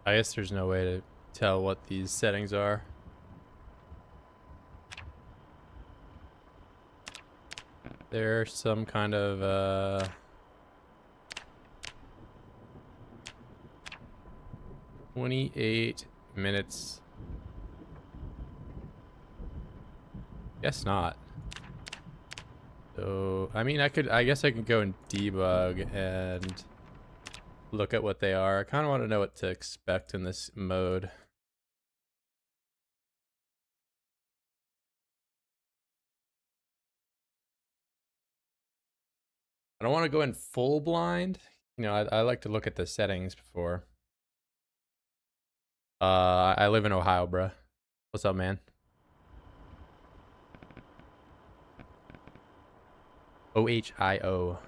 I guess there's no way to tell what these settings are. There's some kind of 28 minutes. Guess not. So, I mean, I guess I could go and debug and look at what they are. I kind of want to know what to expect in this mode. I don't want to go in full blind. You know, I like to look at the settings before. I live in Ohio, bruh. What's up, man? OHIO.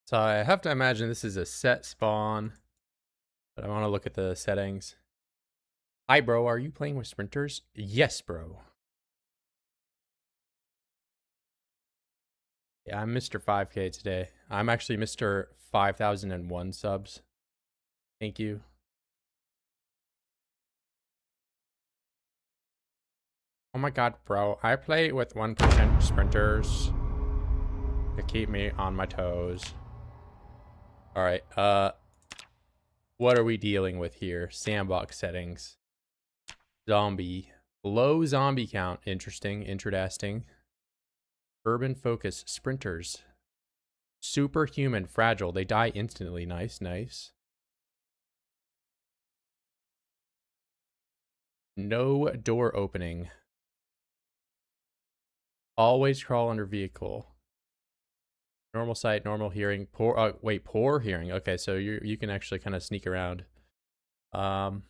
So I have to imagine this is a set spawn, but I want to look at the settings. Hi, bro. Are you playing with sprinters? Yes, bro. Yeah, I'm Mr. 5K today. I'm actually Mr. 5001 subs. Thank you. Oh my god, bro. I play with 1% sprinters to keep me on my toes. Alright, what are we dealing with here? Sandbox settings. Zombie. Low zombie count. Interesting. Urban focus. Sprinters. Superhuman. Fragile. They die instantly. Nice. No door opening. Always crawl under vehicle. Normal sight, normal hearing, poor poor hearing. Okay, so you can actually kind of sneak around. Mr.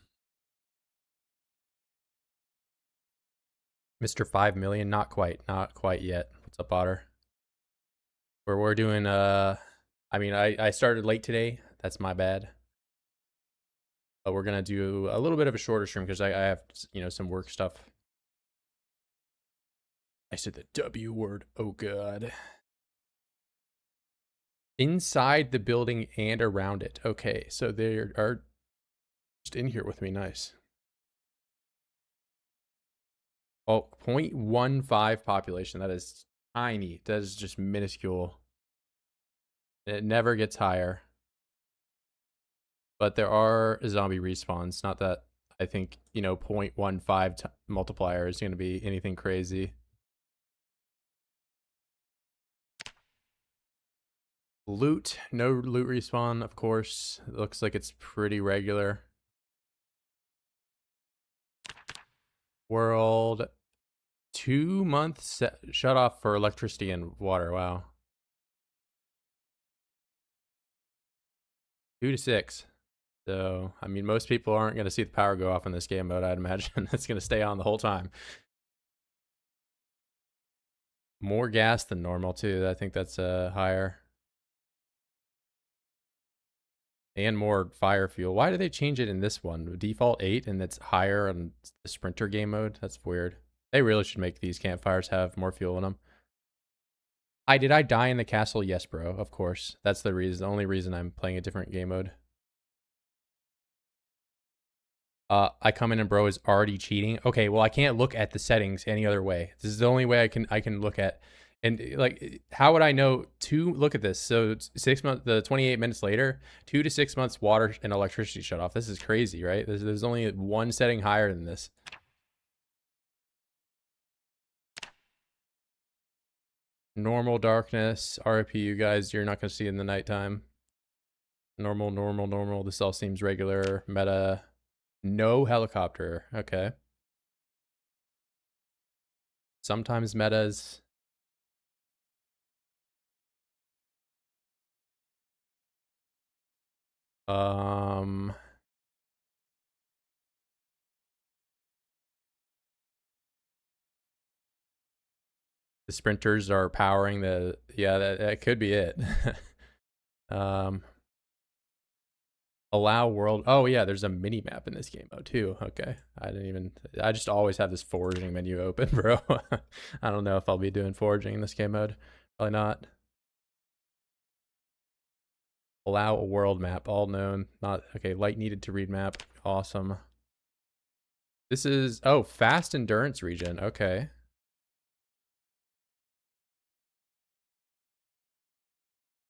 5 million, not quite yet. What's up, Otter? We're doing I mean I started late today. That's my bad. But we're gonna do a little bit of a shorter stream because I have, you know, some work stuff. I said the W word. Oh god. Inside the building and around it. Okay, so they are just in here with me. Nice. Oh, 0.15 population. That is tiny. That is just minuscule. It never gets higher. But there are zombie respawns. Not that I think, you know, 0.15 multiplier is going to be anything crazy. Loot. No loot respawn, of course. It looks like it's pretty regular. World. 2 months shut off for electricity and water. Wow. 2 to 6. So, I mean, most people aren't going to see the power go off in this game mode, I'd imagine. It's going to stay on the whole time. More gas than normal, too. I think that's higher. And more fire fuel. Why did they change it in this one? Default 8 and it's higher on the sprinter game mode? That's weird. They really should make these campfires have more fuel in them. Did I die in the castle? Yes, bro. Of course. That's the reason. The only reason I'm playing a different game mode. I come in and bro is already cheating. Okay, well I can't look at the settings any other way. This is the only way I can look at. And like, how would I know look at this? So 6 months, the 28 minutes later, 2 to 6 months water and electricity shut off. This is crazy, right? There's only one setting higher than this. Normal darkness, RIP, you guys, you're not gonna see it in the nighttime. Normal. This all seems regular. Meta. No helicopter. Okay. Sometimes metas. The sprinters are powering the, yeah, that could be it. Allow world. Oh yeah, there's a mini map in this game mode too. Okay, I just always have this foraging menu open, bro. I don't know if I'll be doing foraging in this game mode. Probably not. Allow a world map, all known. Not okay. Light needed to read map. Awesome. This is fast endurance region. Okay.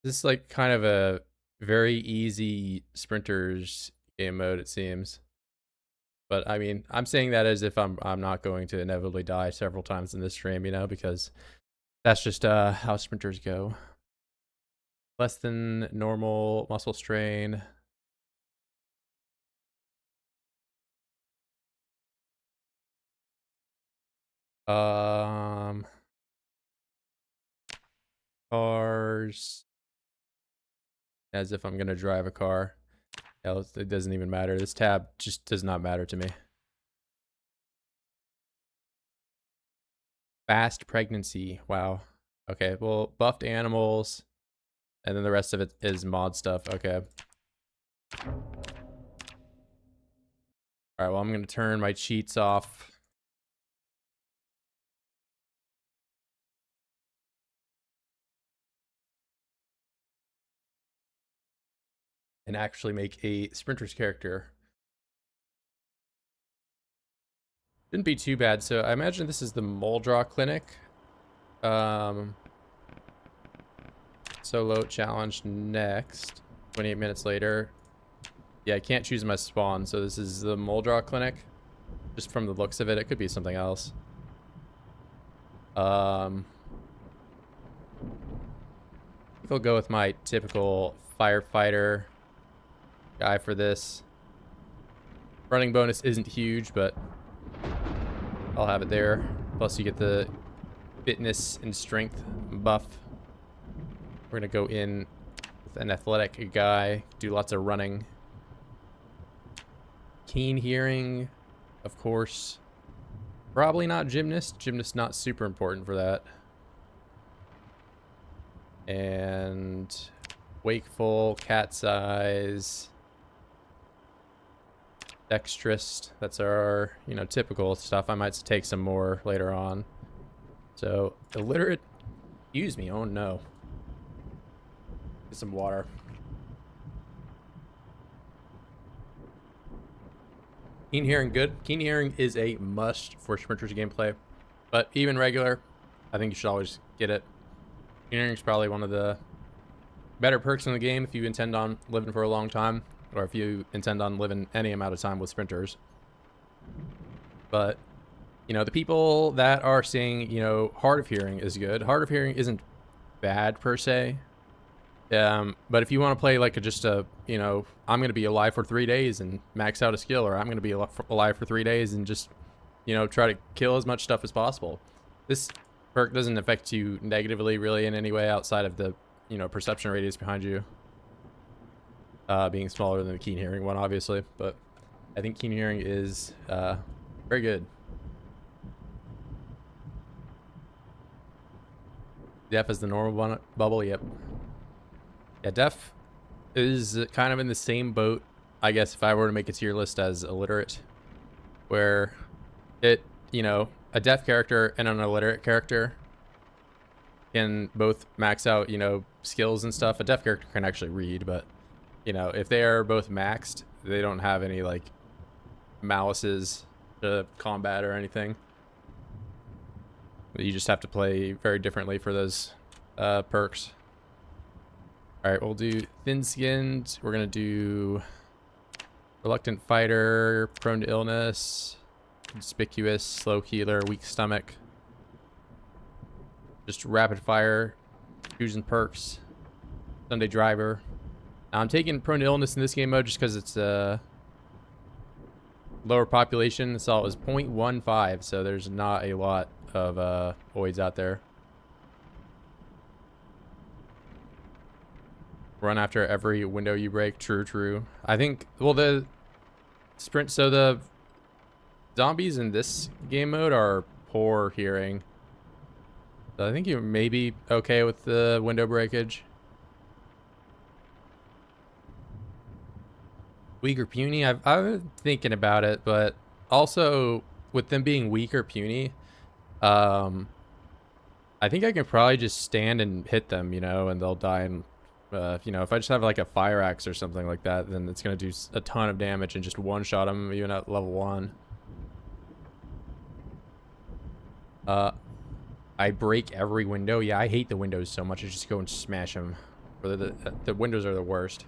This is like kind of a very easy sprinters game mode, it seems. But I mean, I'm saying that as if I'm not going to inevitably die several times in this stream, you know, because that's just how sprinters go. Less than normal muscle strain. Cars. As if I'm gonna drive a car. Yeah, it doesn't even matter. This tab just does not matter to me. Fast pregnancy. Wow. Okay, well, buffed animals. And then the rest of it is mod stuff. Okay. Alright, well, I'm going to turn my cheats off. And actually make a sprinter's character. Didn't be too bad. So I imagine this is the mole draw clinic. Solo challenge next. 28 minutes later. Yeah, I can't choose my spawn, so this is the mole draw clinic. Just from the looks of it, it could be something else. I think I'll go with my typical firefighter guy for this. Running bonus isn't huge, but I'll have it there. Plus you get the fitness and strength buff. We're gonna go in with an athletic guy, do lots of running. Keen hearing, of course. Probably not gymnast. Gymnast not super important for that. And wakeful, cat's eyes. Dexterous. That's our, you know, typical stuff. I might take some more later on. So, illiterate. Excuse me. Oh no. Get some water. Keen hearing, good. Keen hearing is a must for sprinters gameplay, but even regular, I think you should always get it. Keen hearing is probably one of the better perks in the game if you intend on living for a long time, or if you intend on living any amount of time with sprinters. But, you know, the people that are saying, you know, hard of hearing is good. Hard of hearing isn't bad per se. But if you want to play like just a, you know, I'm going to be alive for 3 days and max out a skill, or I'm going to be alive for 3 days and just, you know, try to kill as much stuff as possible. This perk doesn't affect you negatively really in any way outside of the, you know, perception radius behind you. Being smaller than the keen hearing one, obviously, but I think keen hearing is very good. Def is the normal one bubble, yep. Yeah, Def is kind of in the same boat, I guess, if I were to make a tier list as illiterate, where it, you know, a deaf character and an illiterate character can both max out, you know, skills and stuff. A deaf character can actually read, but, you know, if they are both maxed, they don't have any, like, malices to combat or anything. You just have to play very differently for those perks. Alright, we'll do thin-skinned. We're going to do reluctant fighter, prone to illness, conspicuous, slow healer, weak stomach. Just rapid fire, choosing perks. Sunday driver. Now, I'm taking prone to illness in this game mode just because it's lower population. So it was 0.15, so there's not a lot of voids out there. Run after every window you break. True. I think, well, the sprint, so the zombies in this game mode are poor hearing. So I think you may be okay with the window breakage. Weak or puny? I've been thinking about it, but also with them being weak or puny, I think I can probably just stand and hit them, you know, and they'll die. And you know, if I just have like a fire axe or something like that, then it's gonna do a ton of damage and just one shot them even at level 1. I break every window. Yeah, I hate the windows so much. I just go and smash them. Or the windows are the worst.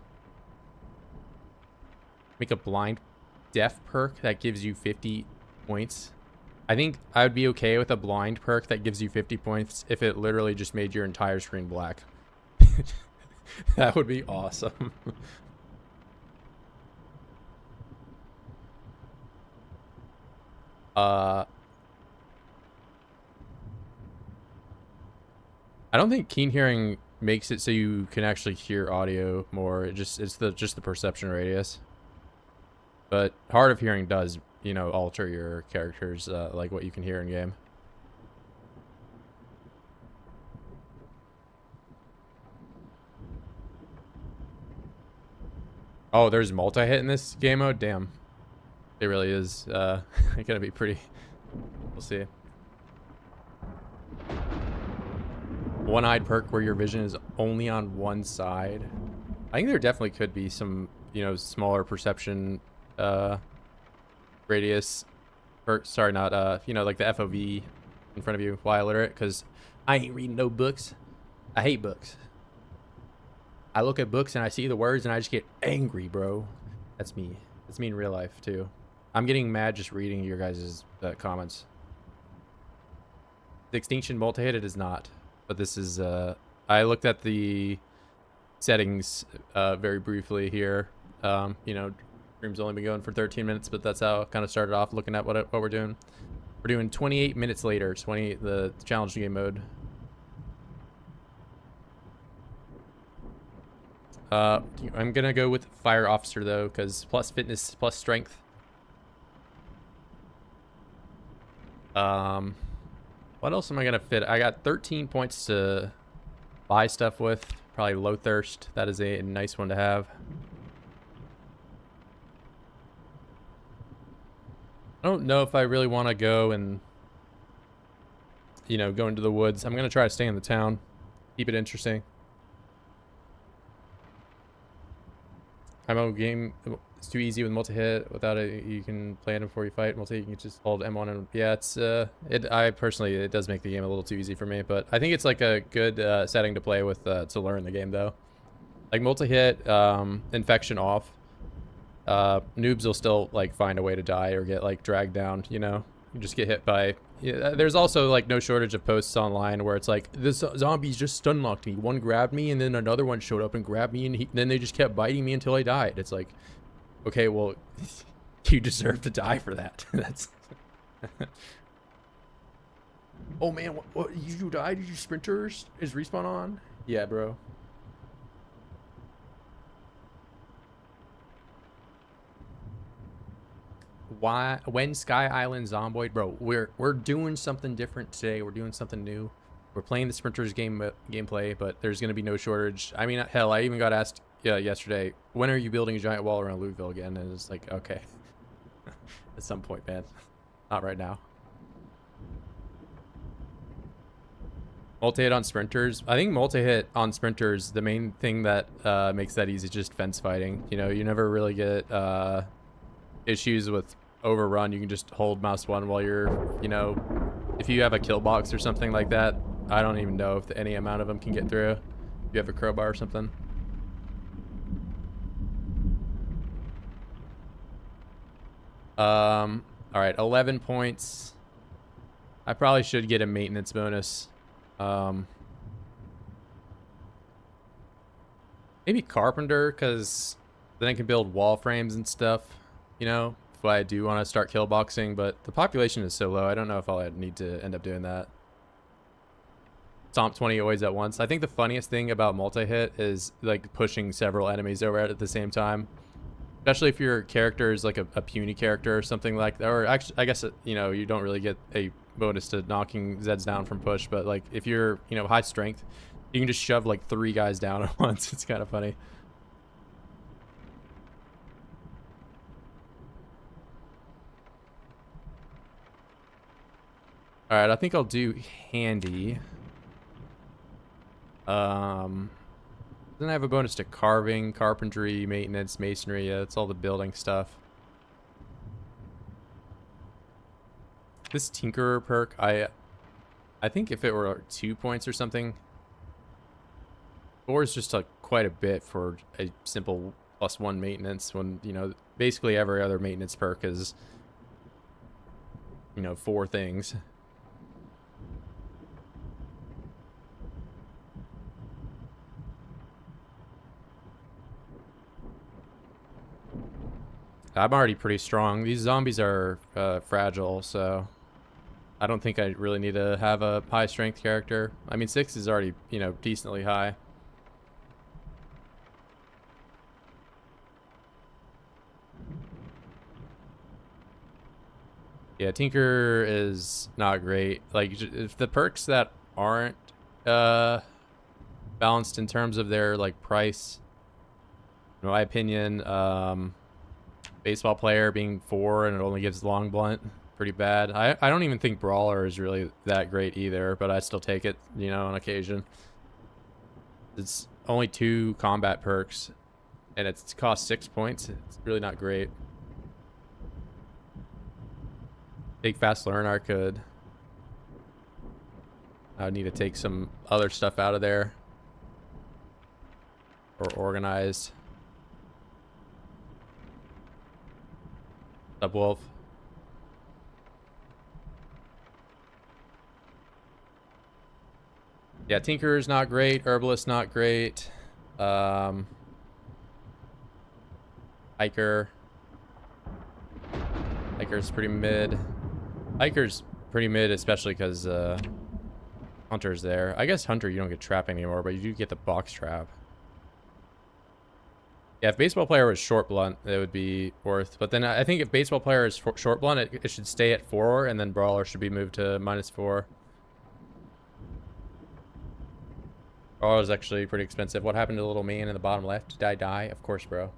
Make a blind deaf perk that gives you 50 points. I think I would be okay with a blind perk that gives you 50 points if it literally just made your entire screen black. That would be awesome. I don't think keen hearing makes it so you can actually hear audio more. It's just the perception radius. But hard of hearing does, you know, alter your characters, like what you can hear in game. Oh, there's multi-hit in this game mode? Damn. It really is gonna be pretty... We'll see. One-eyed perk where your vision is only on one side. I think there definitely could be some, you know, smaller perception radius. Or, sorry, not, you know, like the FOV in front of you while illiterate, because I ain't reading no books. I hate books. I look at books and I see the words and I just get angry, bro. That's me. That's me in real life, too. I'm getting mad just reading your guys' comments. The Extinction multi-hit, it is not. But this is, I looked at the settings very briefly here. You know, stream's only been going for 13 minutes, but that's how I kind of started off looking at what we're doing. We're doing 28 minutes later, the challenge game mode. I'm gonna go with Fire Officer though, because plus fitness, plus strength. What else am I gonna fit? I got 13 points to buy stuff with. Probably low thirst. That is a nice one to have. I don't know if I really want to go and, you know, go into the woods. I'm gonna try to stay in the town, keep it interesting. MO game, it's too easy with multi-hit. Without it, you can plan it before you fight. Multi, you can just hold M1 and yeah, it's I personally, it does make the game a little too easy for me, but I think it's like a good setting to play with to learn the game though. Like multi-hit, infection off. Noobs will still like find a way to die or get like dragged down, you know. You just get hit by, yeah, there's also like no shortage of posts online where it's like, this zombies just stun locked me. One grabbed me and then another one showed up and grabbed me and then they just kept biting me until I died. It's like, okay, well, you deserve to die for that. That's oh man, what you died? Did you sprinters? Is respawn on? Yeah, bro. Why, when Sky Island Zomboid, bro, we're doing something different today. We're doing something new. We're playing the sprinters gameplay, but there's gonna be no shortage. I mean, hell, I even got asked yesterday, when are you building a giant wall around Louisville again? And it's like, okay, at some point, man, not right now. Multi-hit on sprinters. I think multi-hit on sprinters, the main thing that makes that easy is just fence fighting. You know, you never really get issues with overrun. You can just hold mouse 1 while you're, you know, if you have a kill box or something like that, I don't even know if any amount of them can get through. If you have a crowbar or something. All right, 11 points. I probably should get a maintenance bonus. Maybe carpenter, because then I can build wall frames and stuff, you know, if I do want to start kill boxing, but the population is so low, I don't know if I'll need to end up doing that. Stomp 20 oids at once. I think the funniest thing about multi-hit is like pushing several enemies over at the same time. Especially if your character is like a puny character or something like that. Or actually, I guess, you know, you don't really get a bonus to knocking Zeds down from push, but like if you're, you know, high strength, you can just shove like 3 guys down at once. It's kind of funny. All right, I think I'll do handy. Then I have a bonus to carving, carpentry, maintenance, masonry. Yeah, that's all the building stuff. This tinkerer perk, I think if it were 2 points or something, 4 is just like quite a bit for a simple +1 maintenance when, you know, basically every other maintenance perk is, you know, 4 things. I'm already pretty strong. These zombies are fragile, so I don't think I really need to have a high strength character. I mean, 6 is already, you know, decently high. Yeah, Tinker is not great. Like, if the perks that aren't balanced in terms of their, like, price, in my opinion, baseball player being 4 and it only gives long blunt, pretty bad. I don't even think brawler is really that great either, but I still take it, you know, on occasion. It's only 2 combat perks and it's cost 6 points. It's really not great. Take fast learner could. I would need to take some other stuff out of there, or organized. Wolf. Yeah, Tinker's not great. Herbalist not great. Hiker. Hiker's pretty mid. Hiker's pretty mid, especially because Hunter's there. I guess Hunter you don't get trap anymore, but you do get the box trap. Yeah, if baseball player was short blunt, it would be worth. But then I think if baseball player is short blunt, it should stay at 4, and then brawler should be moved to -4. Brawler is actually pretty expensive. What happened to the little man in the bottom left? Did I die? Of course, bro.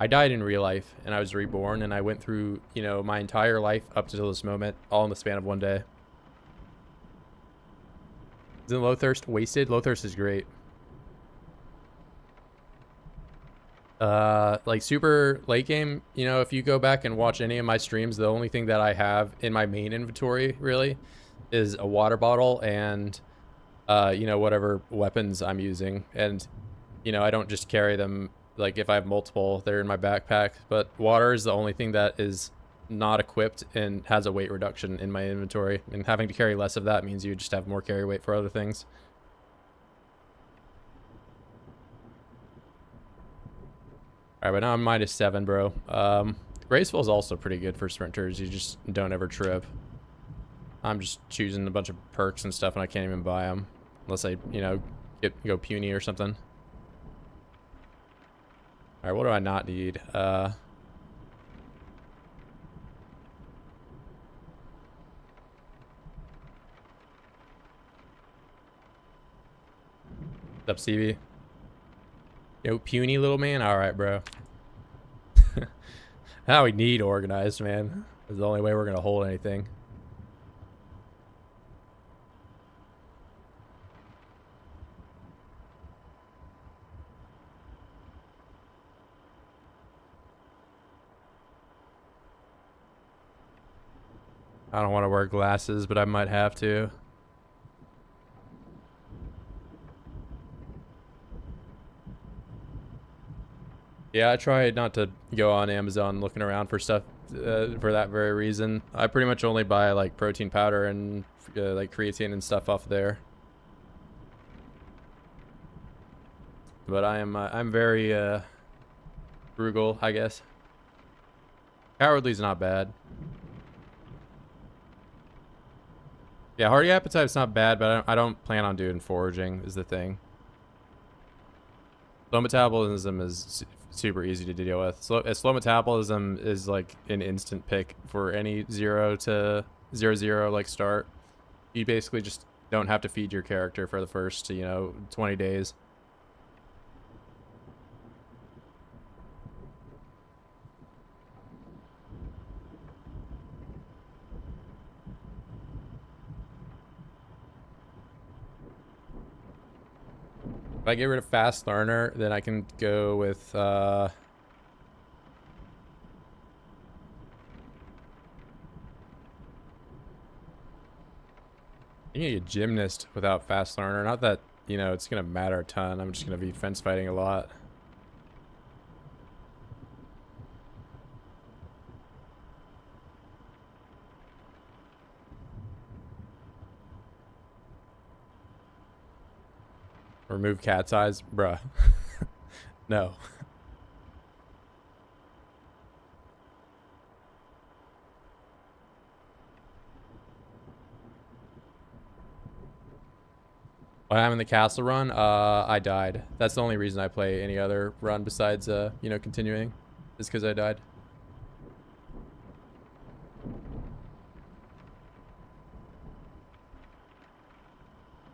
I died in real life, and I was reborn, and I went through, you know, my entire life up to this moment, all in the span of 1 day. Isn't Low Thirst wasted? Low Thirst is great. Like super late game, you know, if you go back and watch any of my streams, the only thing that I have in my main inventory really is a water bottle and you know, whatever weapons I'm using. And you know, I don't just carry them. Like if I have multiple, they're in my backpack, but water is the only thing that is not equipped and has a weight reduction in my inventory, and having to carry less of that means you just have more carry weight for other things. All right, but now I'm -7, bro. Graceful is also pretty good for sprinters. You just don't ever trip. I'm just choosing a bunch of perks and stuff, and I can't even buy them unless I, you know, go puny or something. All right, what do I not need? What's up, CB? Yo, puny little man. All right, bro. Now we need organized, man. It's the only way we're gonna hold anything. I don't want to wear glasses, but I might have to. Yeah, I try not to go on Amazon looking around for stuff for that very reason. I pretty much only buy like protein powder and like creatine and stuff off there. But I'm very frugal, I guess. Cowardly's not bad. Yeah, hearty appetite's not bad, but I don't plan on doing foraging is the thing. Slow metabolism is super easy to deal with. Slow metabolism is like an instant pick for any 0 to 0 like start. You basically just don't have to feed your character for the first, you know, 20 days. If I get rid of fast learner, then I can go with you need a gymnast without fast learner. Not that, you know, it's gonna matter a ton. I'm just gonna be fence fighting a lot. Remove cat's eyes, bruh. No. When I'm in the castle run, I died. That's the only reason I play any other run besides, you know, continuing, is because I died.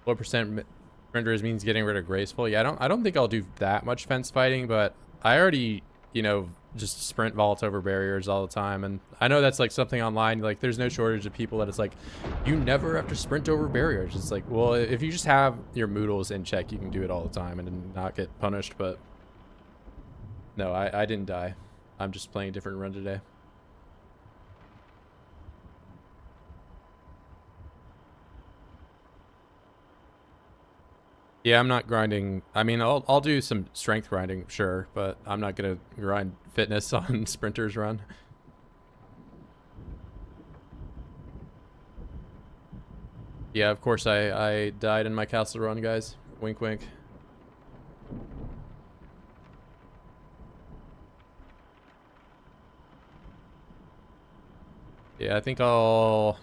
What percent sprinters means getting rid of graceful? Yeah, I don't think I'll do that much fence fighting, but I already, you know, just sprint vault over barriers all the time, and I know that's like something online, like there's no shortage of people that it's like you never have to sprint over barriers. It's like, well, if you just have your moodles in check, you can do it all the time and not get punished. But no, I didn't die. I'm just playing a different run today. Yeah, I'm not grinding. I mean, I'll do some strength grinding, sure, but I'm not gonna grind fitness on sprinters run. Yeah, of course I died in my castle run, guys. Wink, wink. Yeah, I think I'll...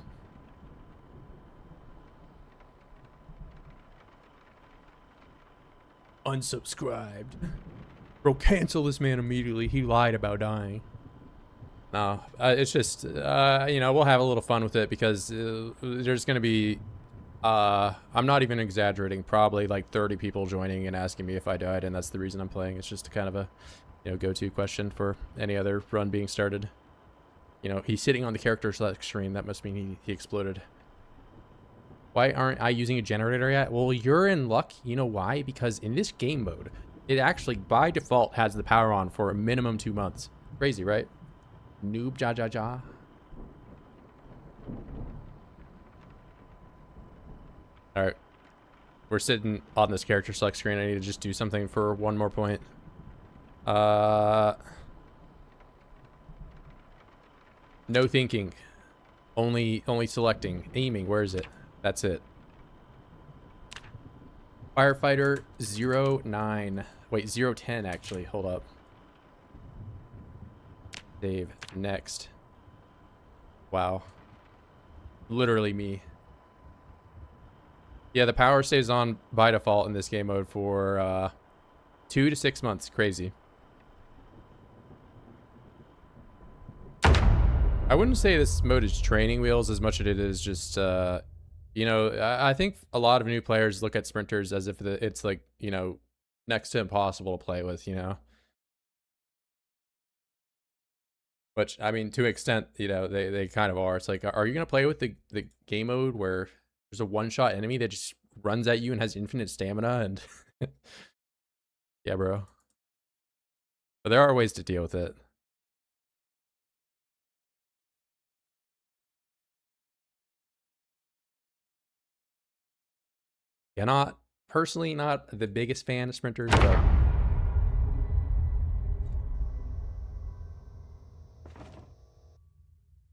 unsubscribed. Bro, cancel this man immediately. He lied about dying. No, it's just, you know, we'll have a little fun with it because there's going to be, I'm not even exaggerating, probably like 30 people joining and asking me if I died, and that's the reason I'm playing. It's just kind of a, you know, go-to question for any other run being started. You know, he's sitting on the character select screen. That must mean he exploded. Why aren't I using a generator yet? Well, you're in luck. You know why? Because in this game mode, it actually, by default, has the power on for a minimum 2 months. Crazy, right? Noob ja ja ja. Alright. We're sitting on this character select screen. I need to just do something for one more point. No thinking. Only selecting. Aiming. Where is it? That's it. Firefighter 09. Wait, 010 actually. Hold up. Save. Next. Wow. Literally me. Yeah, the power stays on by default in this game mode for 2 to 6 months. Crazy. I wouldn't say this mode is training wheels as much as it is just, you know, I think a lot of new players look at sprinters as if it's like, you know, next to impossible to play with, you know. Which, I mean, to an extent, you know, they kind of are. It's like, are you going to play with the game mode where there's a one-shot enemy that just runs at you and has infinite stamina? And yeah, bro. But there are ways to deal with it. Yeah, personally not the biggest fan of sprinters, but...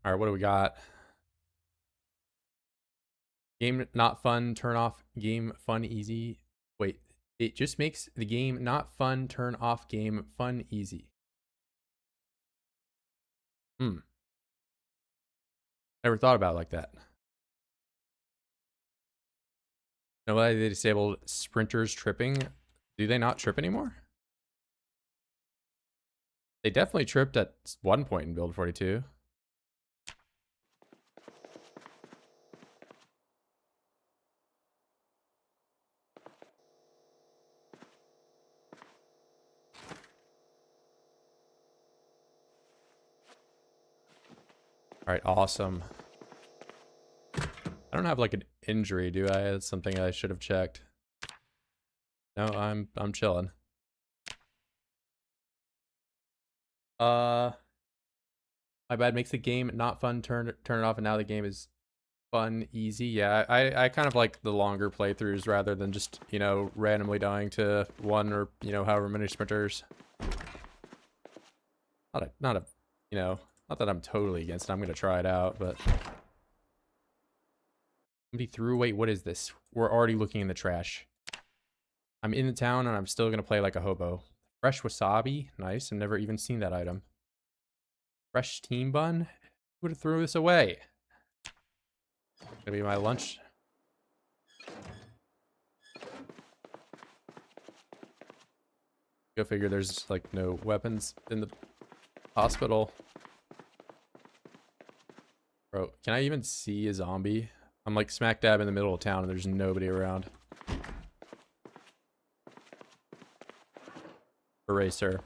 Alright, what do we got? Game not fun, turn off, game fun, easy. Wait, it just makes the game not fun, turn off, game fun, easy. Never thought about it like that. No way they disabled sprinters tripping. Do they not trip anymore? They definitely tripped at one point in build 42. All right, awesome. I don't have like an injury, do I? That's something I should have checked. No, I'm chilling. My bad. Makes the game not fun. Turn it off, and now the game is fun, easy. Yeah, I kind of like the longer playthroughs rather than just, you know, randomly dying to one or, you know, however many sprinters. Not a, you know, not that I'm totally against it. I'm gonna try it out, but somebody threw away. What is this? We're already looking in the trash. I'm in the town and I'm still gonna play like a hobo. Fresh wasabi, nice. I've never even seen that item. Fresh team bun. Who would have thrown this away? Gonna be my lunch. Go figure. There's like no weapons in the hospital. Bro, can I even see a zombie? I'm like smack dab in the middle of town and there's nobody around. Hooray, sir.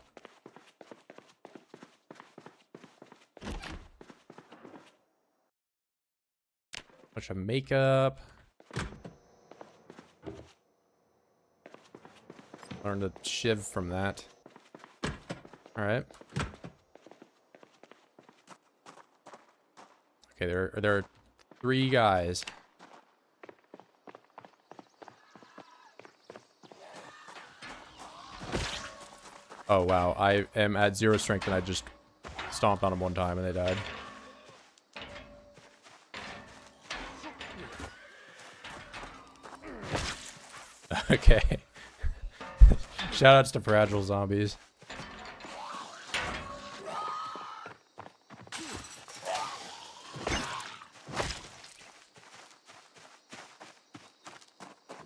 Bunch of makeup. Learned a shiv from that. Alright. Okay, there are 3 guys. Oh wow, I am at 0 strength and I just stomped on them one time and they died. Okay. Shoutouts to fragile zombies.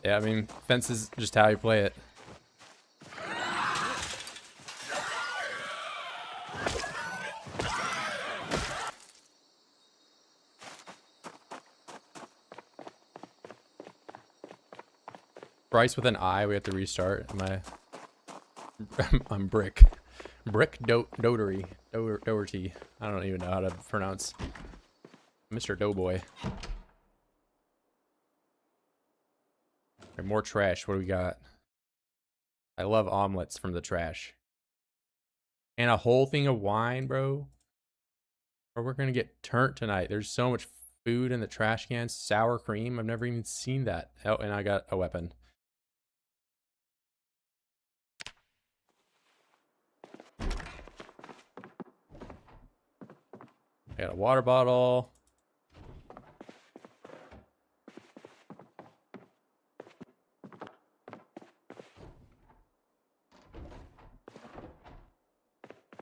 Yeah, I mean, fence is just how you play it. Bryce with an I, we have to restart. Am I... I'm Brick. Brick Doherty. Doherty. I don't even know how to pronounce Mr. Doughboy. Right, more trash. What do we got? I love omelets from the trash. And a whole thing of wine, bro. Or we're gonna get turnt tonight. There's so much food in the trash cans. Sour cream. I've never even seen that. Oh, and I got a weapon. I got a water bottle.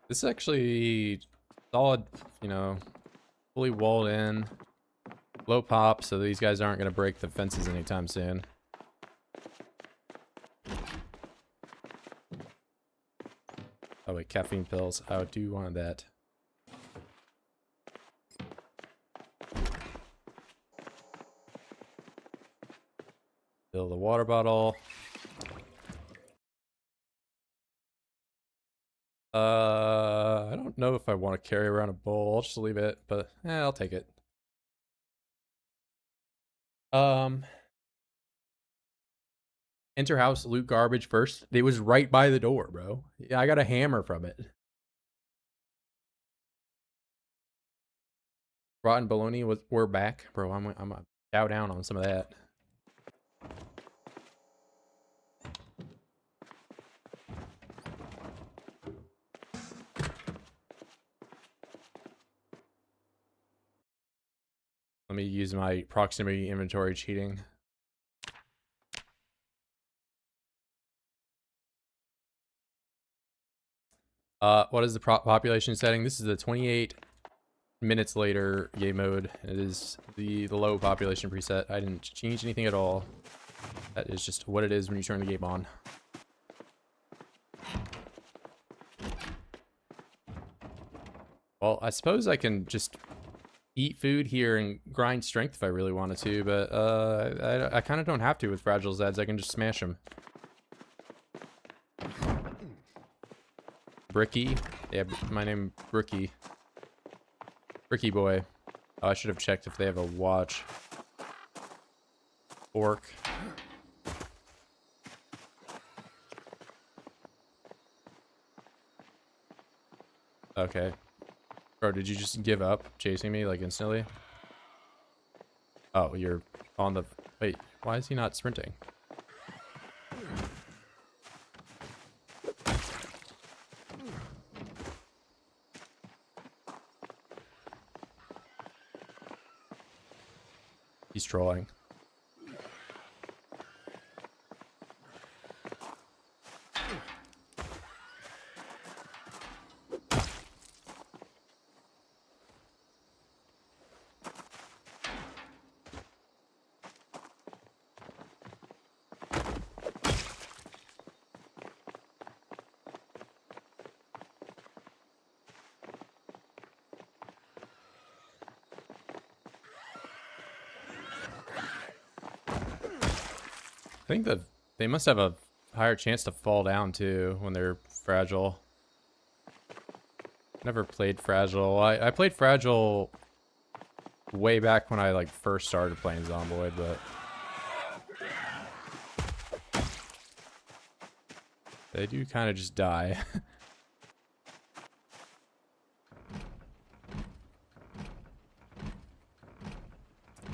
This is actually solid, you know, fully walled in, low pop, so these guys aren't going to break the fences anytime soon. Oh wait, caffeine pills. I do want that. Fill the water bottle. I don't know if I want to carry around a bowl. I'll just leave it, but I'll take it. Enter house, loot garbage first. It was right by the door, bro. Yeah, I got a hammer from it. Rotten bologna was we're back, bro. I'm gonna chow down on some of that. Let me use my proximity inventory cheating. What is the population setting? This is the 28 minutes later game mode. It is the low population preset. I didn't change anything at all. That is just what it is when you turn the game on. Well, I suppose I can just eat food here and grind strength if I really wanted to, but I kind of don't have to with fragile Zeds. I can just smash them. Bricky? Yeah, my name Bricky. Bricky boy. Oh, I should have checked if they have a watch. Orc. Okay. Bro, did you just give up chasing me like instantly? Oh, you're on the... Wait, why is he not sprinting? He's trolling. I think that they must have a higher chance to fall down too when they're fragile. Never played fragile. I played fragile way back when I like first started playing Zomboid, but they do kind of just die.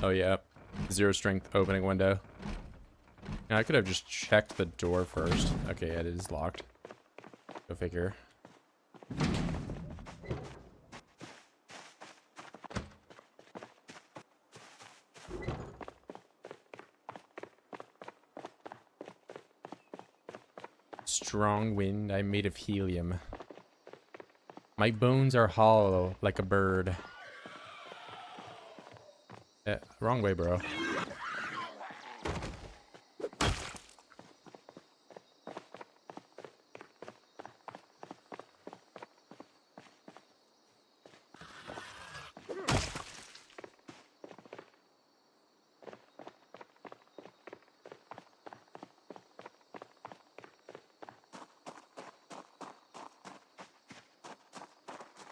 Oh yeah, 0 strength opening window. Now, I could have just checked the door first. Okay, it is locked. Go figure. Strong wind, I'm made of helium. My bones are hollow like a bird. Wrong way, bro.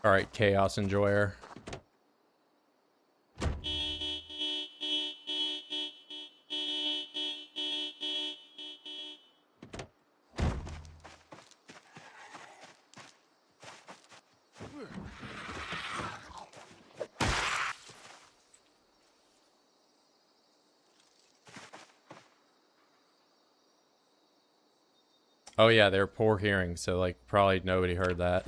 Alright, Chaos Enjoyer. Oh yeah, they're poor hearing, so like probably nobody heard that.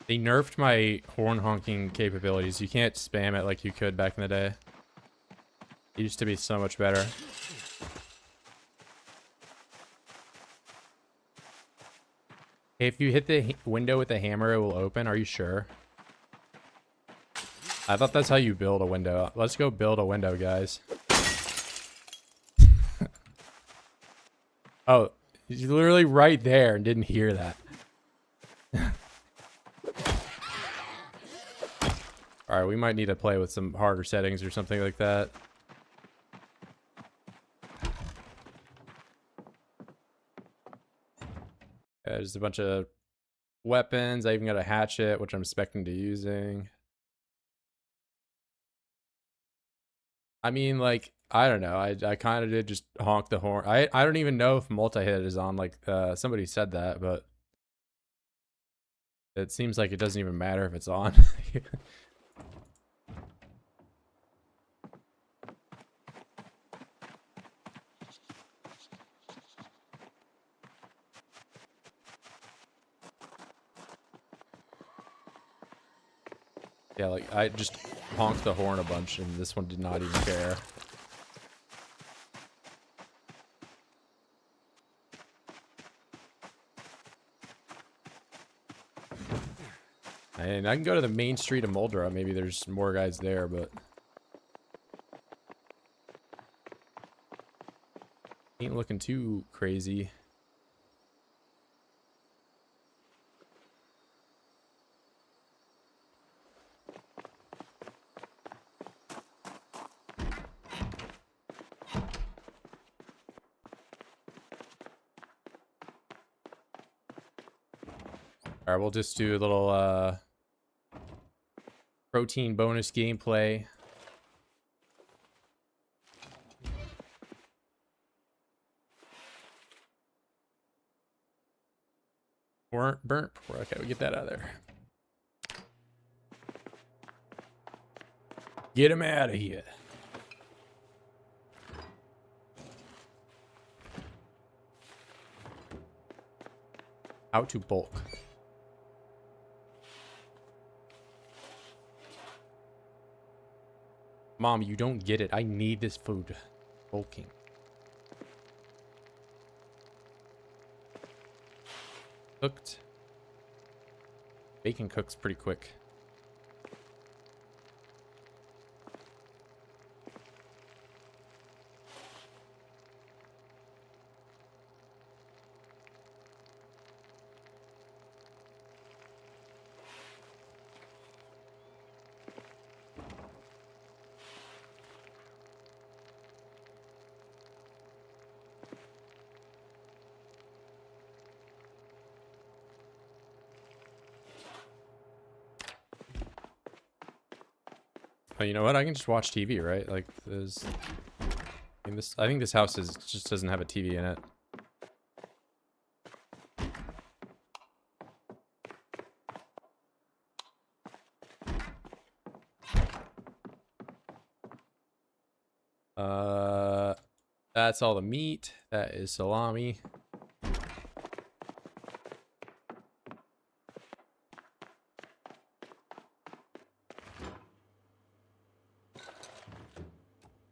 They nerfed my horn honking capabilities. You can't spam it like you could back in the day. It used to be so much better. If you hit the window with the hammer, it will open. Are you sure? I thought that's how you build a window. Let's go build a window, guys. Oh, he's literally right there and didn't hear that. Alright, we might need to play with some harder settings or something like that. Yeah, there's a bunch of weapons. I even got a hatchet, which I'm expecting to using. I mean, like, I don't know. I kind of did just honk the horn. I don't even know if multi-hit is on. Like, somebody said that, but it seems like it doesn't even matter if it's on. Yeah, like, I just honked the horn a bunch, and this one did not even care. And I can go to the main street of Moldra. Maybe there's more guys there, but ain't looking too crazy. Alright, we'll just do a little protein bonus gameplay. Burnt pork. Okay, we get that out of there. Get him out of here. How to bulk. Mom, you don't get it. I need this food. Bulking. Cooked. Bacon cooks pretty quick. Oh, you know what? I can just watch TV, right? Like, there's... I think this house just doesn't have a TV in it. That's all the meat. That is salami.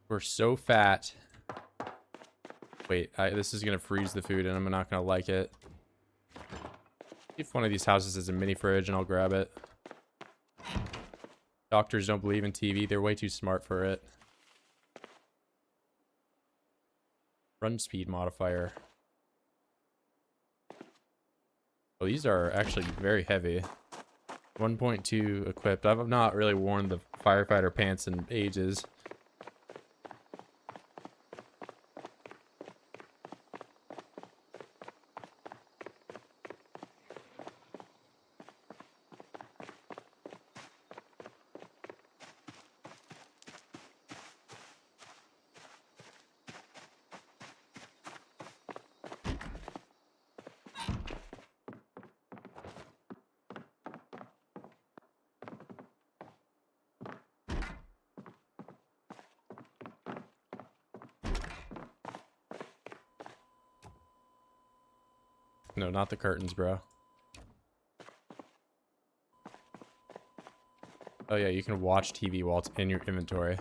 We're so fat. Wait, this is gonna freeze the food and I'm not gonna like it. If one of these houses has a mini fridge and I'll grab it. Doctors don't believe in TV. They're way too smart for it. Run speed modifier. Oh, these are actually very heavy. 1.2 equipped. I've not really worn the firefighter pants in ages. No, not the curtains, bro. Oh yeah, you can watch TV while it's in your inventory.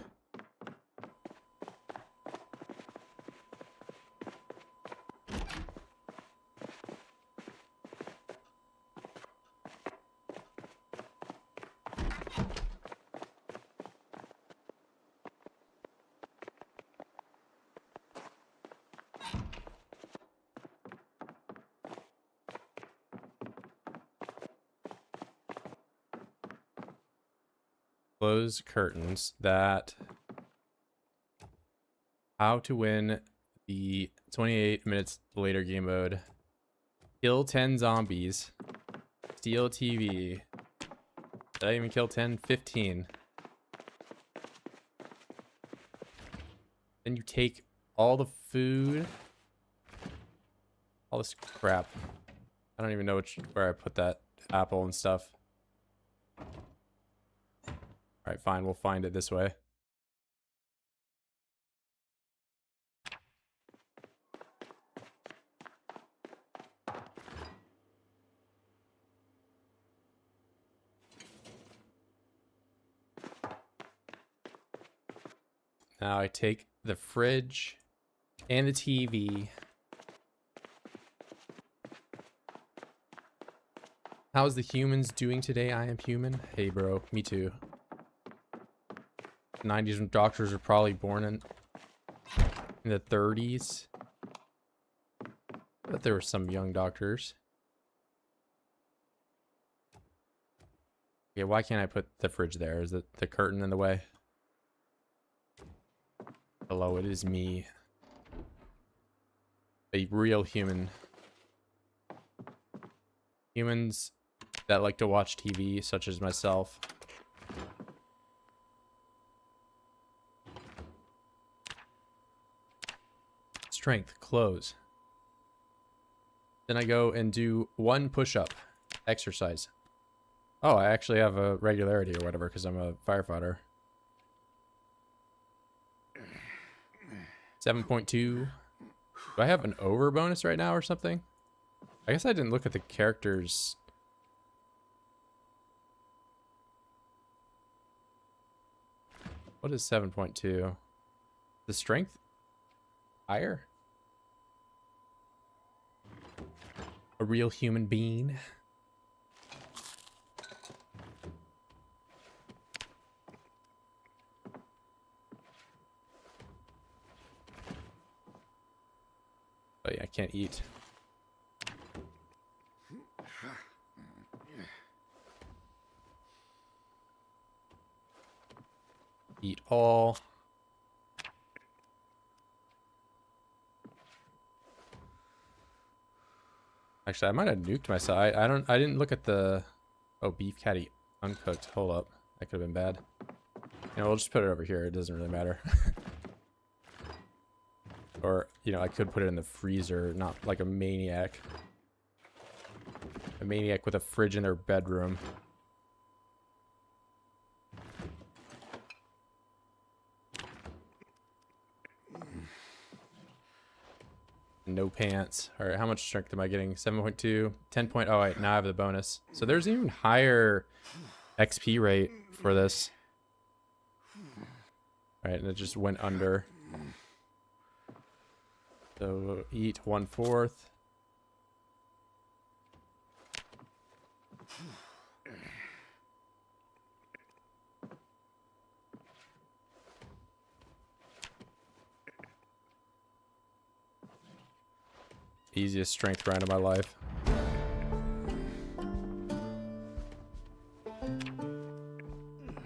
Close curtains. That. How to win the 28 minutes later game mode. Kill 10 zombies. Steal TV. Did I even kill 10? 15. Then you take all the food. All this crap. I don't even know where I put that apple and stuff. Alright, fine. We'll find it this way. Now I take the fridge and the TV. How's the humans doing today? I am human. Hey, bro. Me too. 90s doctors are probably born in the 30s. But there were some young doctors. Okay, why can't I put the fridge there? Is it the curtain in the way? Hello, it is me. A real human. Humans that like to watch TV, such as myself. Strength, close. Then I go and do 1 push-up exercise. Oh, I actually have a regularity or whatever because I'm a firefighter. 7.2. Do I have an over bonus right now or something? I guess I didn't look at the characters. What is 7.2? The strength higher? A real human being. Oh yeah, I can't eat. Eat all. Actually, I might have nuked myself. I didn't look at the... Oh, beef catty uncooked. Hold up. That could have been bad. You know, we'll just put it over here. It doesn't really matter. Or, you know, I could put it in the freezer, not like a maniac. A maniac with a fridge in their bedroom. No pants. All right, how much strength am I getting? 7.2, 10 point. Oh, wait, now I have the bonus. So there's an even higher XP rate for this. All right, and it just went under. So eat 1/4. Easiest strength grind of my life.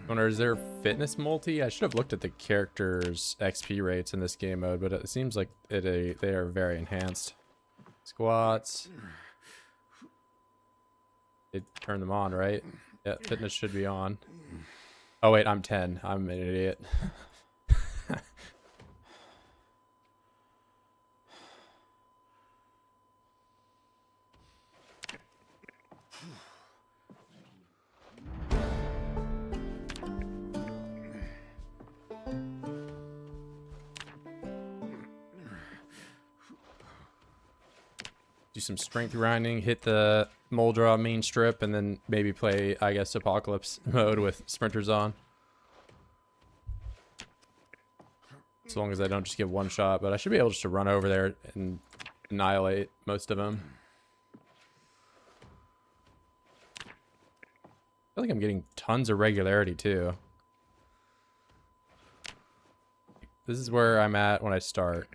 Wonder, is there fitness multi? I should have looked at the characters' XP rates in this game mode, but it seems like they are very enhanced. Squats. They turn them on, right? Yeah, fitness should be on. Oh wait, I'm 10. I'm an idiot. Do some strength grinding, hit the mole draw main strip, and then maybe play, I guess, apocalypse mode with sprinters on. As long as I don't just get one shot, but I should be able just to run over there and annihilate most of them. I feel like I'm getting tons of regularity too. This is where I'm at when I start.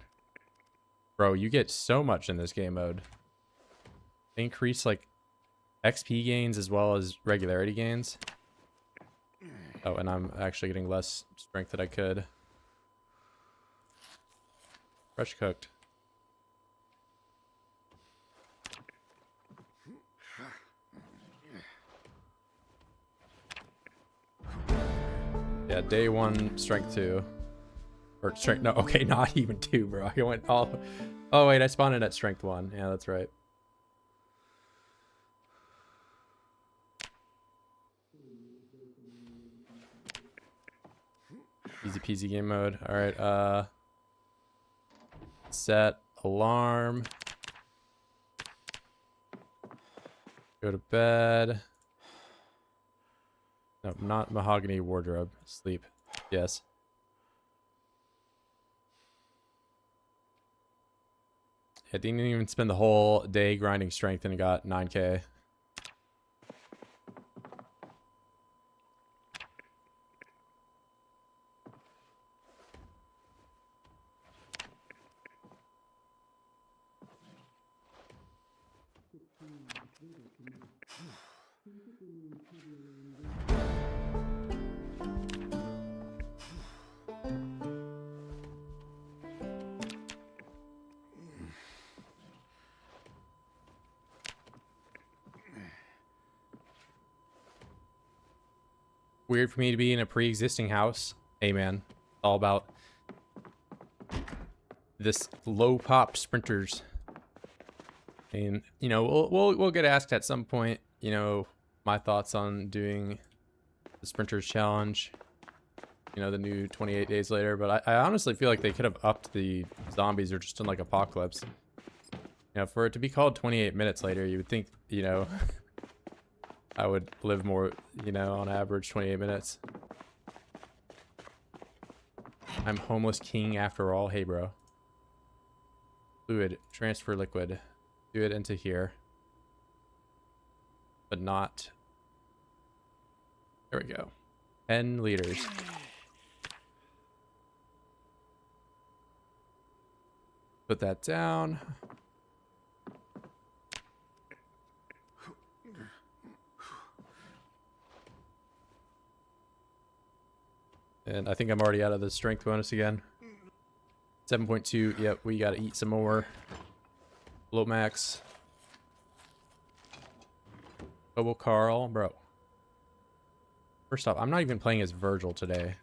Bro, you get so much in this game mode. Increase like XP gains as well as regularity gains. Oh, and I'm actually getting less strength than I could. Fresh cooked. Yeah, day 1, strength 2. Or strength, no, okay, not even 2, bro. I went all... Oh, wait, I spawned in at strength 1. Yeah, that's right. Easy peasy game mode. All right, set alarm. Go to bed. No, not mahogany wardrobe. Sleep. Yes. I didn't even spend the whole day grinding strength and got 9K. Weird for me to be in a pre-existing house. Hey man, all about this low pop sprinters. mean, you know, we'll get asked at some point, you know, my thoughts on doing the Sprinters Challenge, you know, the new 28 days later, but I honestly feel like they could have upped the zombies or just done like Apocalypse. You know, for it to be called 28 minutes later, you would think, you know, I would live more, you know, on average 28 minutes. I'm homeless king after all. Hey, bro. Fluid, transfer liquid. Do it into here. But not. There we go. 10 liters. Put that down. And I think I'm already out of the strength bonus again. 7.2. Yep, we gotta eat some more. Low max. Hobo Carl. Bro. First off, I'm not even playing as Virgil today.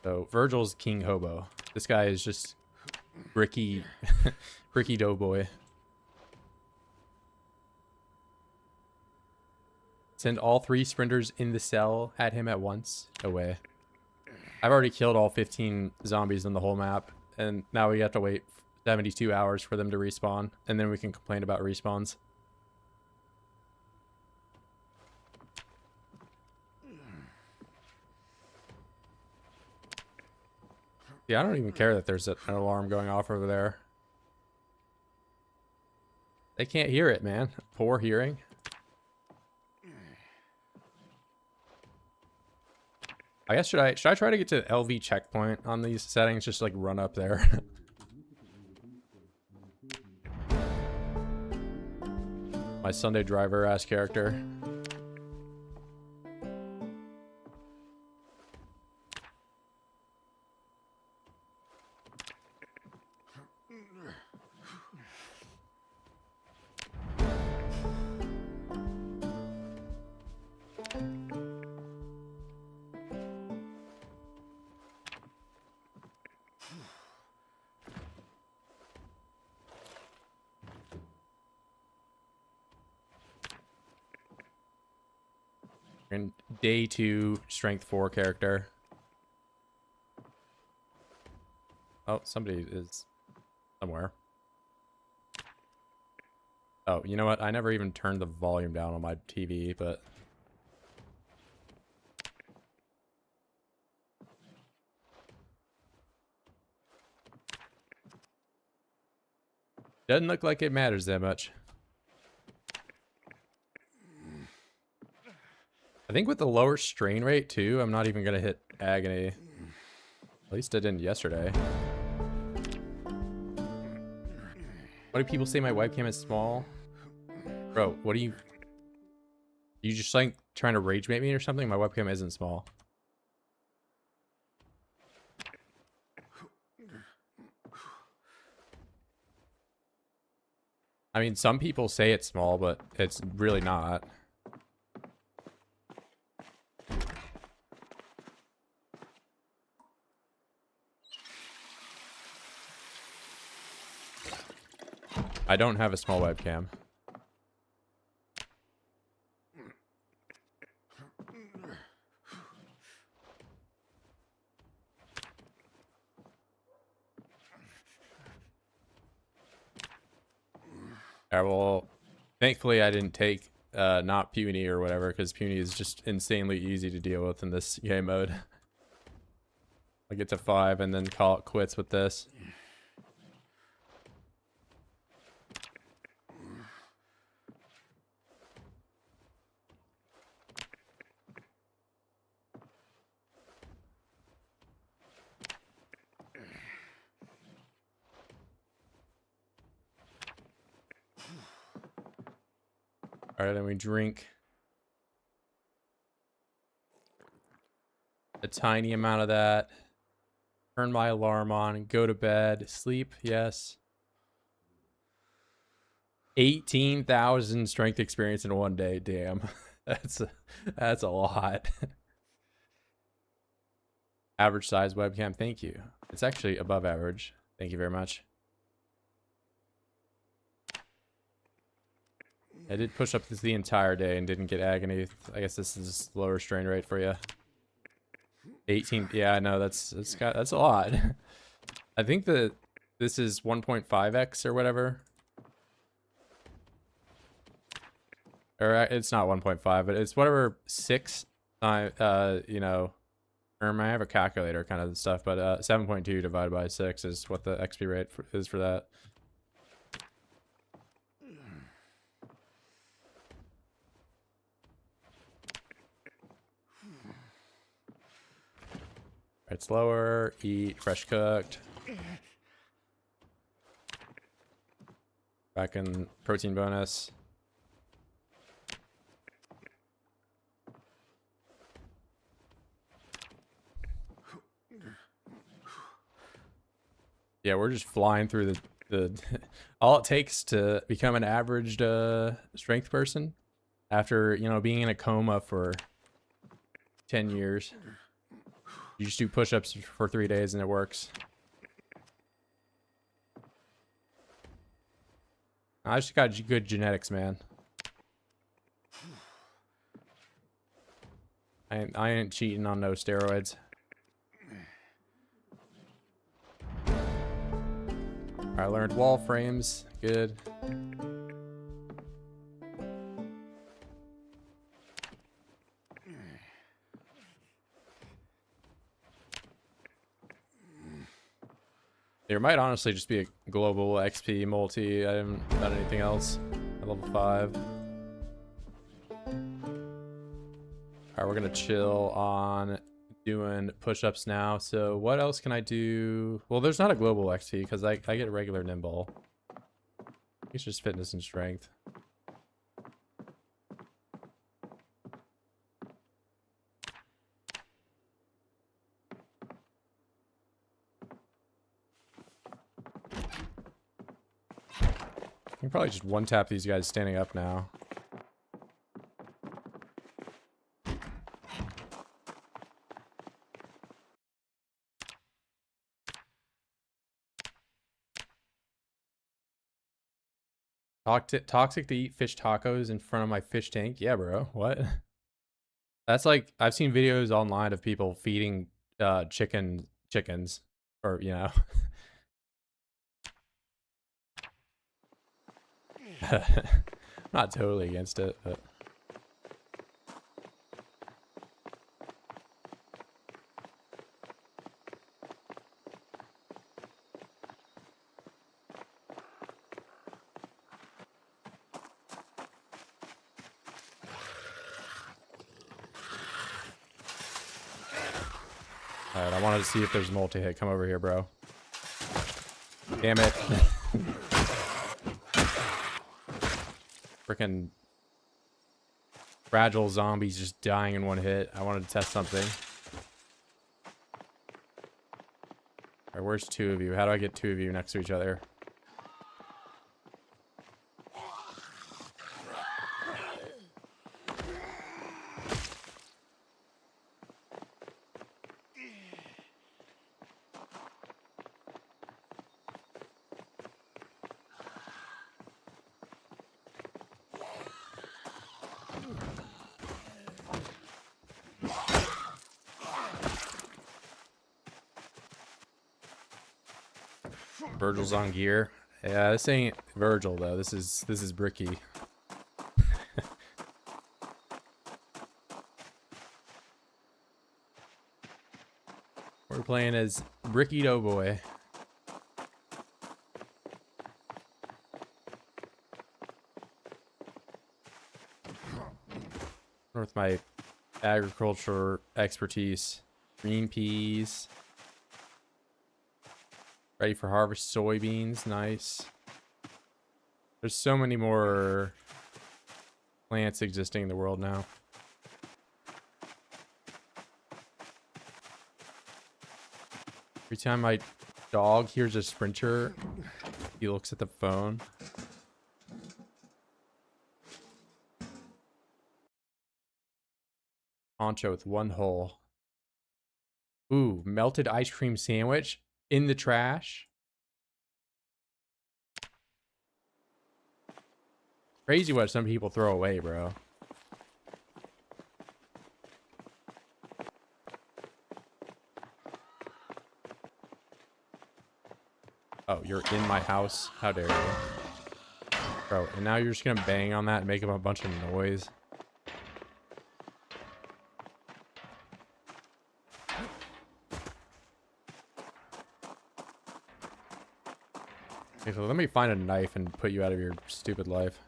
So, Virgil's King Hobo. This guy is just Bricky, Bricky Doughboy. Send all 3 sprinters in the cell at him at once. No way. I've already killed all 15 zombies in the whole map, and now we have to wait 72 hours for them to respawn, and then we can complain about respawns. Yeah, I don't even care that there's an alarm going off over there. They can't hear it, man. Poor hearing. I guess should I try to get to LV checkpoint on these settings? Just like run up there. My Sunday driver ass character. And day 2 strength 4 character. Oh, somebody is somewhere. Oh, you know what? I never even turned the volume down on my TV, but doesn't look like it matters that much. I think with the lower strain rate too, I'm not even gonna hit agony. At least I didn't yesterday. Why do people say my webcam is small? Bro, what do you just like trying to rage bait me or something? My webcam isn't small. I mean, some people say it's small, but it's really not. I don't have a small webcam. Alright, well, thankfully I didn't take not puny or whatever, because puny is just insanely easy to deal with in this game mode. I get to 5 and then call it quits with this. Alright, then we drink a tiny amount of that. Turn my alarm on, go to bed, sleep, yes. 18,000 strength experience in one day, damn. That's a lot. Average size webcam, thank you. It's actually above average. Thank you very much. I did push up the entire day and didn't get agony. I guess this is lower strain rate for you. 18. Yeah, no, that's a lot. I think that this is 1.5x or whatever. Or it's not 1.5, but it's whatever 6 times, you know, or I have a calculator kind of stuff, but 7.2 divided by 6 is what the XP rate is for that. Right, slower, eat, fresh cooked. Back in protein bonus. Yeah, we're just flying through the all it takes to become an average strength person after, you know, being in a coma for 10 years. You just do push-ups for 3 days and it works. I just got good genetics, man. I ain't cheating on no steroids. I learned wall frames. Good. There might honestly just be a global XP multi. I haven't done anything else at level 5. Alright, we're gonna chill on doing push-ups now. So what else can I do? Well, there's not a global XP because I get a regular nimble. It's just fitness and strength. I can probably just one-tap these guys standing up now. Toxic to eat fish tacos in front of my fish tank? Yeah, bro. What? That's like, I've seen videos online of people feeding chickens. Or, you know. Not totally against it, but... Alright, I wanted to see if there's multi-hit. Come over here, bro. Damn it. Freaking fragile zombies just dying in one hit. I wanted to test something. Alright, where's 2 of you? How do I get 2 of you next to each other? Virgil's on gear. Yeah, this ain't Virgil though. This is Bricky. We're playing as Bricky Doughboy. With my agriculture expertise. Green peas. Ready for harvest soybeans. Nice. There's so many more plants existing in the world now. Every time my dog hears a sprinter, he looks at the phone. Poncho with 1 hole. Ooh, melted ice cream sandwich in the trash. Crazy what some people throw away, bro. Oh, you're in my house? How dare you? Bro, and now you're just gonna bang on that and make a bunch of noise. Okay, so let me find a knife and put you out of your stupid life.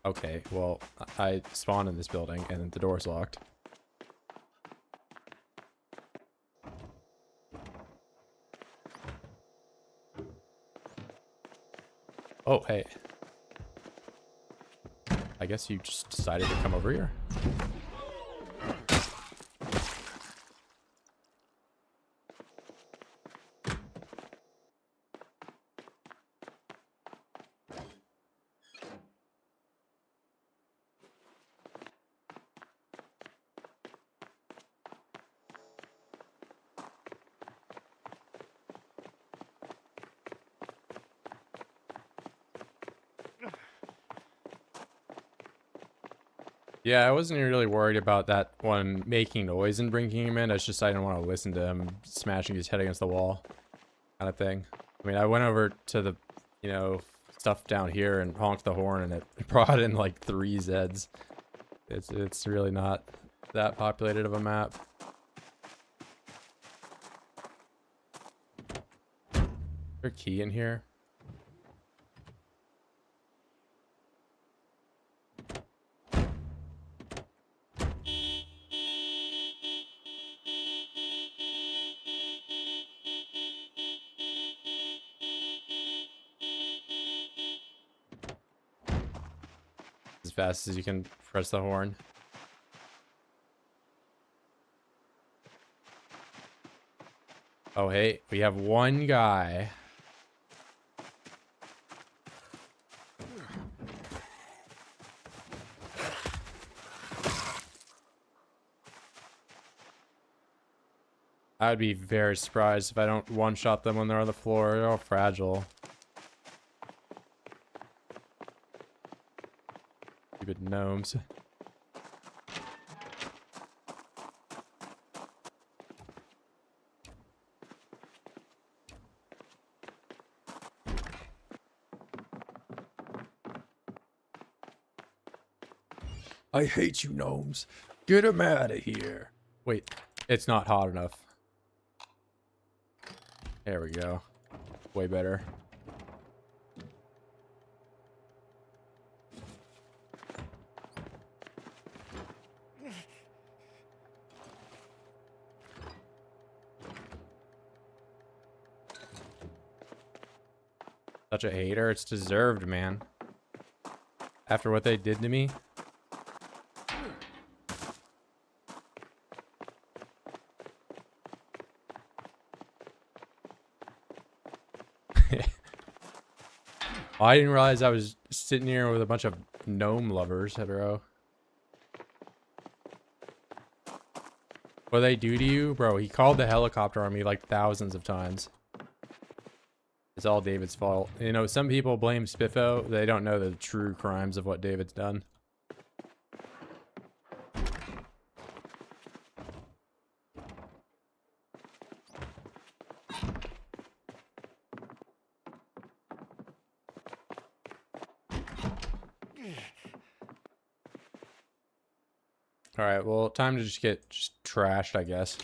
Okay, well, I spawned in this building and the door's locked. Oh, hey. I guess you just decided to come over here. Yeah, I wasn't really worried about that one making noise and bringing him in. It's just I didn't want to listen to him smashing his head against the wall kind of thing. I mean, I went over to the, you know, stuff down here and honked the horn and it brought in like 3 Zeds. It's really not that populated of a map. Is there a key in here? As fast as you can press the horn. Oh, hey, we have one guy. I would be very surprised if I don't one-shot them when they're on the floor. They're all fragile. Stupid gnomes. I hate you, gnomes. Get them out of here. Wait, it's not hot enough. There we go. Way better. Such a hater. It's deserved, man. After what they did to me. I didn't realize I was sitting here with a bunch of gnome lovers, bro. What they do to you? Bro, he called the helicopter on me like thousands of times. It's all David's fault. You know, some people blame Spiffo. They don't know the true crimes of what David's done. Alright, well, time to just get trashed, I guess.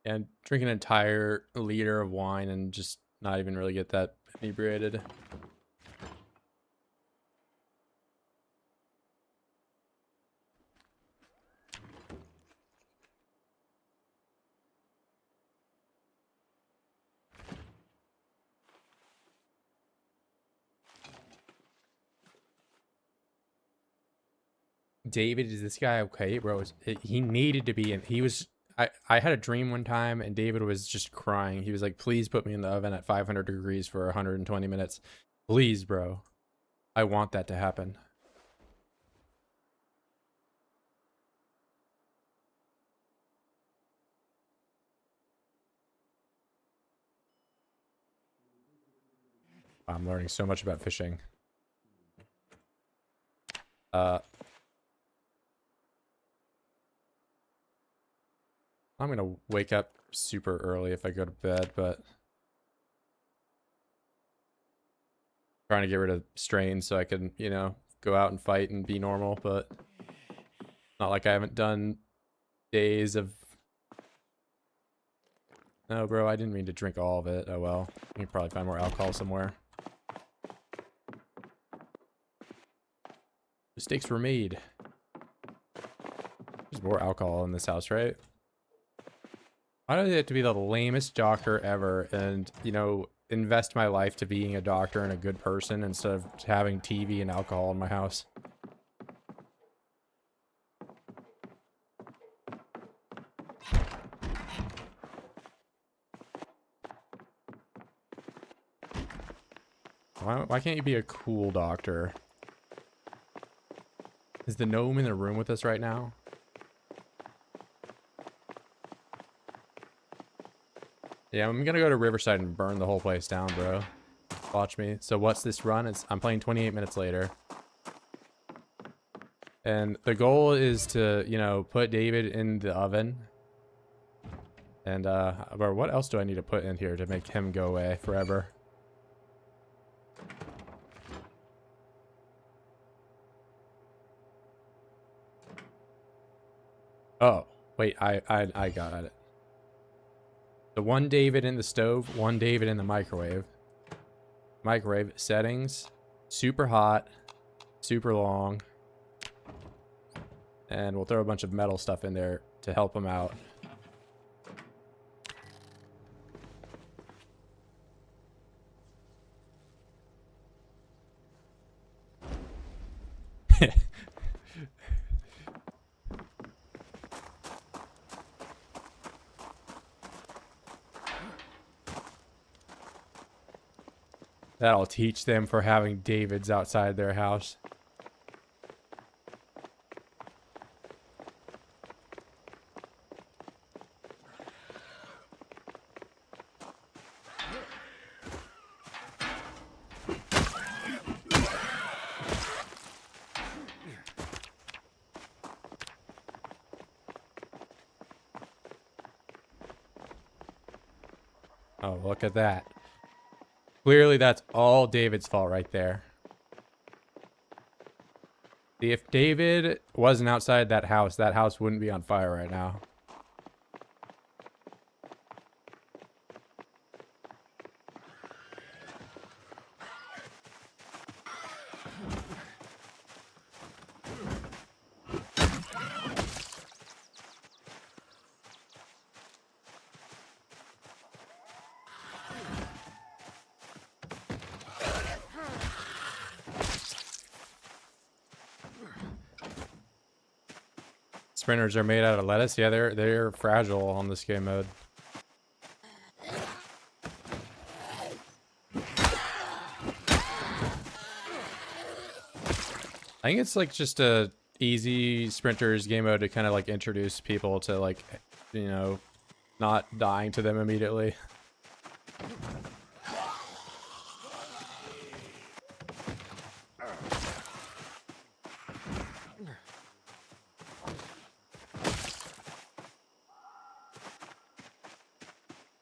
And drink an entire liter of wine and just not even really get that inebriated. David, is this guy okay, bro? He needed to be in. He was. I had a dream one time, and David was just crying. He was like, "Please put me in the oven at 500 degrees for 120 minutes, please, bro. I want that to happen." I'm learning so much about fishing. I'm gonna wake up super early if I go to bed, but trying to get rid of strain so I can, you know, go out and fight and be normal, but not like I haven't done days of... No, bro, I didn't mean to drink all of it. Oh well. You can probably find more alcohol somewhere. Mistakes were made. There's more alcohol in this house, right? Why do they have to be the lamest doctor ever and, you know, invest my life to being a doctor and a good person instead of having TV and alcohol in my house? Why can't you be a cool doctor? Is the gnome in the room with us right now? Yeah, I'm gonna go to Riverside and burn the whole place down, bro. Watch me. So what's this run? I'm playing 28 minutes later. And the goal is to, you know, put David in the oven. And, or what else do I need to put in here to make him go away forever? Oh, wait, I got it. The one David in the stove, one David in the microwave. Microwave settings, super hot, super long. And we'll throw a bunch of metal stuff in there to help him out. That'll teach them for having Davids outside their house. Oh, look at that. Clearly, that's all David's fault right there. See, if David wasn't outside that house wouldn't be on fire right now. Sprinters are made out of lettuce. Yeah, they're fragile on this game mode. I think it's like just a easy sprinters game mode to kind of like introduce people to, like, you know, not dying to them immediately.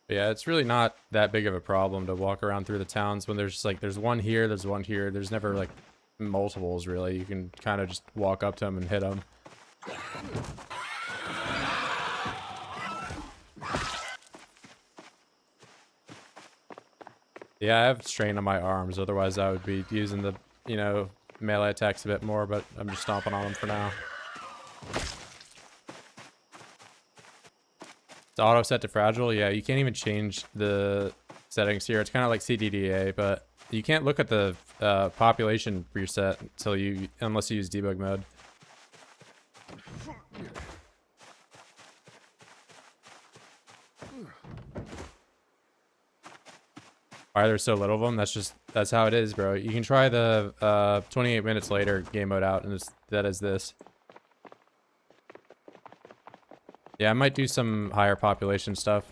Yeah, it's really not that big of a problem to walk around through the towns when there's like, there's one here, there's one here. There's never like multiples really. You can kind of just walk up to them and hit them. Yeah, I have strain on my arms. Otherwise I would be using the, you know, melee attacks a bit more, but I'm just stomping on them for now. It's auto set to fragile. Yeah, you can't even change the settings here. It's kind of like CDDA, but you can't look at the population preset unless you use debug mode. Why there's so little of them? That's how it is, bro. You can try the 28 minutes later game mode out, and that is this. Yeah, I might do some higher population stuff.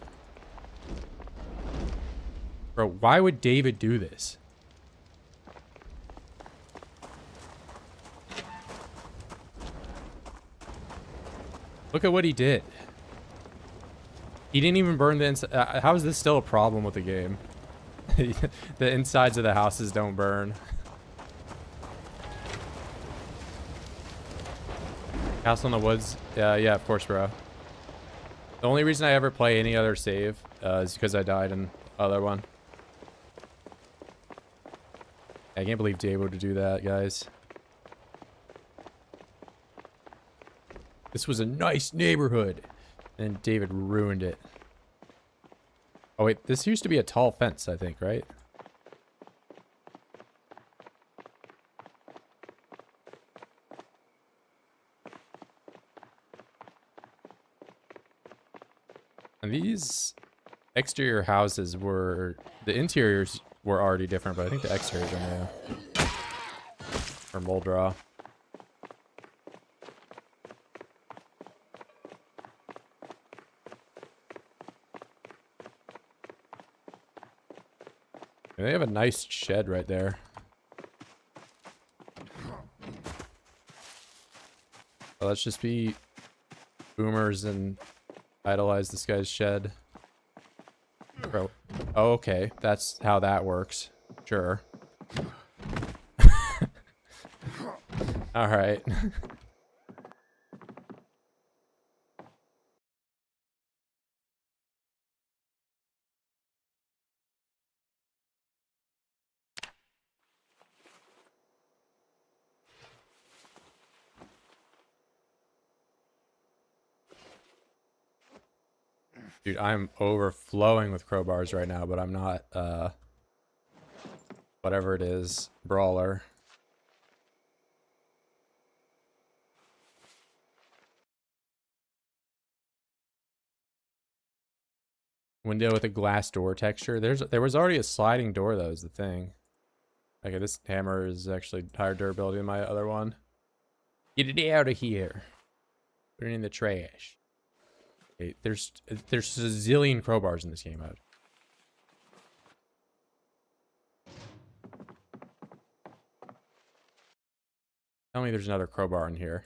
Bro, why would David do this? Look at what he did. He didn't even burn the inside. How is this still a problem with the game? The insides of the houses don't burn. Castle in the Woods. Yeah, of course, bro. The only reason I ever play any other save is because I died in the other one. I can't believe Dave would do that, guys. This was a nice neighborhood. And David ruined it. Oh, wait. This used to be a tall fence, I think, right? And these exterior houses were... The interiors were already different, but I think the exteriors are new. Or mold draw. They have a nice shed right there. Well, let's just be boomers and idolize this guy's shed. Bro. Oh, okay. That's how that works. Sure. Alright. Dude, I'm overflowing with crowbars right now, but I'm not, whatever it is, brawler. Window with a glass door texture. There was already a sliding door, though, is the thing. Okay, this hammer is actually higher durability than my other one. Get it out of here. Put it in the trash. Okay, there's a zillion crowbars in this game mode. Tell me there's another crowbar in here.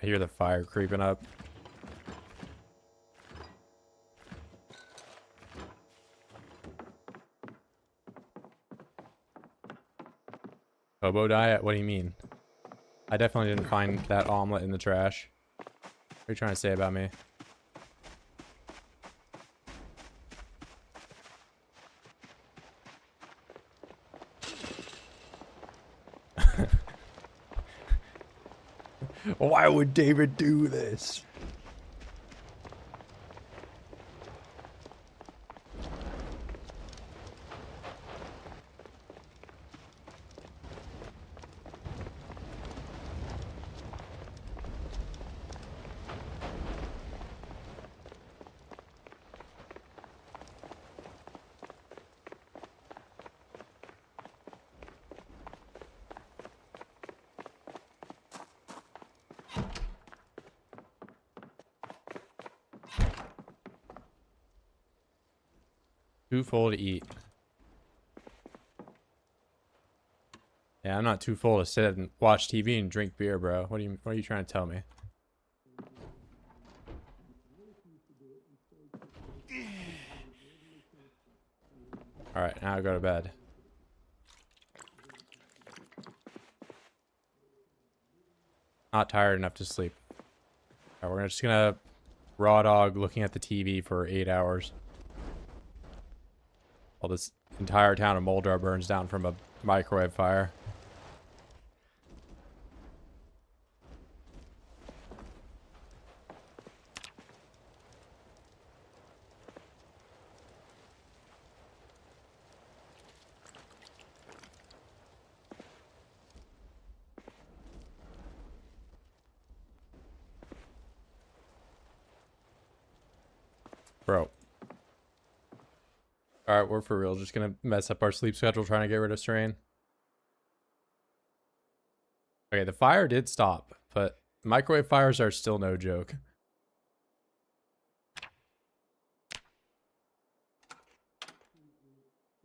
I hear the fire creeping up. Hobo diet? What do you mean? I definitely didn't find that omelet in the trash. What are you trying to say about me? Why would David do this? Too full to eat. Yeah, I'm not too full to sit and watch TV and drink beer, bro. What are you trying to tell me? Alright, now I go to bed. Not tired enough to sleep. Alright, we're just gonna raw dog looking at the TV for 8 hours. While this entire town of Moldar burns down from a microwave fire. All right, we're for real. Just gonna mess up our sleep schedule trying to get rid of strain. Okay, the fire did stop, but microwave fires are still no joke.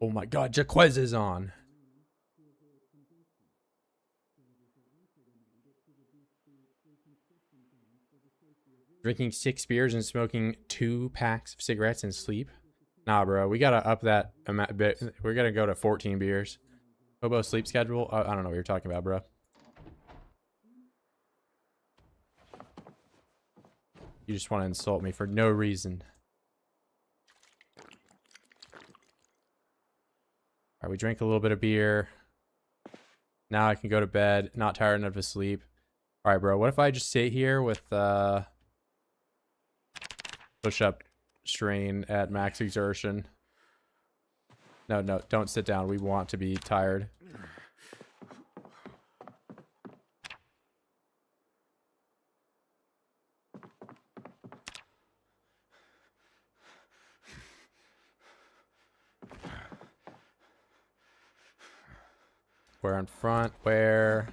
Oh my god, Jaquez is on. Drinking 6 beers and smoking 2 packs of cigarettes and sleep? Nah, bro, we gotta up that amount bit. We're gonna go to 14 beers. Hobo sleep schedule? I don't know what you're talking about, bro. You just want to insult me for no reason. Alright, we drank a little bit of beer. Now I can go to bed. Not tired enough to sleep. Alright, bro. What if I just sit here with push-up strain at max exertion? No, don't sit down. We want to be tired. Where in front? Where?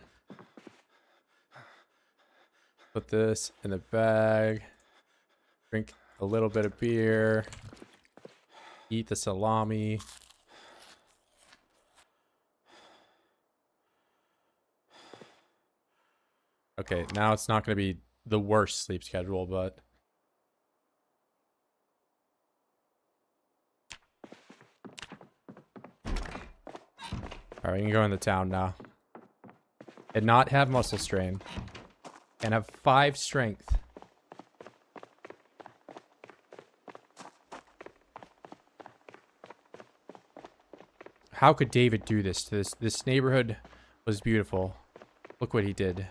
Put this in the bag. Drink a little bit of beer. Eat the salami. Okay, now it's not going to be the worst sleep schedule, but... Alright, we can go in the town now. And not have muscle strain. And have 5 strength. How could David do this to this? This neighborhood was beautiful. Look what he did.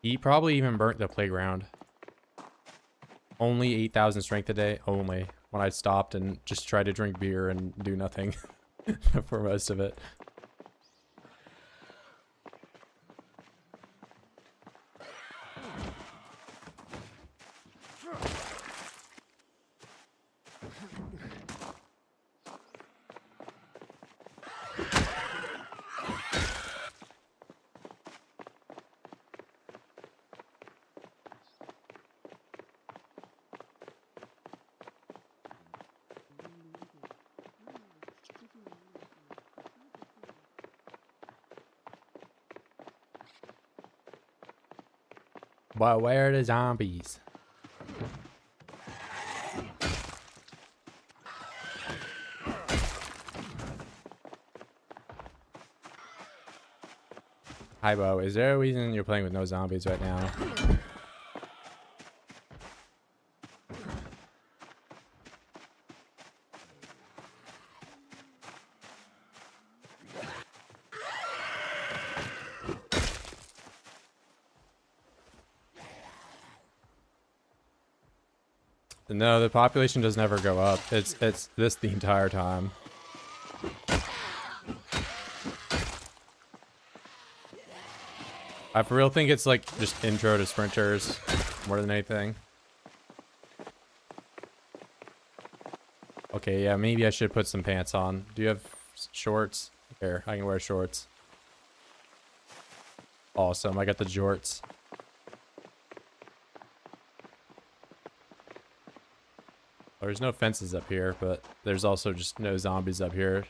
He probably even burnt the playground. Only 8,000 strength a day. Only. When I stopped and just tried to drink beer and do nothing. For most of it. But where are the zombies? Hi, Bo. Is there a reason you're playing with no zombies right now? No, the population does never go up. It's this the entire time. I for real think it's like just intro to sprinters more than anything. Okay, yeah, maybe I should put some pants on. Do you have shorts? Here, I can wear shorts. Awesome, I got the jorts. There's no fences up here, but there's also just no zombies up here.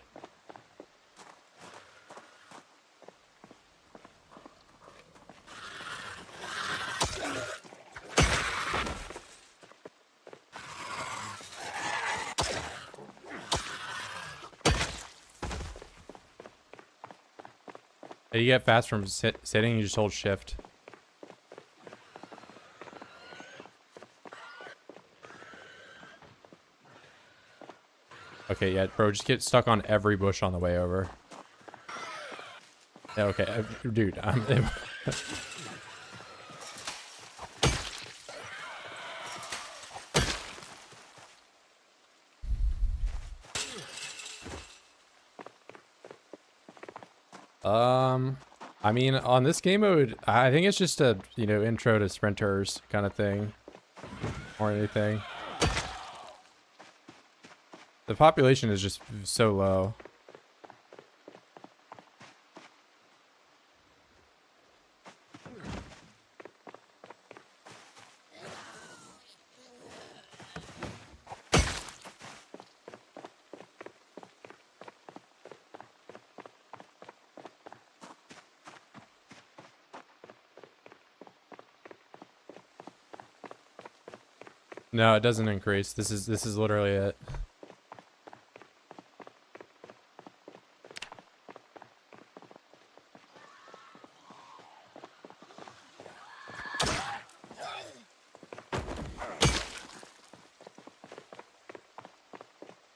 Hey, you get fast from sitting, you just hold shift. Okay, yeah, bro, just get stuck on every bush on the way over. Yeah, okay, dude, I mean, on this game mode, I think it's just a, you know, intro to sprinters kind of thing. Or anything. The population is just so low. No, it doesn't increase. This is literally it.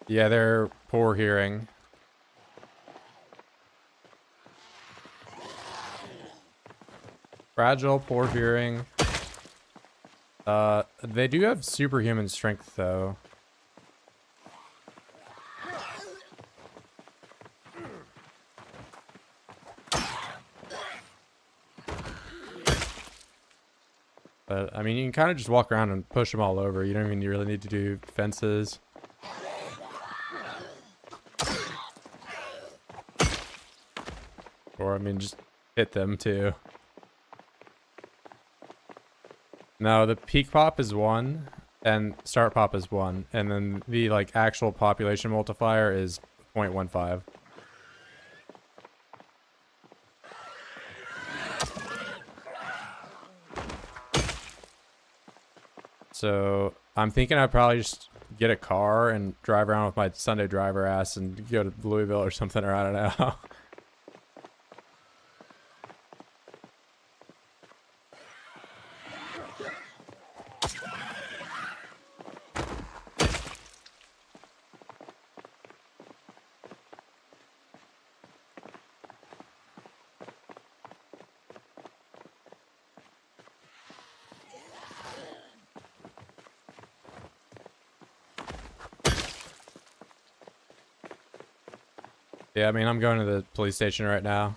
Yeah, they're poor hearing. Fragile, poor hearing. They do have superhuman strength though. But I mean, you can kind of just walk around and push them all over. You don't even really need to do fences. Or I mean, just hit them too. No, the peak pop is 1 and start pop is 1, and then the like actual population multiplier is 0.15. So I'm thinking I'd probably just get a car and drive around with my Sunday driver ass and go to Louisville or something, or I don't know. Yeah, I mean, I'm going to the police station right now.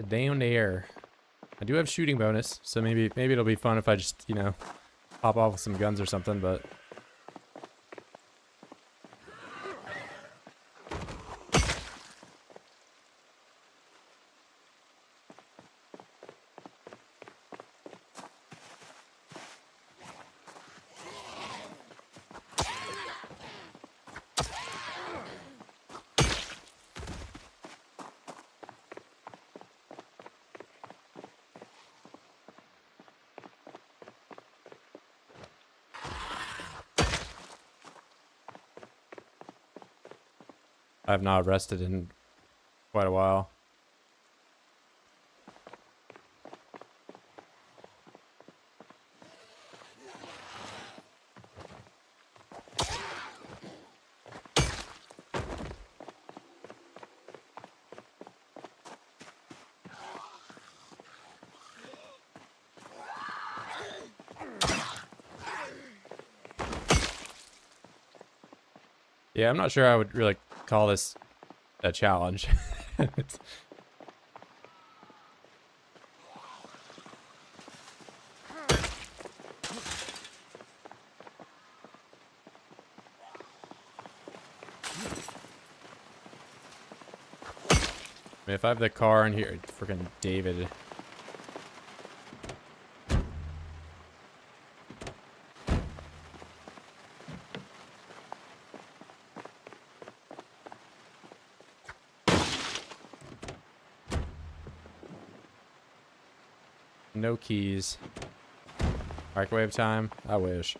Down there. I do have shooting bonus, so maybe it'll be fun if I just, you know, pop off with some guns or something, but... I have not rested in quite a while. Yeah, I'm not sure I would really call this a challenge. It's... I mean, if I have the car in here, freaking David. No keys. Microwave time? I wish.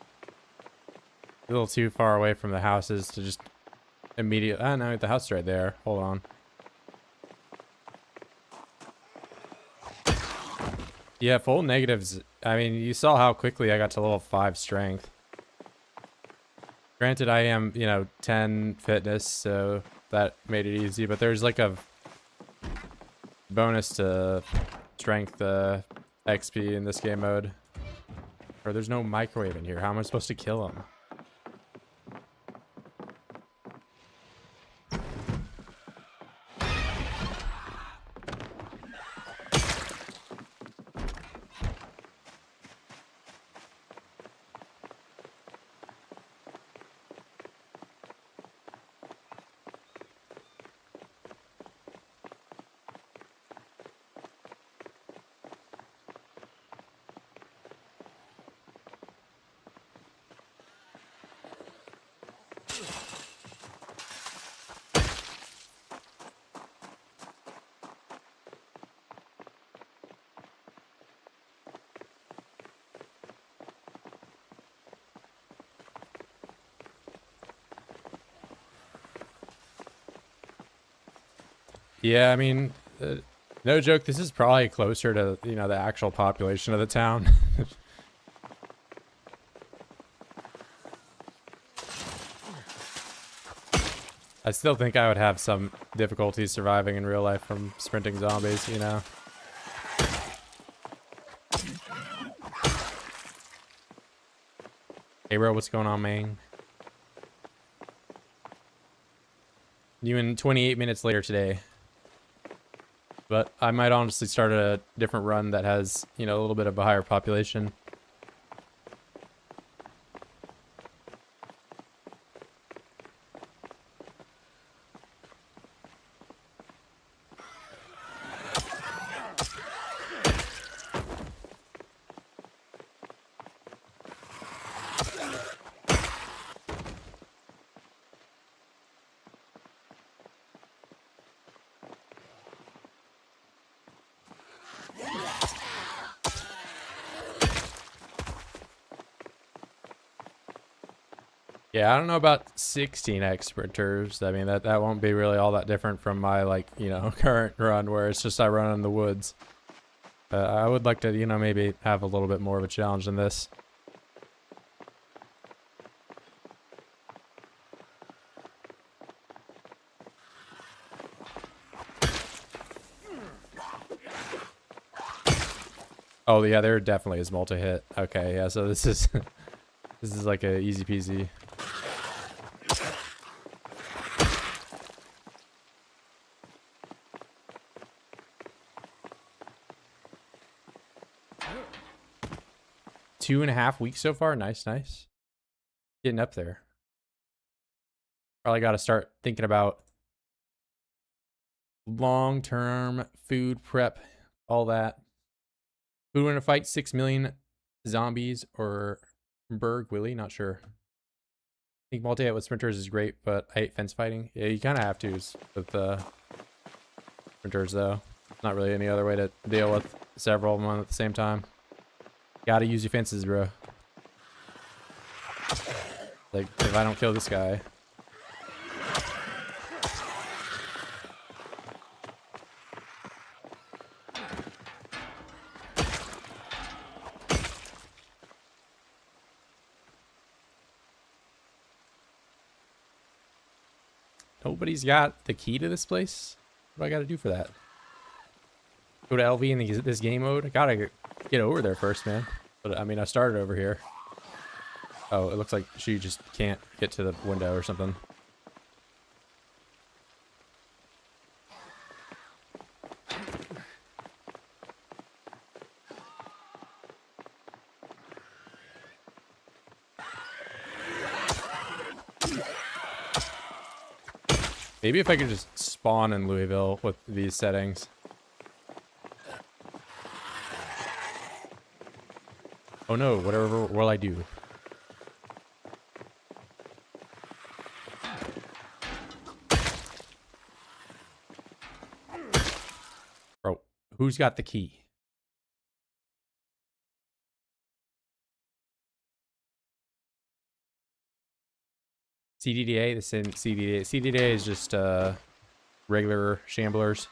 A little too far away from the houses to just immediately... Oh, no, the house is right there. Hold on. Yeah, full negatives. I mean, you saw how quickly I got to level 5 strength. Granted, I am, you know, 10 fitness, so that made it easy. But there's like a bonus to strength XP in this game mode. Or there's no microwave in here. How am I supposed to kill him? Yeah, I mean, no joke, this is probably closer to, you know, the actual population of the town. I still think I would have some difficulty surviving in real life from sprinting zombies, you know? Hey bro, what's going on, man? You in 28 minutes later today. But I might honestly start a different run that has, you know, a little bit of a higher population. Yeah, I don't know about 16x sprinters. I mean, that won't be really all that different from my, like, you know, current run where it's just I run in the woods. I would like to, you know, maybe have a little bit more of a challenge than this. Oh yeah, there definitely is multi-hit. Okay, yeah, so this is this is like a easy peasy. Two and a half weeks so far. Nice, nice. Getting up there. Probably got to start thinking about long-term food prep, all that. Who would win a fight? 6 million zombies or Berg Willie? Not sure. I think multi-hit with sprinters is great, but I hate fence fighting. Yeah, you kind of have to with sprinters, though. Not really any other way to deal with several of them at the same time. Gotta use your fences, bro. Like, if I don't kill this guy. Nobody's got the key to this place? What do I gotta do for that? Go to LV in this game mode? I gotta get over there first, man. But I mean, I started over here. Oh, it looks like she just can't get to the window or something. Maybe if I could just spawn in Louisville with these settings. Oh no, whatever will I do? Bro, who's got the key? CDDA, the same CDDA. CDDA is just regular shamblers.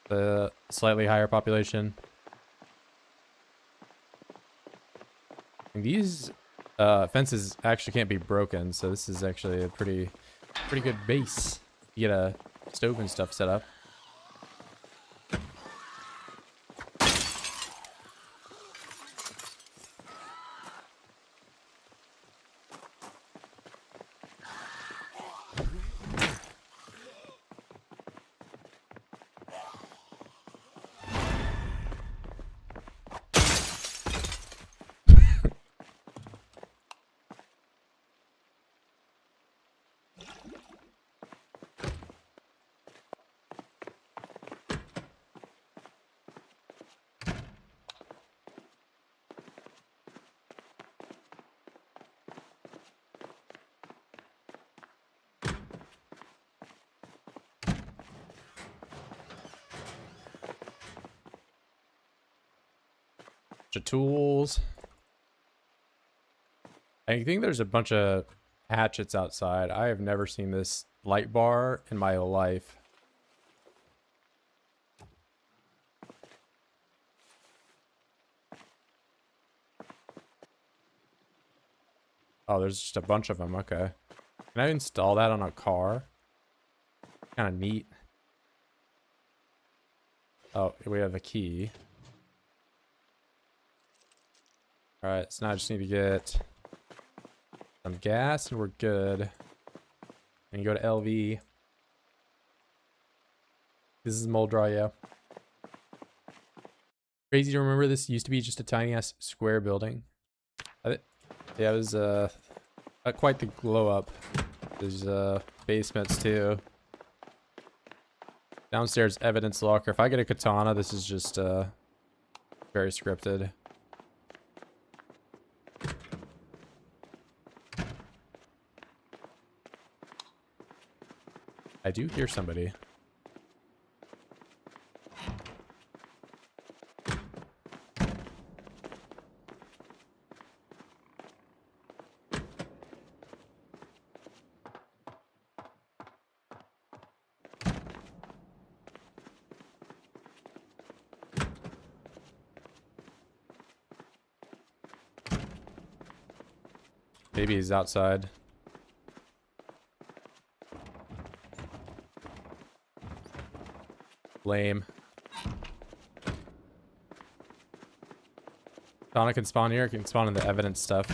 The slightly higher population. And these fences actually can't be broken, so this is actually a pretty good base. You get a stove and stuff set up. Bunch of tools. I think there's a bunch of hatchets outside. I have never seen this light bar in my life. Oh, there's just a bunch of them. Okay. Can I install that on a car? Kind of neat. Oh, we have a key. Alright, so now I just need to get some gas and we're good. And you go to LV. This is mold draw, yeah. Crazy to remember this used to be just a tiny ass square building. Yeah, it was quite the glow up. There's basements too. Downstairs evidence locker. If I get a katana, this is just very scripted. I do hear somebody. Maybe he's outside. Lame. Katana can spawn here. It can spawn in the evidence stuff.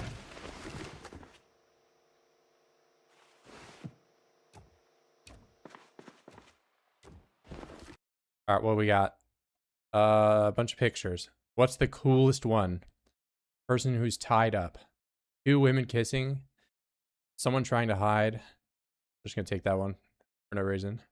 All right, what we got? A bunch of pictures. What's the coolest one? Person who's tied up. 2 women kissing. Someone trying to hide. Just gonna take that one for no reason.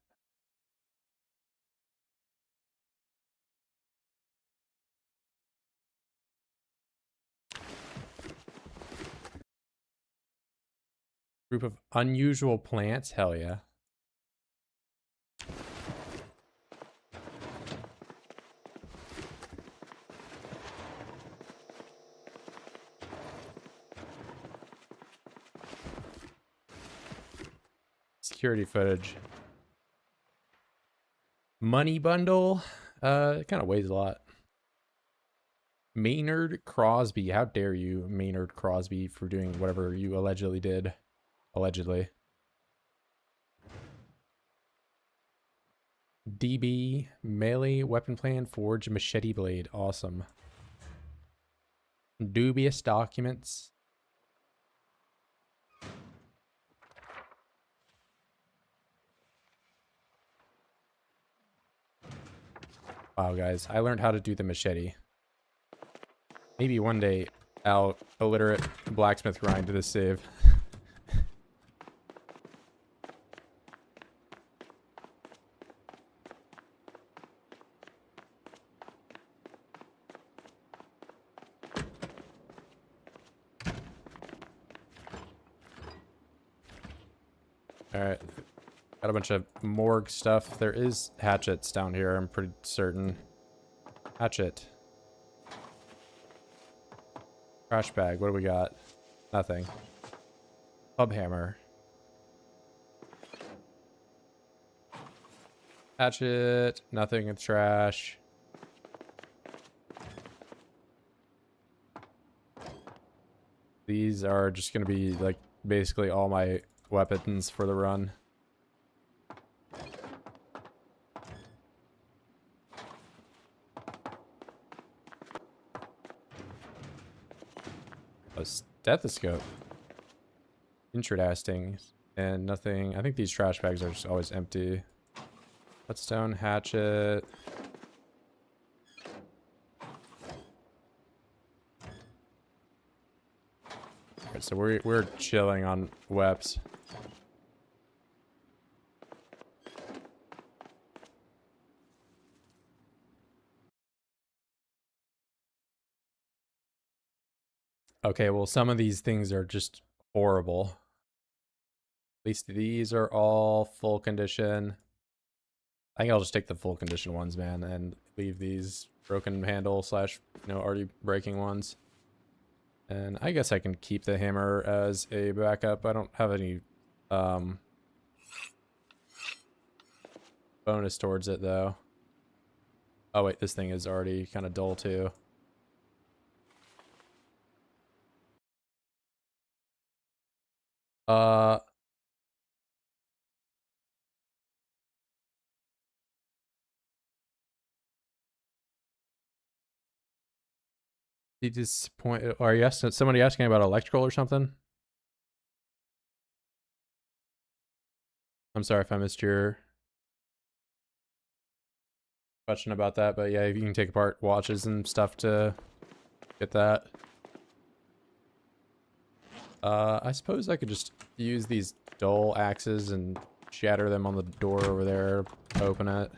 Group of unusual plants. Hell yeah. Security footage. Money bundle. It kind of weighs a lot. Maynard Crosby. How dare you, Maynard Crosby, for doing whatever you allegedly did. Allegedly. DB. Melee weapon plan. Forge machete blade. Awesome. Dubious documents. Wow, guys. I learned how to do the machete. Maybe one day I'll illiterate blacksmith grind to this save. Alright. Got a bunch of morgue stuff. There is hatchets down here, I'm pretty certain. Hatchet. Trash bag. What do we got? Nothing. Club hammer. Hatchet. Nothing in trash. These are just going to be like basically all my weapons for the run. A stethoscope. Interesting. And nothing. I think these trash bags are just always empty. Whetstone, hatchet. Alright, so we're chilling on weps. Okay, well, some of these things are just horrible. At least these are all full condition. I think I'll just take the full condition ones, man, and leave these broken handle slash, already breaking ones. And I guess I can keep the hammer as a backup. I don't have any bonus towards it, though. Oh, wait, this thing is already kind of dull, too. Uh, you disappointed? Are you asking somebody asking about electrical or something? I'm sorry if I missed your question about that, but yeah, you can take apart watches and stuff to get that. I suppose I could just use these dull axes and shatter them on the door over there, open it.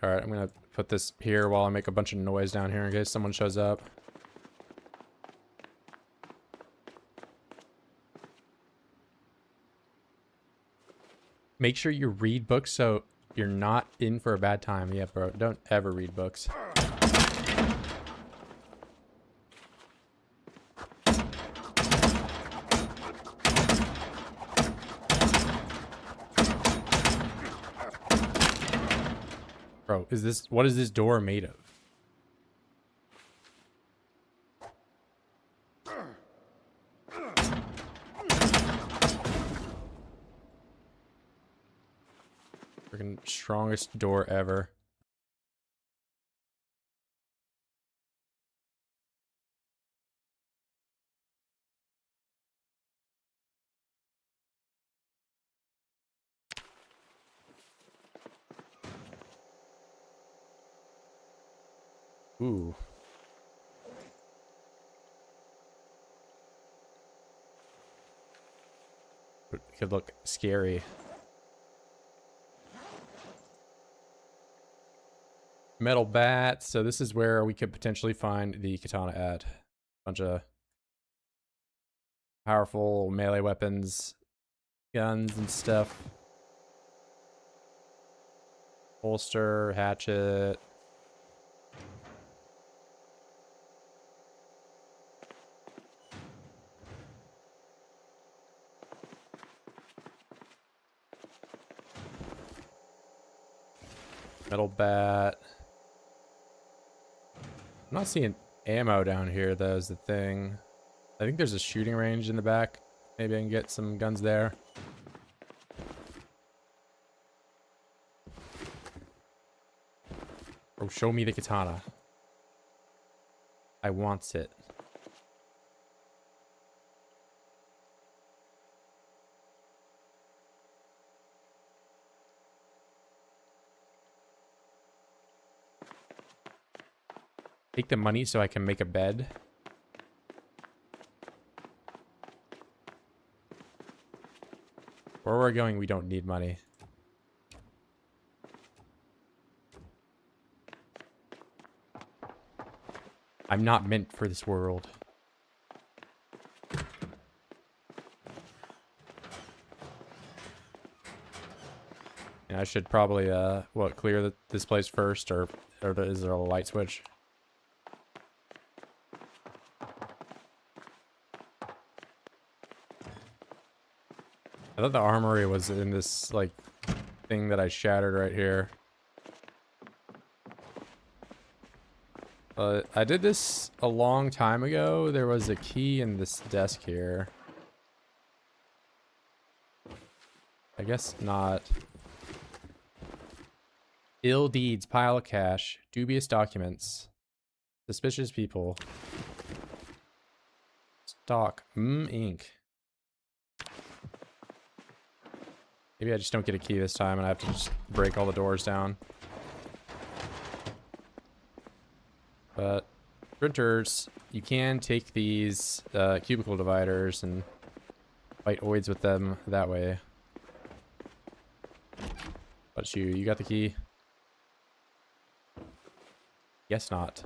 Alright, I'm gonna put this here while I make a bunch of noise down here in case someone shows up. Make sure you read books so you're not in for a bad time. Yeah, bro, don't ever read books. Bro, what is this door made of? Freaking strongest door ever. Ooh. It could look scary. Metal bat. So this is where we could potentially find the katana at. Bunch of powerful melee weapons, guns and stuff. Holster, hatchet. Metal bat. I'm not seeing ammo down here, though, is the thing. I think there's a shooting range in the back. Maybe I can get some guns there. Oh, show me the katana. I wants it. Take the money so I can make a bed. Where we're going, we don't need money. I'm not meant for this world. And I should probably, clear this place first, or is there a light switch? I thought the armory was in this, like, thing that I shattered right here. I did this a long time ago. There was a key in this desk here. I guess not. Ill deeds, pile of cash, dubious documents, suspicious people. Stock, ink. Maybe I just don't get a key this time and I have to just break all the doors down. But printers, you can take these cubicle dividers and fight oids with them that way. But you got the key? Guess not.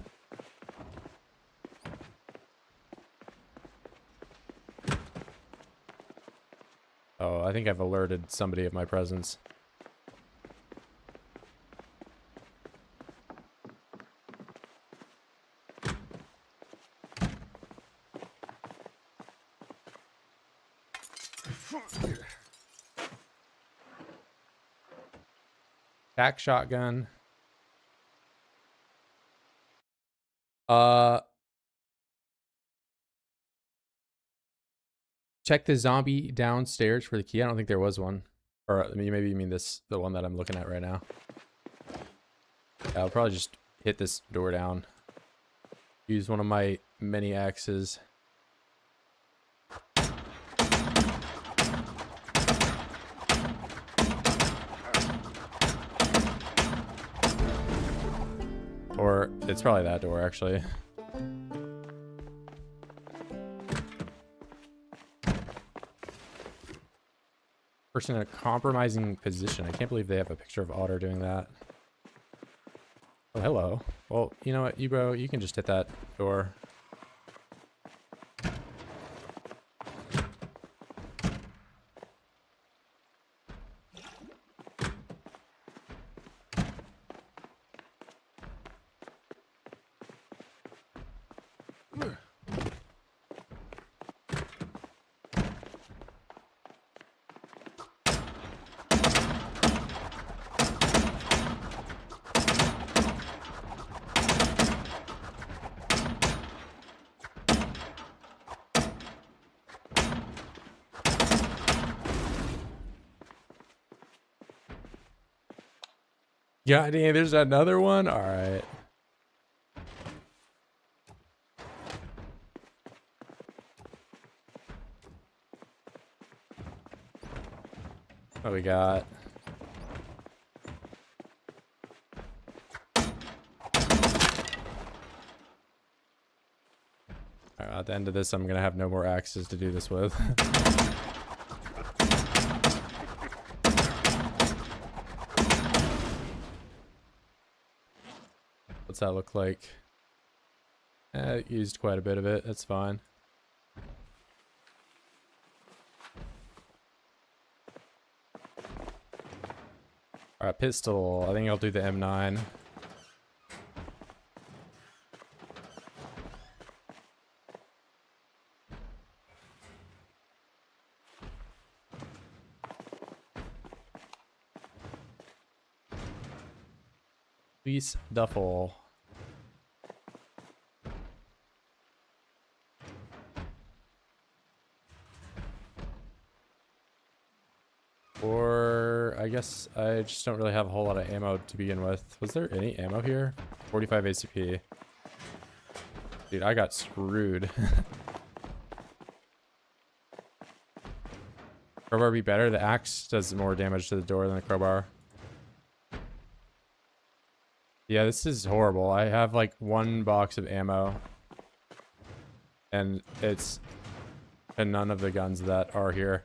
Oh, I think I've alerted somebody of my presence. Back shotgun. Check the zombie downstairs for the key. I don't think there was one. Or maybe you mean this, the one that I'm looking at right now. Yeah, I'll probably just hit this door down. Use one of my mini axes. Or it's probably that door, actually. Person in a compromising position. I can't believe they have a picture of Otter doing that. Oh, hello. Well, you know what, bro, you can just hit that door. Yeah, dang, there's another one? Alright. What we got? Alright, at the end of this, I'm gonna have no more axes to do this with. What's that look like? Used quite a bit of it. That's fine. Alright, pistol. I think I'll do the M9. Police duffel. Or I guess I just don't really have a whole lot of ammo to begin with. Was there any ammo here? 45 ACP. Dude, I got screwed. Crowbar be better? The axe does more damage to the door than the crowbar. Yeah, this is horrible. I have like one box of ammo. And it's none of the guns that are here.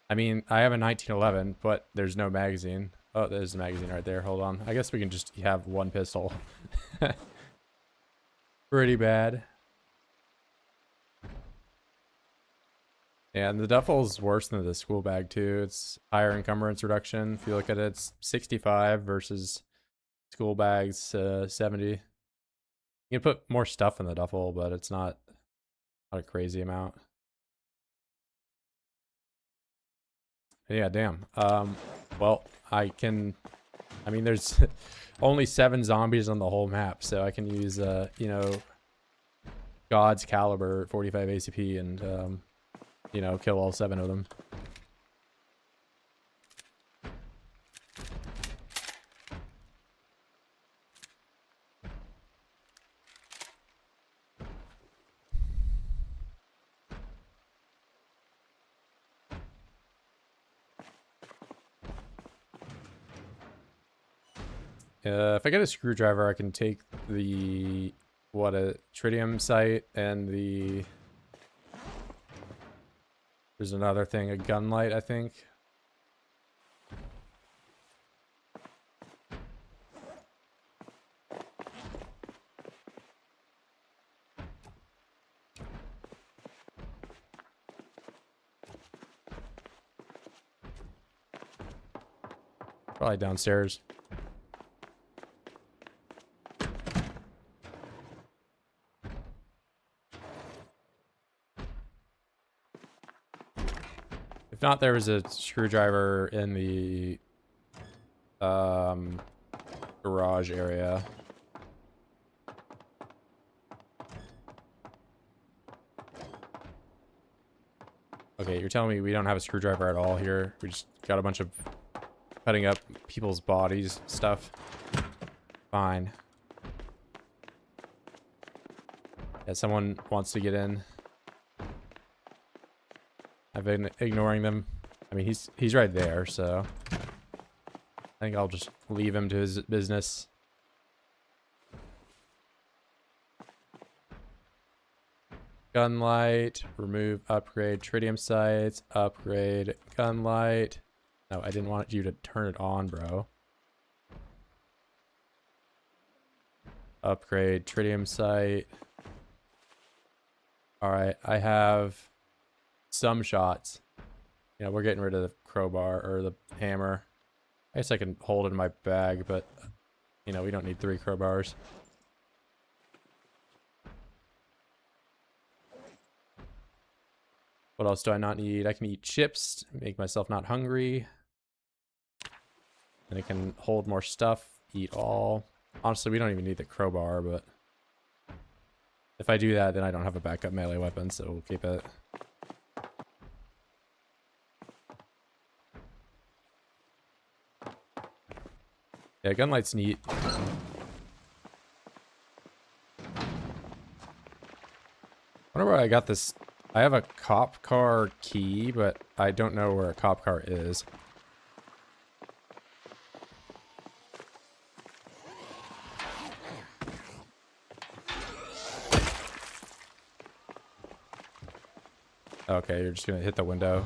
I mean, I have a 1911, but there's no magazine. Oh, there's a magazine right there. Hold on. I guess we can just have one pistol. Pretty bad. And the duffel's worse than the school bag too. It's higher encumbrance reduction. If you look at it, it's 65 versus school bags 70. You can put more stuff in the duffel, but it's not a crazy amount. Yeah, damn. Well, I mean, there's only 7 zombies on the whole map, so I can use, you know, God's caliber 45 ACP and, you know, kill all 7 of them. If I get a screwdriver, I can take the, what, a tritium sight and the, there's another thing, a gun light, I think. Probably downstairs. not there was a screwdriver in the garage area. Okay, you're telling me we don't have a screwdriver at all here? We just got a bunch of cutting up people's bodies stuff. Fine. Yeah, someone wants to get in. I've been ignoring them. I mean, he's right there, so I think I'll just leave him to his business. Gunlight, remove, upgrade, tritium sights, upgrade, gunlight. No, I didn't want you to turn it on, bro. Upgrade, tritium sight. Alright, I have some shots. You know, we're getting rid of the crowbar or the hammer. I guess I can hold it in my bag, but, you know, we don't need 3 crowbars. What else do I not need? I can eat chips, make myself not hungry. And I can hold more stuff, eat all. Honestly, we don't even need the crowbar, but if I do that, then I don't have a backup melee weapon, so we'll keep it. Yeah, gunlight's neat. Wonder where I got this. I have a cop car key, but I don't know where a cop car is. Okay, you're just gonna hit the window.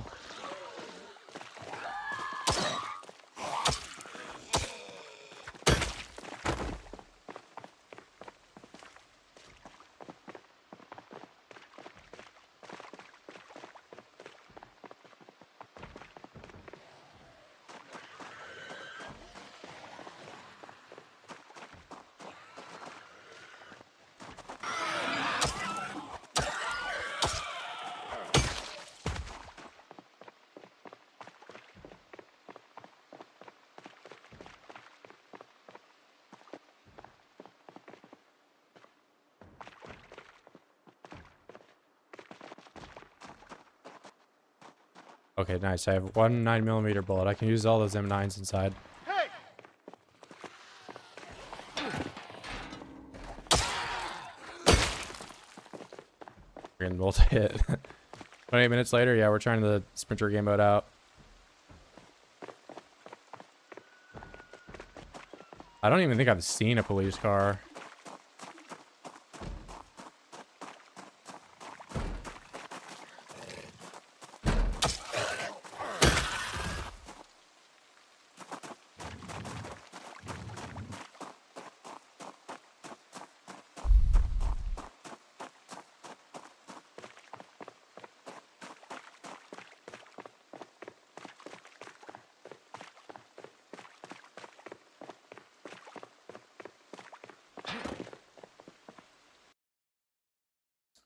Okay, nice. I have one 9mm bullet. I can use all those M9s inside. Hey! Freaking multi-hit. 28 minutes later, yeah, we're trying the sprinter game mode out. I don't even think I've seen a police car.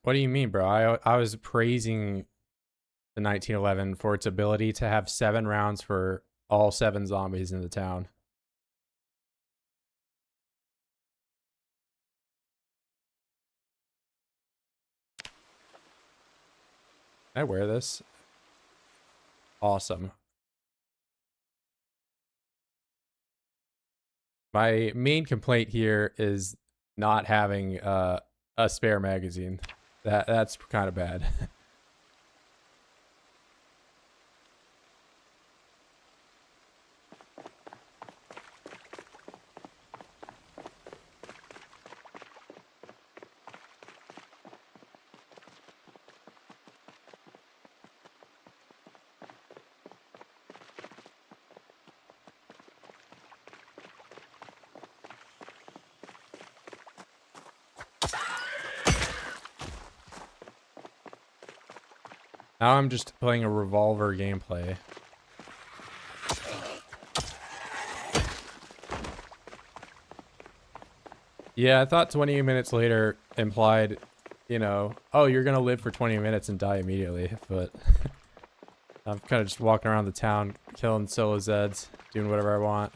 What do you mean, bro? I was praising the 1911 for its ability to have 7 rounds for all 7 zombies in the town. Can I wear this? Awesome. My main complaint here is not having a spare magazine. That's kind of bad. Now I'm just playing a revolver gameplay. Yeah, I thought 20 minutes later implied, you know, oh, you're gonna live for 20 minutes and die immediately, but I'm kind of just walking around the town, killing solo Zeds, doing whatever I want.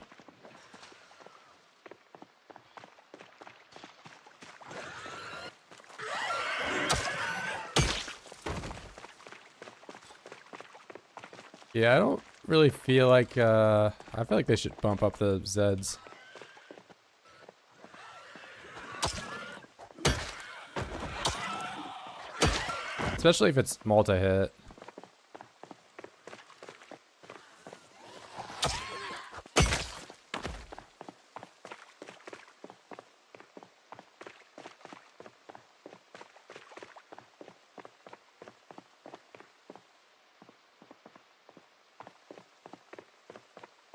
Yeah, I don't really feel like, I feel like they should bump up the Zeds. Especially if it's multi-hit.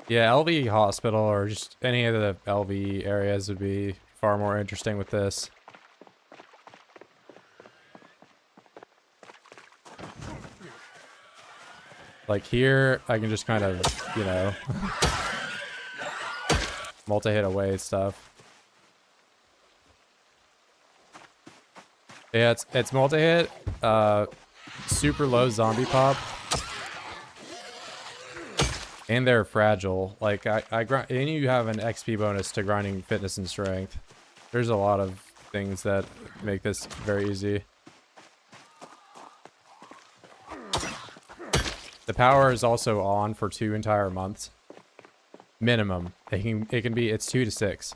Yeah, LV Hospital or just any of the LV areas would be far more interesting with this. Like here, I can just kind of, you know, multi-hit away stuff. Yeah, it's multi-hit, super low zombie pop. And they're fragile. Like and you have an XP bonus to grinding fitness and strength. There's a lot of things that make this very easy. The power is also on for 2 entire months. Minimum. It's 2 to 6.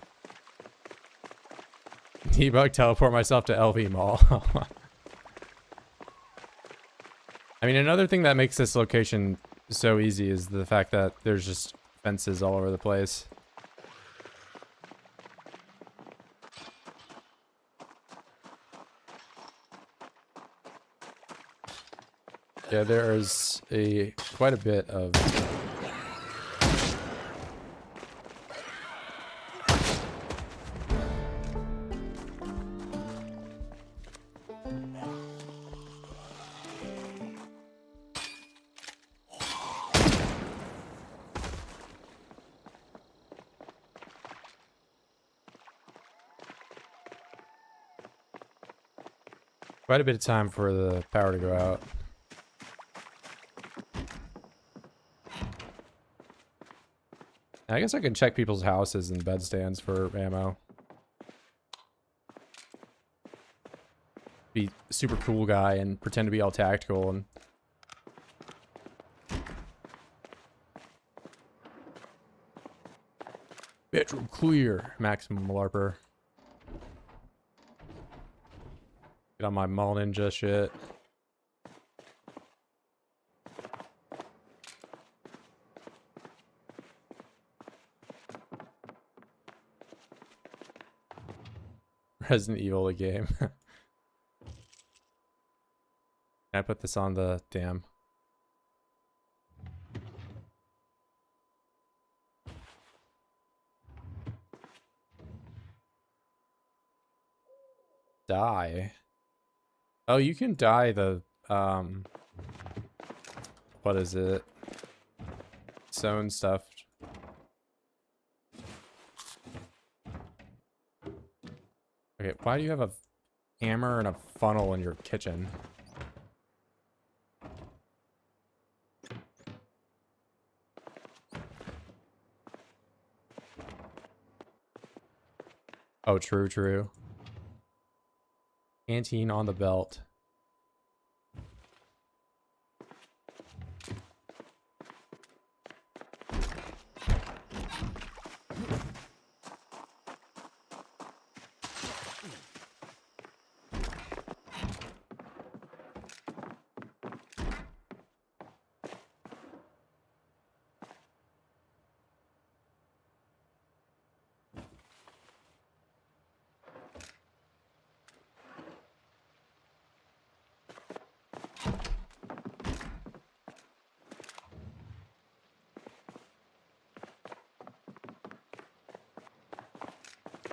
Debug teleport myself to LV Mall. I mean, another thing that makes this location so easy is the fact that there's just fences all over the place. Yeah, there is quite a bit of time for the power to go out. I guess I can check people's houses and bed stands for ammo. Be super cool guy and pretend to be all tactical and bedroom clear, maximum LARPer. Get on my mall ninja shit. Resident Evil the game. Can I put this on the damn? Die. Oh, you can dye the, what is it? Sewn stuff. Okay, why do you have a hammer and a funnel in your kitchen? Oh, true, true. Canteen on the belt.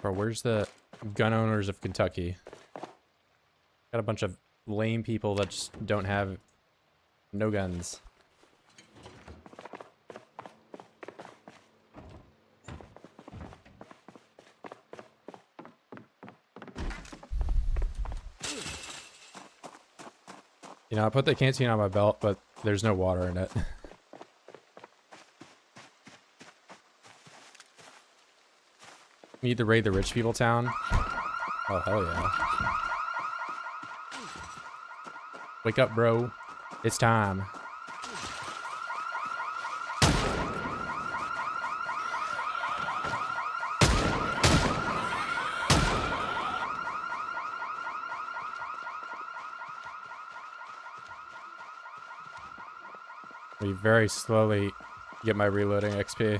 Bro, where's the gun owners of Kentucky? Got a bunch of lame people that just don't have no guns. You know, I put the canteen on my belt, but there's no water in it. Need to raid the rich people town. Oh, hell yeah. Wake up, bro. It's time. We very slowly get my reloading XP.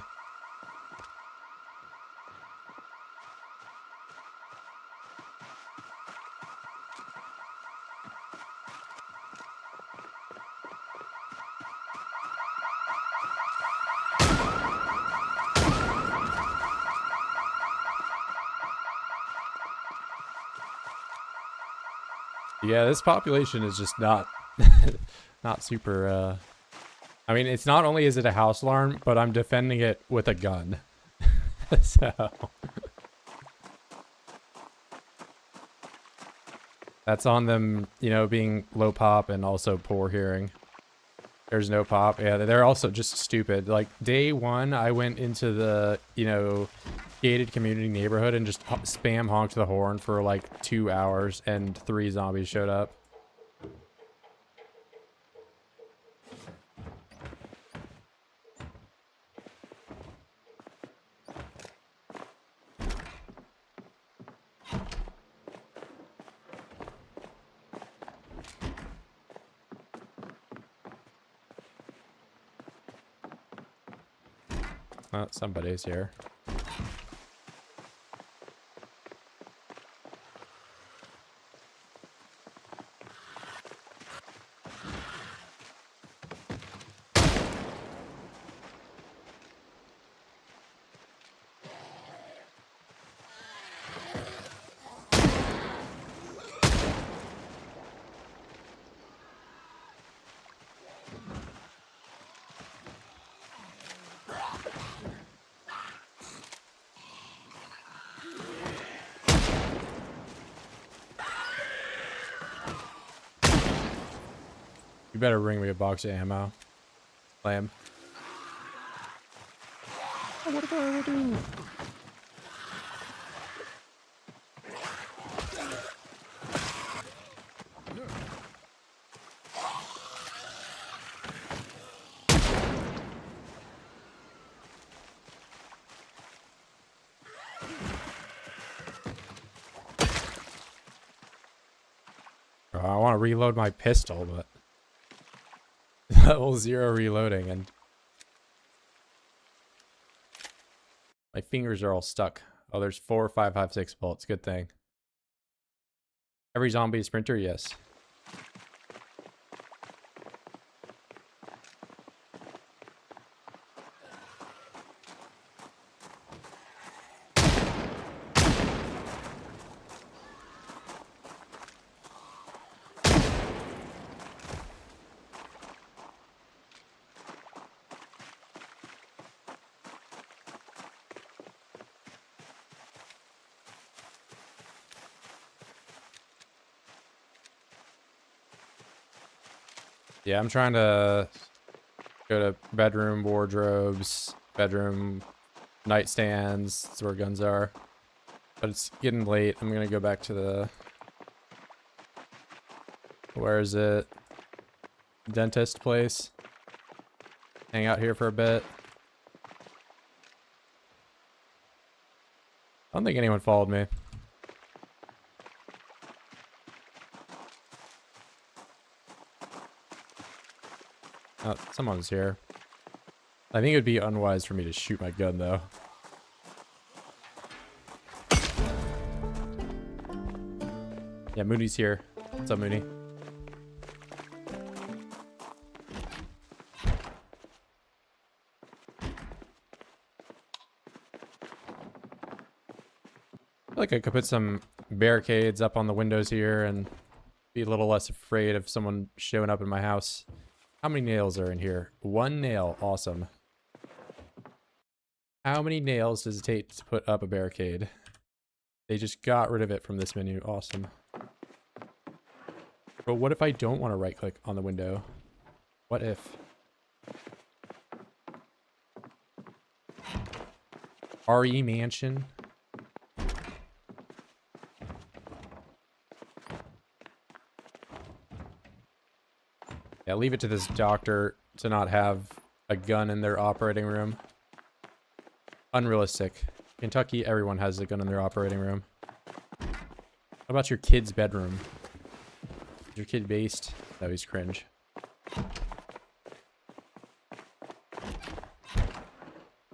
Yeah, this population is just not not super I mean, it's not only is it a house alarm, but I'm defending it with a gun. So that's on them, you know, being low pop and also poor hearing. There's no pop. Yeah, they're also just stupid. Like day one, I went into the, you know, gated community neighborhood and just spam honked the horn for like 2 hours and 3 zombies showed up. Oh, somebody's here. You better bring me a box of ammo. Lamb. Oh, what do I do? Oh, I want to reload my pistol, but level 0 reloading, and my fingers are all stuck. Oh, there's 4, 5, 5, 6 bullets. Good thing. Every zombie is sprinter, yes. Yeah, I'm trying to go to bedroom wardrobes, bedroom nightstands. That's where guns are. But it's getting late. I'm gonna go back to the... Where is it? Dentist place. Hang out here for a bit. I don't think anyone followed me. Oh, someone's here. I think it would be unwise for me to shoot my gun, though. Yeah, Mooney's here. What's up, Mooney? I feel like I could put some barricades up on the windows here and be a little less afraid of someone showing up in my house. How many nails are in here? 1 nail. Awesome. How many nails does it take to put up a barricade? They just got rid of it from this menu. Awesome. But what if I don't want to right click on the window? What if? RE Mansion. Yeah, leave it to this doctor to not have a gun in their operating room. Unrealistic. Kentucky, everyone has a gun in their operating room. What about your kid's bedroom? Is your kid based? No, he's cringe.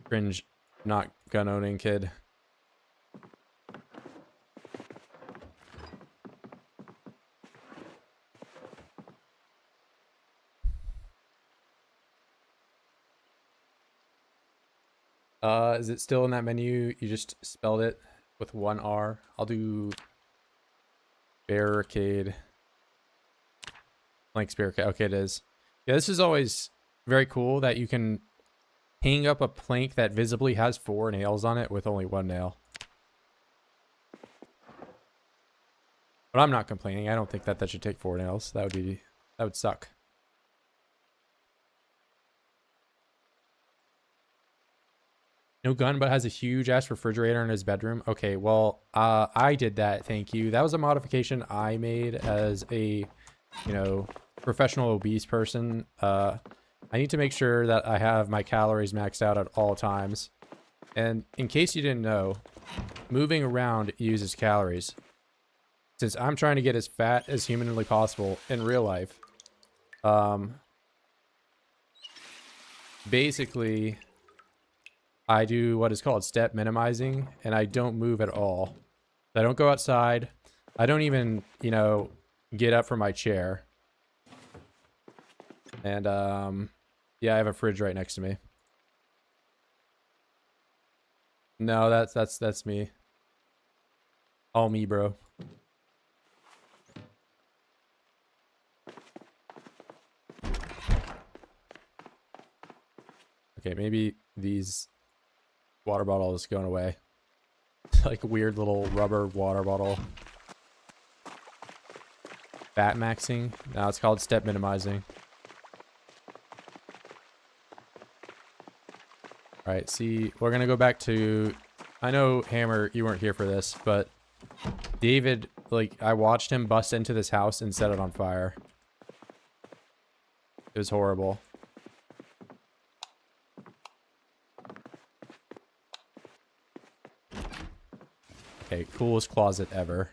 Cringe, not gun owning kid. Is it still in that menu? You just spelled it with one R. I'll do barricade. Blank barricade. Okay, it is. Yeah, this is always very cool that you can hang up a plank that visibly has 4 nails on it with only 1 nail. But I'm not complaining. I don't think that should take 4 nails. That would suck. No gun, but has a huge ass refrigerator in his bedroom. Okay, well, I did that. Thank you. That was a modification I made as a, you know, professional obese person. I need to make sure that I have my calories maxed out at all times. And in case you didn't know, moving around uses calories. Since I'm trying to get as fat as humanly possible in real life, basically, I do what is called step minimizing, and I don't move at all. I don't go outside. I don't even, you know, get up from my chair. And, yeah, I have a fridge right next to me. No, that's me. All me, bro. Okay, maybe these water bottles going away. Like a weird little rubber water bottle. Bat maxing? No, it's called step minimizing. Alright, see, we're gonna go back to... I know, Hammer, you weren't here for this, but David, like, I watched him bust into this house and set it on fire. It was horrible. Okay, coolest closet ever.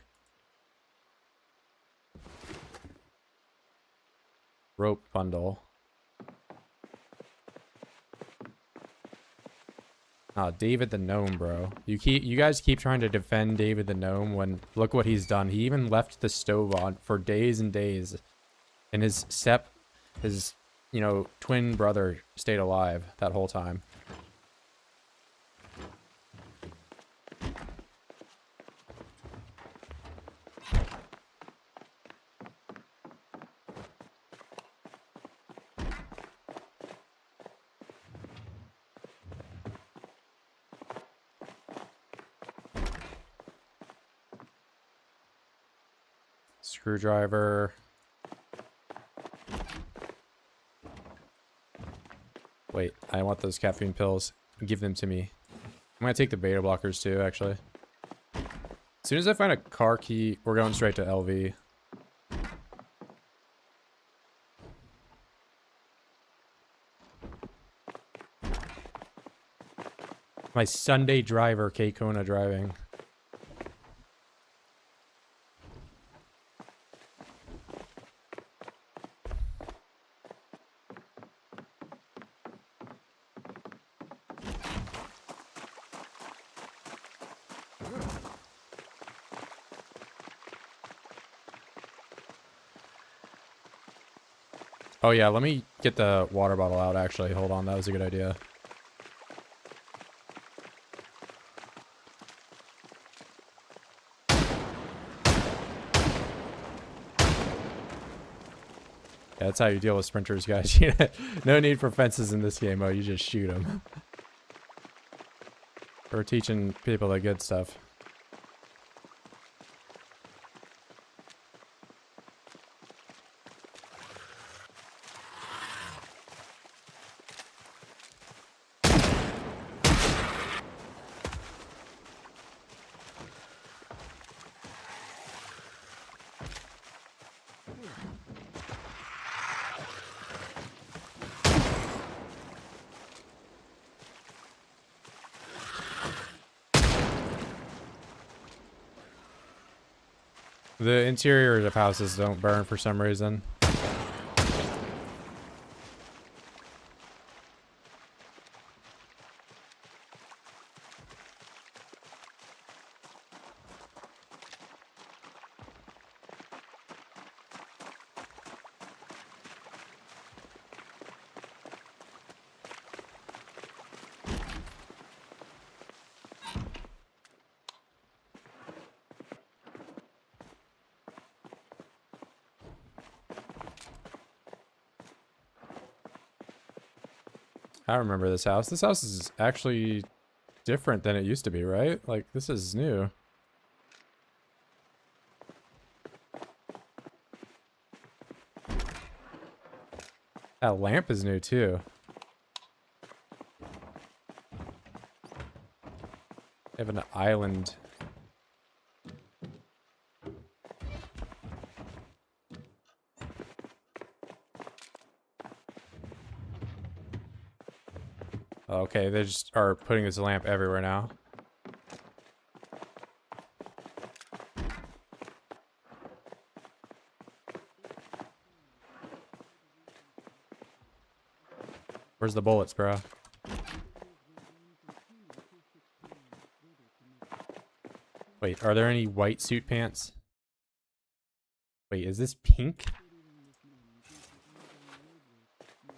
Rope bundle. Ah, David the Gnome, bro. You guys keep trying to defend David the Gnome when look what he's done. He even left the stove on for days and days. And his you know, twin brother stayed alive that whole time. Screwdriver. Wait, I want those caffeine pills. Give them to me. I'm gonna take the beta blockers too, actually. As soon as I find a car key, we're going straight to LV. My Sunday driver, K-Kona driving. Oh yeah, let me get the water bottle out actually. Hold on, that was a good idea. Yeah, that's how you deal with sprinters, guys. No need for fences in this game, you just shoot them. We're teaching people the good stuff. The interiors of houses don't burn for some reason. I remember this house. This house is actually different than it used to be, right? Like, this is new. That lamp is new, too. They have an island. Okay, they just are putting this lamp everywhere now. Where's the bullets, bro? Wait, are there any white suit pants? Wait, is this pink?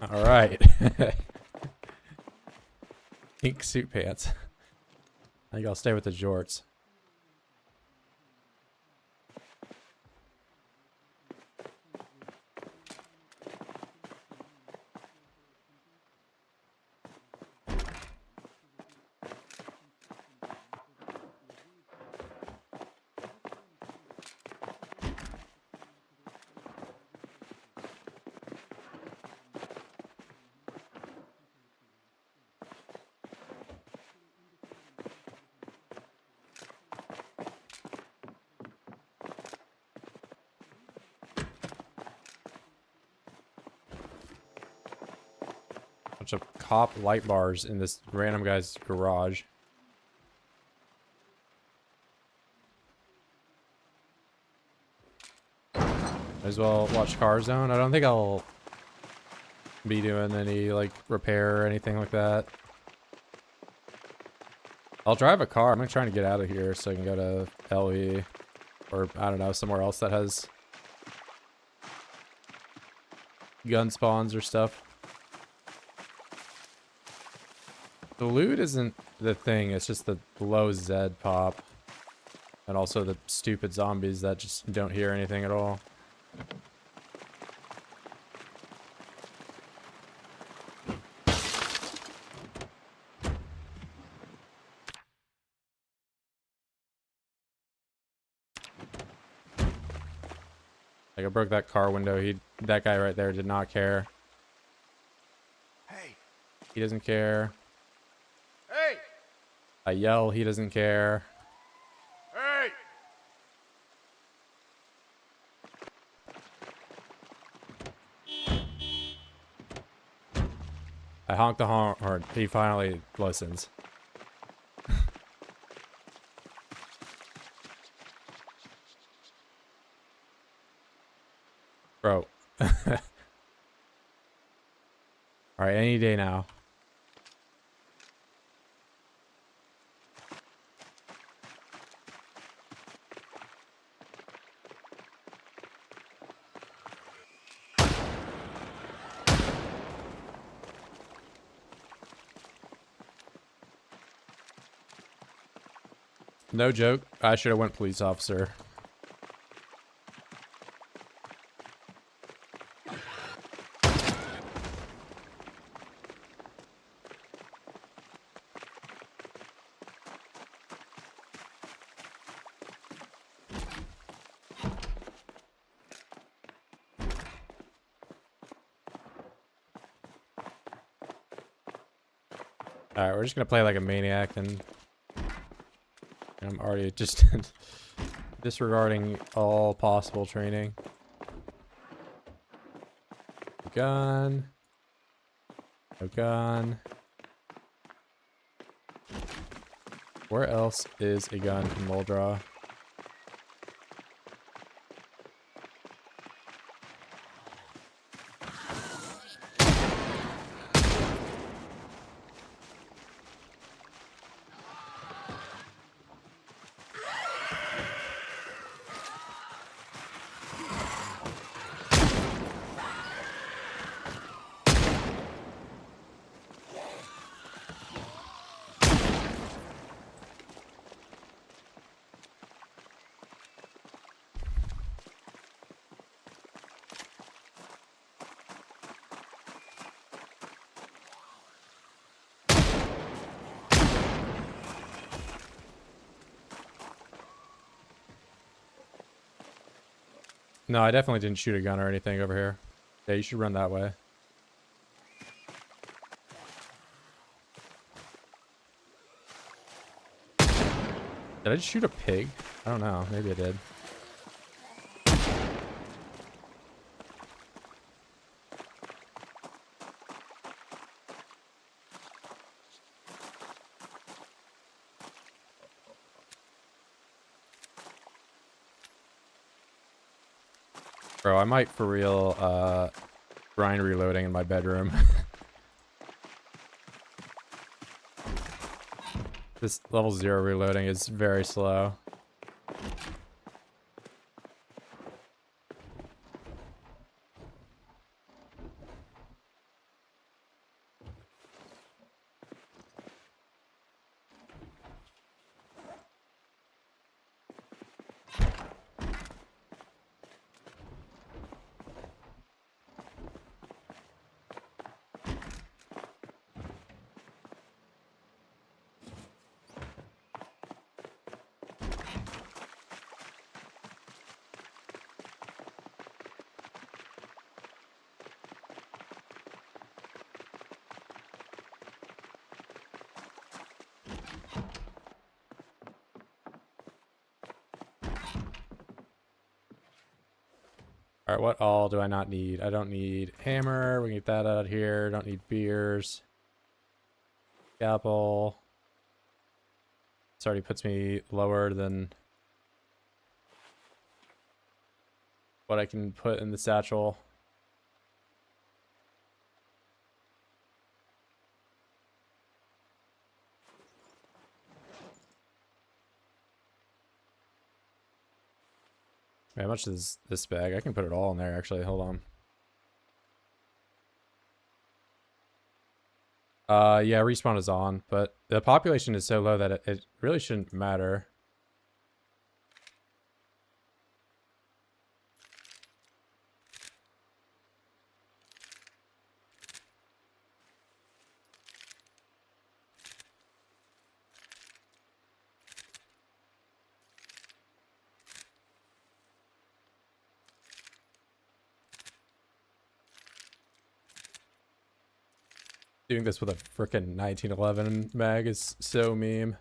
All right. Pink suit pants. I think I'll stay with the jorts. Bunch of cop light bars in this random guy's garage. Might as well watch Car Zone. I don't think I'll be doing any like repair or anything like that. I'll drive a car. I'm trying to get out of here so I can go to LE or I don't know, somewhere else that has gun spawns or stuff. The loot isn't the thing, it's just the low Z pop. And also the stupid zombies that just don't hear anything at all. Like I broke that car window, that guy right there did not care. Hey. He doesn't care. Hey! I yell, he doesn't care. Hey! I honk the horn, he finally listens. Bro. Alright, any day now. No joke, I should have went police officer. Alright, we're just gonna play like a maniac and I'm already just disregarding all possible training. Gun. No gun. Where else is a gun in Muldra? No, I definitely didn't shoot a gun or anything over here. Yeah, you should run that way. Did I just shoot a pig? I don't know. Maybe I did. Bro, I might for real grind reloading in my bedroom. This level 0 reloading is very slow. All right, what all do I not need? I don't need hammer. We can get that out of here. Don't need beers. Scalpel. This already puts me lower than what I can put in the satchel. How much is this bag? I can put it all in there, actually. Hold on. Yeah, respawn is on, but the population is so low that it really shouldn't matter. Doing this with a frickin' 1911 mag is so meme.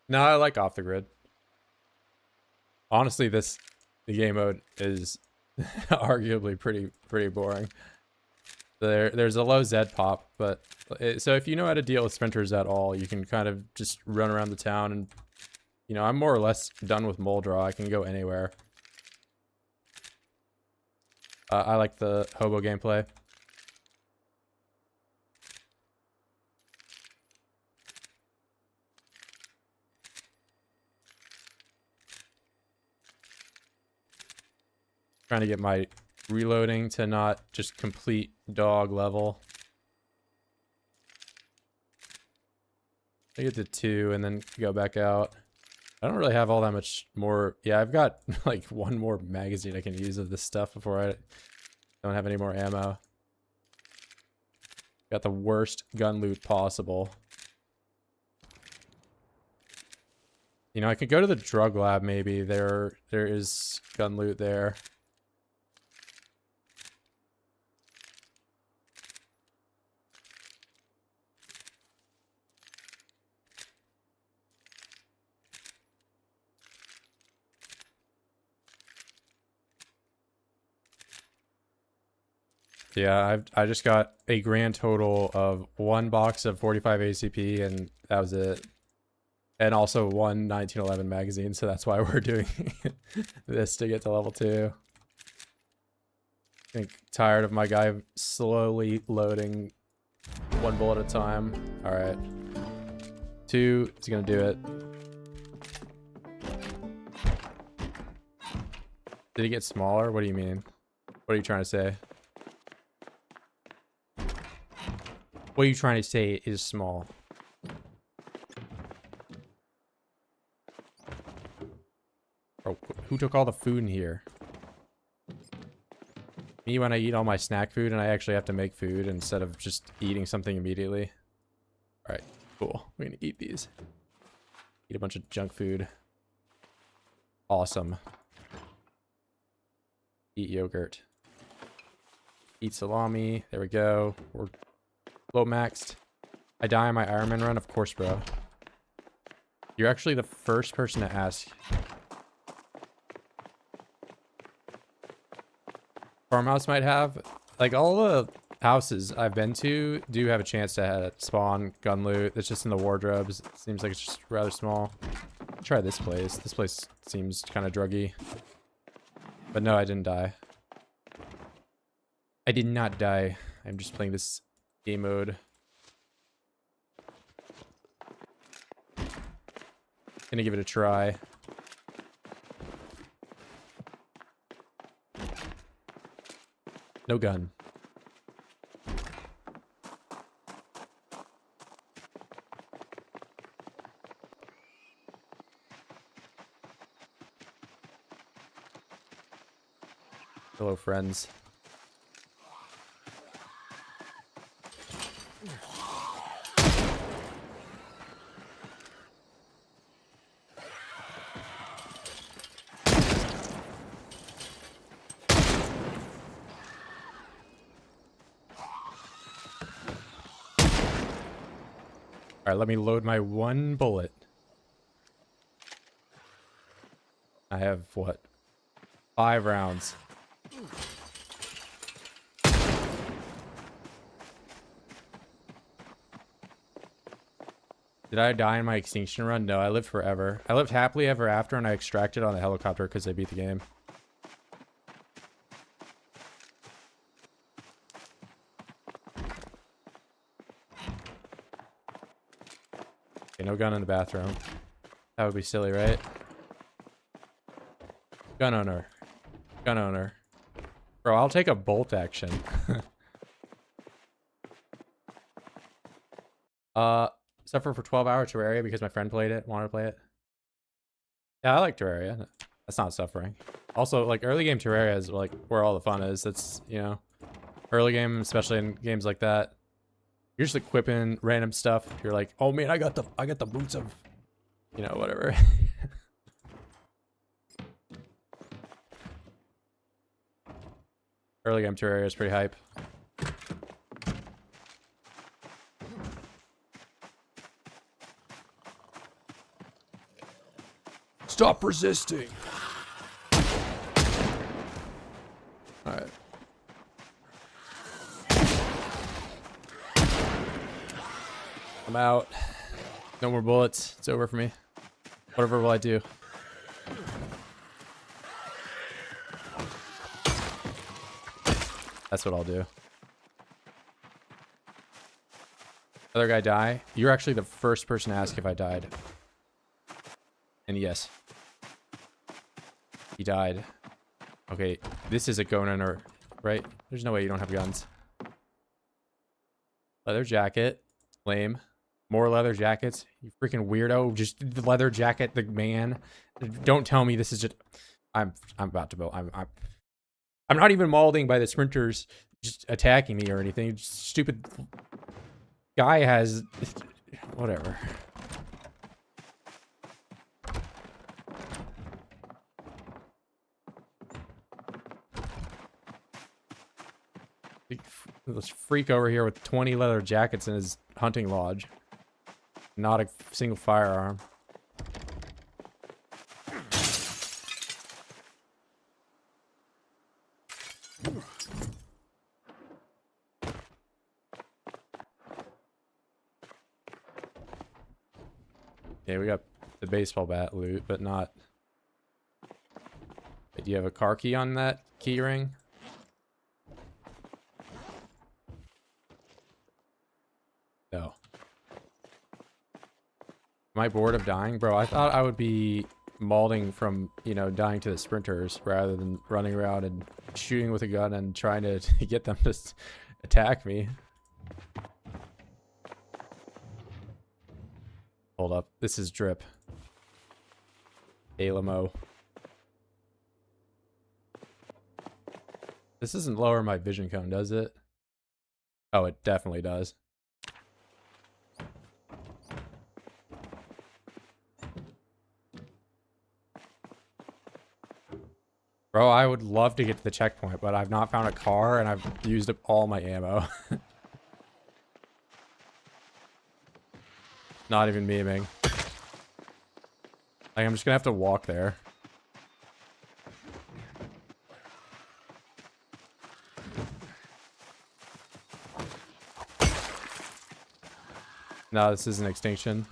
No, I like off the grid. Honestly, the game mode is arguably pretty boring. There's a low Z pop, but so if you know how to deal with sprinters at all, you can kind of just run around the town and, you know, I'm more or less done with mole draw. I can go anywhere. I like the hobo gameplay. Trying to get my reloading to not just complete dog level. I get to 2 and then go back out. I don't really have all that much more. Yeah, I've got like one more magazine I can use of this stuff before I don't have any more ammo. Got the worst gun loot possible. You know, I could go to the drug lab maybe. There is gun loot there. Yeah, I just got a grand total of 1 box of 45 ACP and that was it. And also 1 1911 magazine, so that's why we're doing this to get to level 2. I think tired of my guy slowly loading 1 bullet at a time. Alright. 2 is gonna do it. Did he get smaller? What do you mean? What are you trying to say? What are you trying to say is small? Bro, who took all the food in here? Me when I eat all my snack food and I actually have to make food instead of just eating something immediately. All right, cool. We're gonna eat these. Eat a bunch of junk food. Awesome. Eat yogurt. Eat salami. There we go. We're low maxed. I die on my Ironman run, of course, bro. You're actually the first person to ask. Farmhouse might have, like, all the houses I've been to do have a chance to spawn gun loot. It's just in the wardrobes. It seems like it's just rather small. I'll try this place. This place seems kind of druggy. But no, I didn't die. I did not die. I'm just playing this game mode. Gonna give it a try. No gun. Hello, friends. All right, let me load my one bullet. I have, what, 5 rounds. Did I die in my extinction run? No, I lived forever. I lived happily ever after, and I extracted on the helicopter because I beat the game. Okay, no gun in the bathroom. That would be silly, right? Gun owner. Gun owner. Bro, I'll take a bolt action. Suffer for 12 hours Terraria because my friend played it, wanted to play it. Yeah, I like Terraria. That's not suffering. Also, like, early game Terraria is like where all the fun is. That's, you know, early game, especially in games like that. You're just equipping random stuff. You're like, oh man, I got the boots of, you know, whatever. Early game Terraria is pretty hype. Stop resisting. All right. I'm out. No more bullets. It's over for me. Whatever will I do? That's what I'll do. Other guy die? You're actually the first person to ask if I died. And yes. He died. Okay, this is a gun, right? There's no way you don't have guns. Leather jacket. Lame. More leather jackets. You freaking weirdo. Just the leather jacket, the man. Don't tell me this is just... I'm about to go. I'm not even mauling by the sprinters just attacking me or anything. Just stupid guy has... Whatever. This freak over here with 20 leather jackets in his hunting lodge. Not a single firearm. Okay, we got the baseball bat loot, but not... Do you have a car key on that key ring? No. Am I bored of dying? Bro, I thought I would be mauling from, you know, dying to the sprinters rather than running around and shooting with a gun and trying to get them to attack me. Hold up. This is drip. Alamo. This doesn't lower my vision cone, does it? Oh, it definitely does. Bro, I would love to get to the checkpoint, but I've not found a car and I've used up all my ammo. Not even memeing. Like, I'm just gonna have to walk there. No, this is an extinction.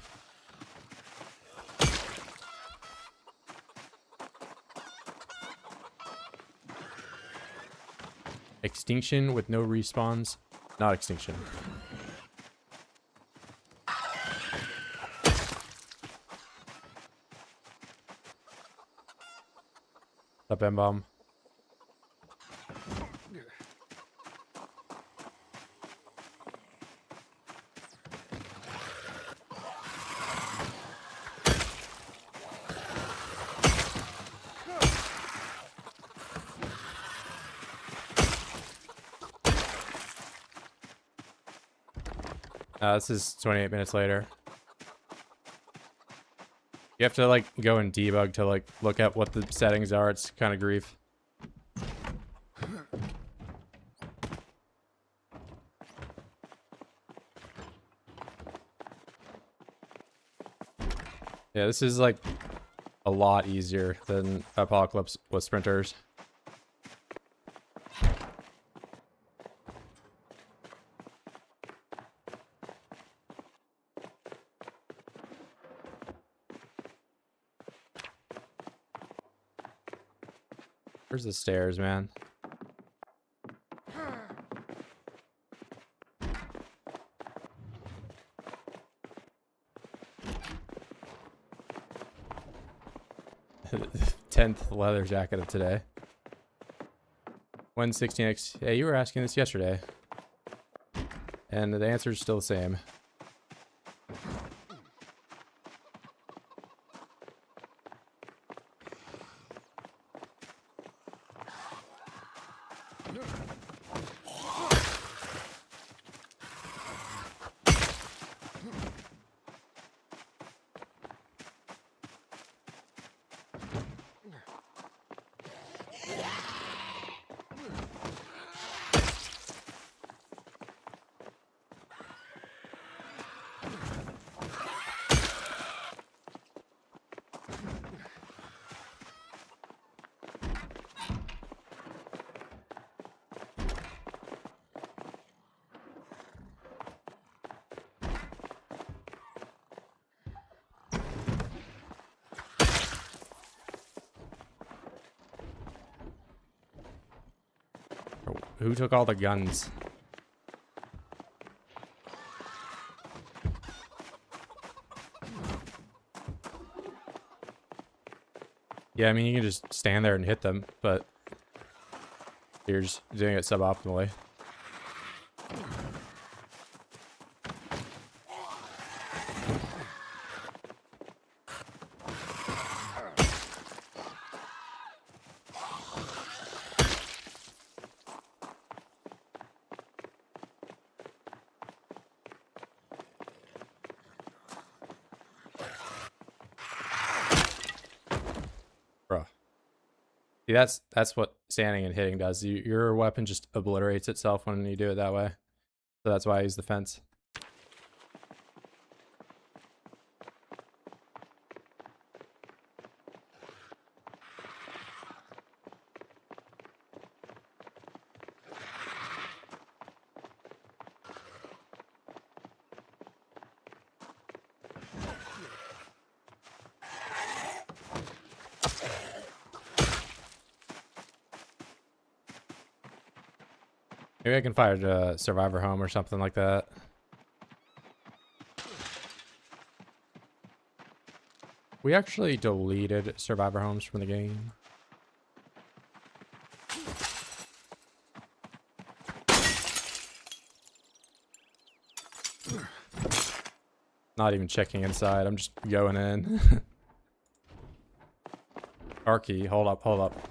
Extinction with no respawns. Not extinction. Up, M-bomb. This is 28 minutes later. You have to like go and debug to like look at what the settings are. It's kind of grief. Yeah, this is like a lot easier than Apocalypse with sprinters. Where's the stairs, man? Tenth leather jacket of today. 116x. Yeah, you were asking this yesterday. And the answer is still the same. Who took all the guns? Yeah, I mean, you can just stand there and hit them, but you're just doing it suboptimally. See, that's what standing and hitting does. Your weapon just obliterates itself when you do it that way. So that's why I use the fence. Maybe I can fire a survivor home or something like that. We actually deleted survivor homes from the game. Not even checking inside. I'm just going in. Car key. Hold up, hold up.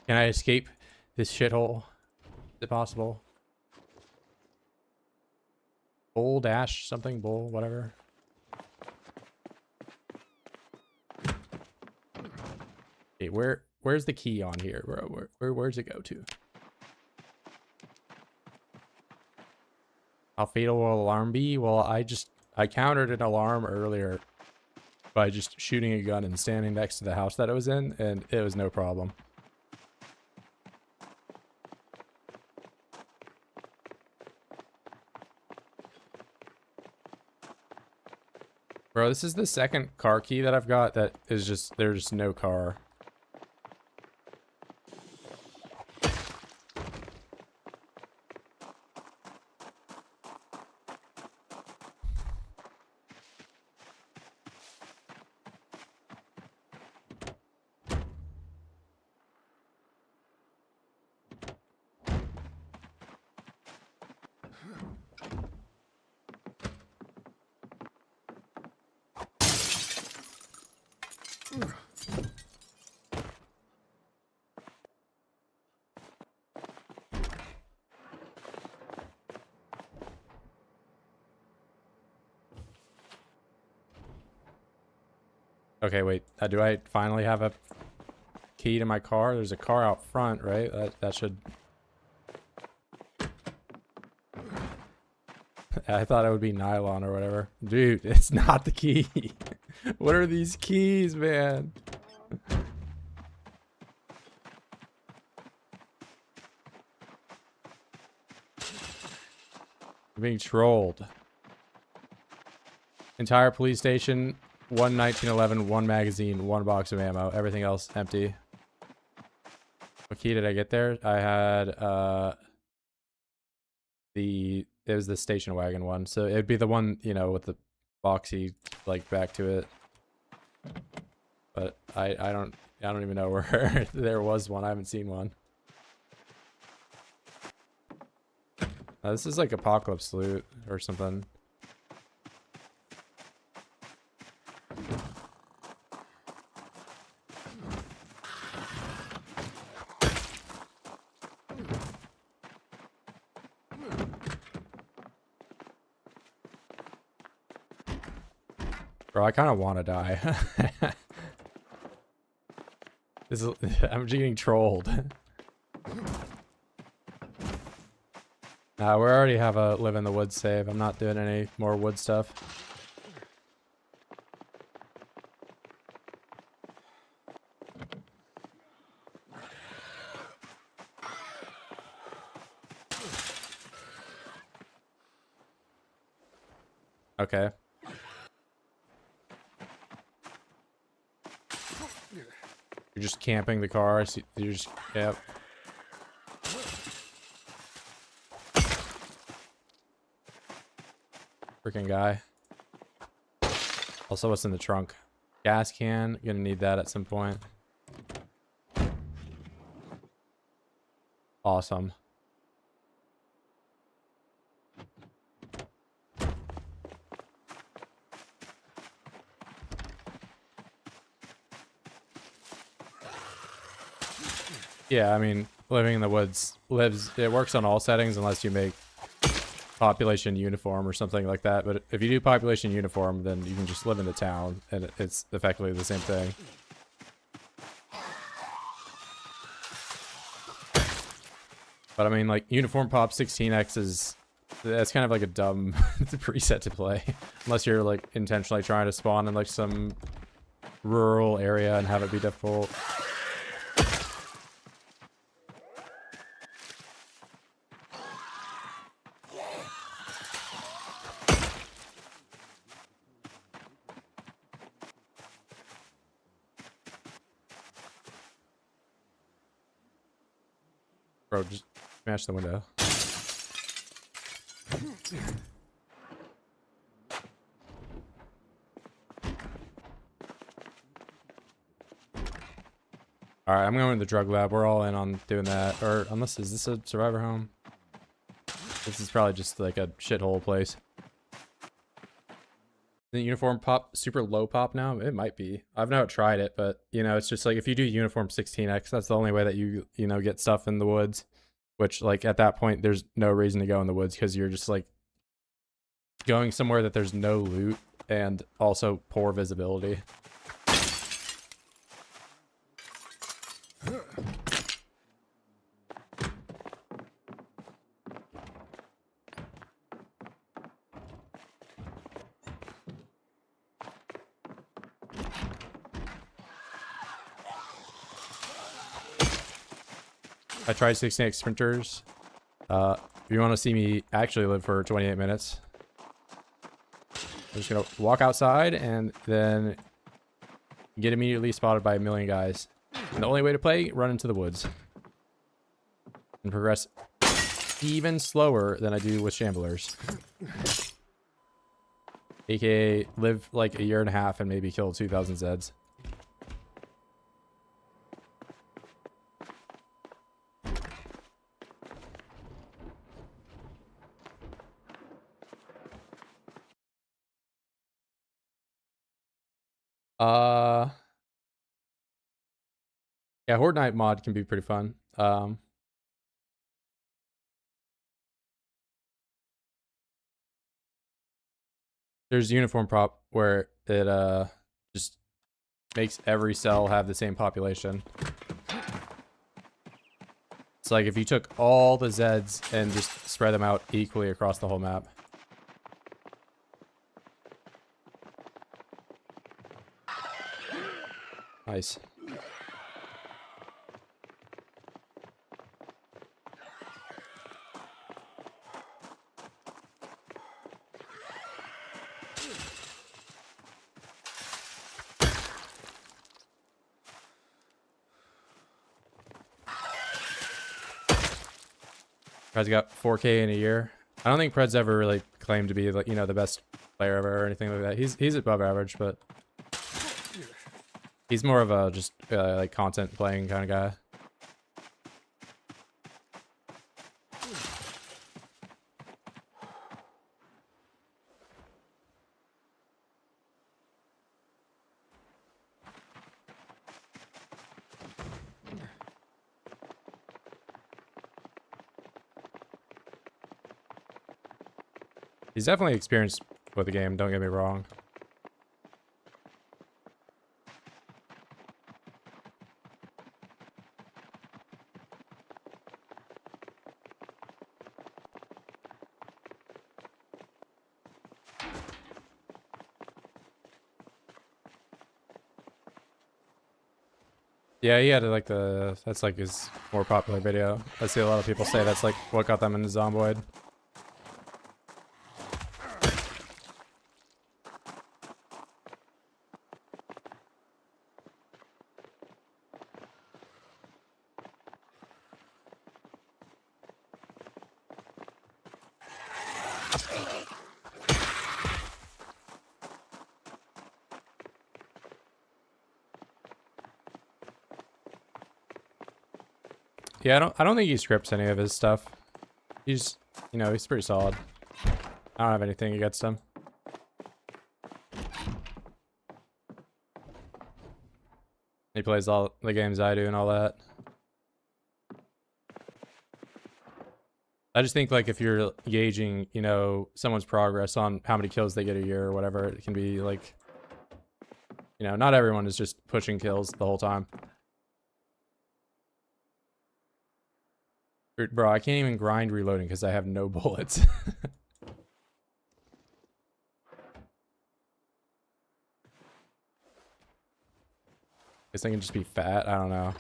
Can I escape this shithole? it possible? Bull dash something, bull, whatever. Okay, where's the key on here? Where's it go to? How fatal will alarm be? Well, I countered an alarm earlier by just shooting a gun and standing next to the house that it was in, and it was no problem. Bro, this is the second car key that I've got that is just, there's no car. Okay, wait. Do I finally have a key to my car? There's a car out front, right? That should... I thought it would be nylon or whatever. Dude, it's not the key. What are these keys, man? I'm being trolled. Entire police station, 1 1911, 1 magazine, 1 box of ammo. Everything else empty. What key did I get there? I had it was the station wagon one, so it'd be the one, you know, with the boxy like back to it. But I don't even know where there was one. I haven't seen one. This is like Apocalypse loot or something. Bro, I kind of want to die. I'm getting trolled. We already have a live in the woods save. I'm not doing any more wood stuff. Okay. You're just camping the car. You're just, yep. Freaking guy. Also, what's in the trunk? Gas can. Gonna need that at some point. Awesome. Yeah, I mean, living in the woods it works on all settings unless you make population uniform or something like that. But if you do population uniform, then you can just live in the town and it's effectively the same thing. But I mean, like, uniform pop 16x that's kind of like a dumb preset to play unless you're like intentionally trying to spawn in like some rural area and have it be difficult. Bro, just smash the window. Alright, I'm going to the drug lab. We're all in on doing that. Or, unless, is this a survivor home? This is probably just like a shithole place. The uniform pop super low pop now? It might be. I've not tried it, but, you know, it's just like if you do uniform 16x, that's the only way that you know, get stuff in the woods. which like at that point there's no reason to go in the woods because you're just like going somewhere that there's no loot and also poor visibility. I tried 68 sprinters. If you want to see me actually live for 28 minutes, I'm just gonna walk outside and then get immediately spotted by a million guys. And the only way to play, run into the woods. And progress even slower than I do with Shamblers. AKA live like a year and a half and maybe kill 2,000 Zeds. Yeah, Horde Night mod can be pretty fun. There's uniform prop where it just makes every cell have the same population. It's like if you took all the Zeds and just spread them out equally across the whole map. Nice. Pred's got 4K in a year. I don't think Pred's ever really claimed to be like, you know, the best player ever or anything like that. He's above average, but he's more of a just like content playing kind of guy. He's definitely experienced with the game, don't get me wrong. Yeah, he had like that's like his more popular video. I see a lot of people say that's like what got them into Zomboid. Yeah, I don't think he scripts any of his stuff. He's, you know, he's pretty solid. I don't have anything against him. He plays all the games I do and all that. I just think like if you're gauging, you know, someone's progress on how many kills they get a year or whatever, it can be like, you know, not everyone is just pushing kills the whole time. Bro, I can't even grind reloading because I have no bullets. Guess I can just be fat. I don't know.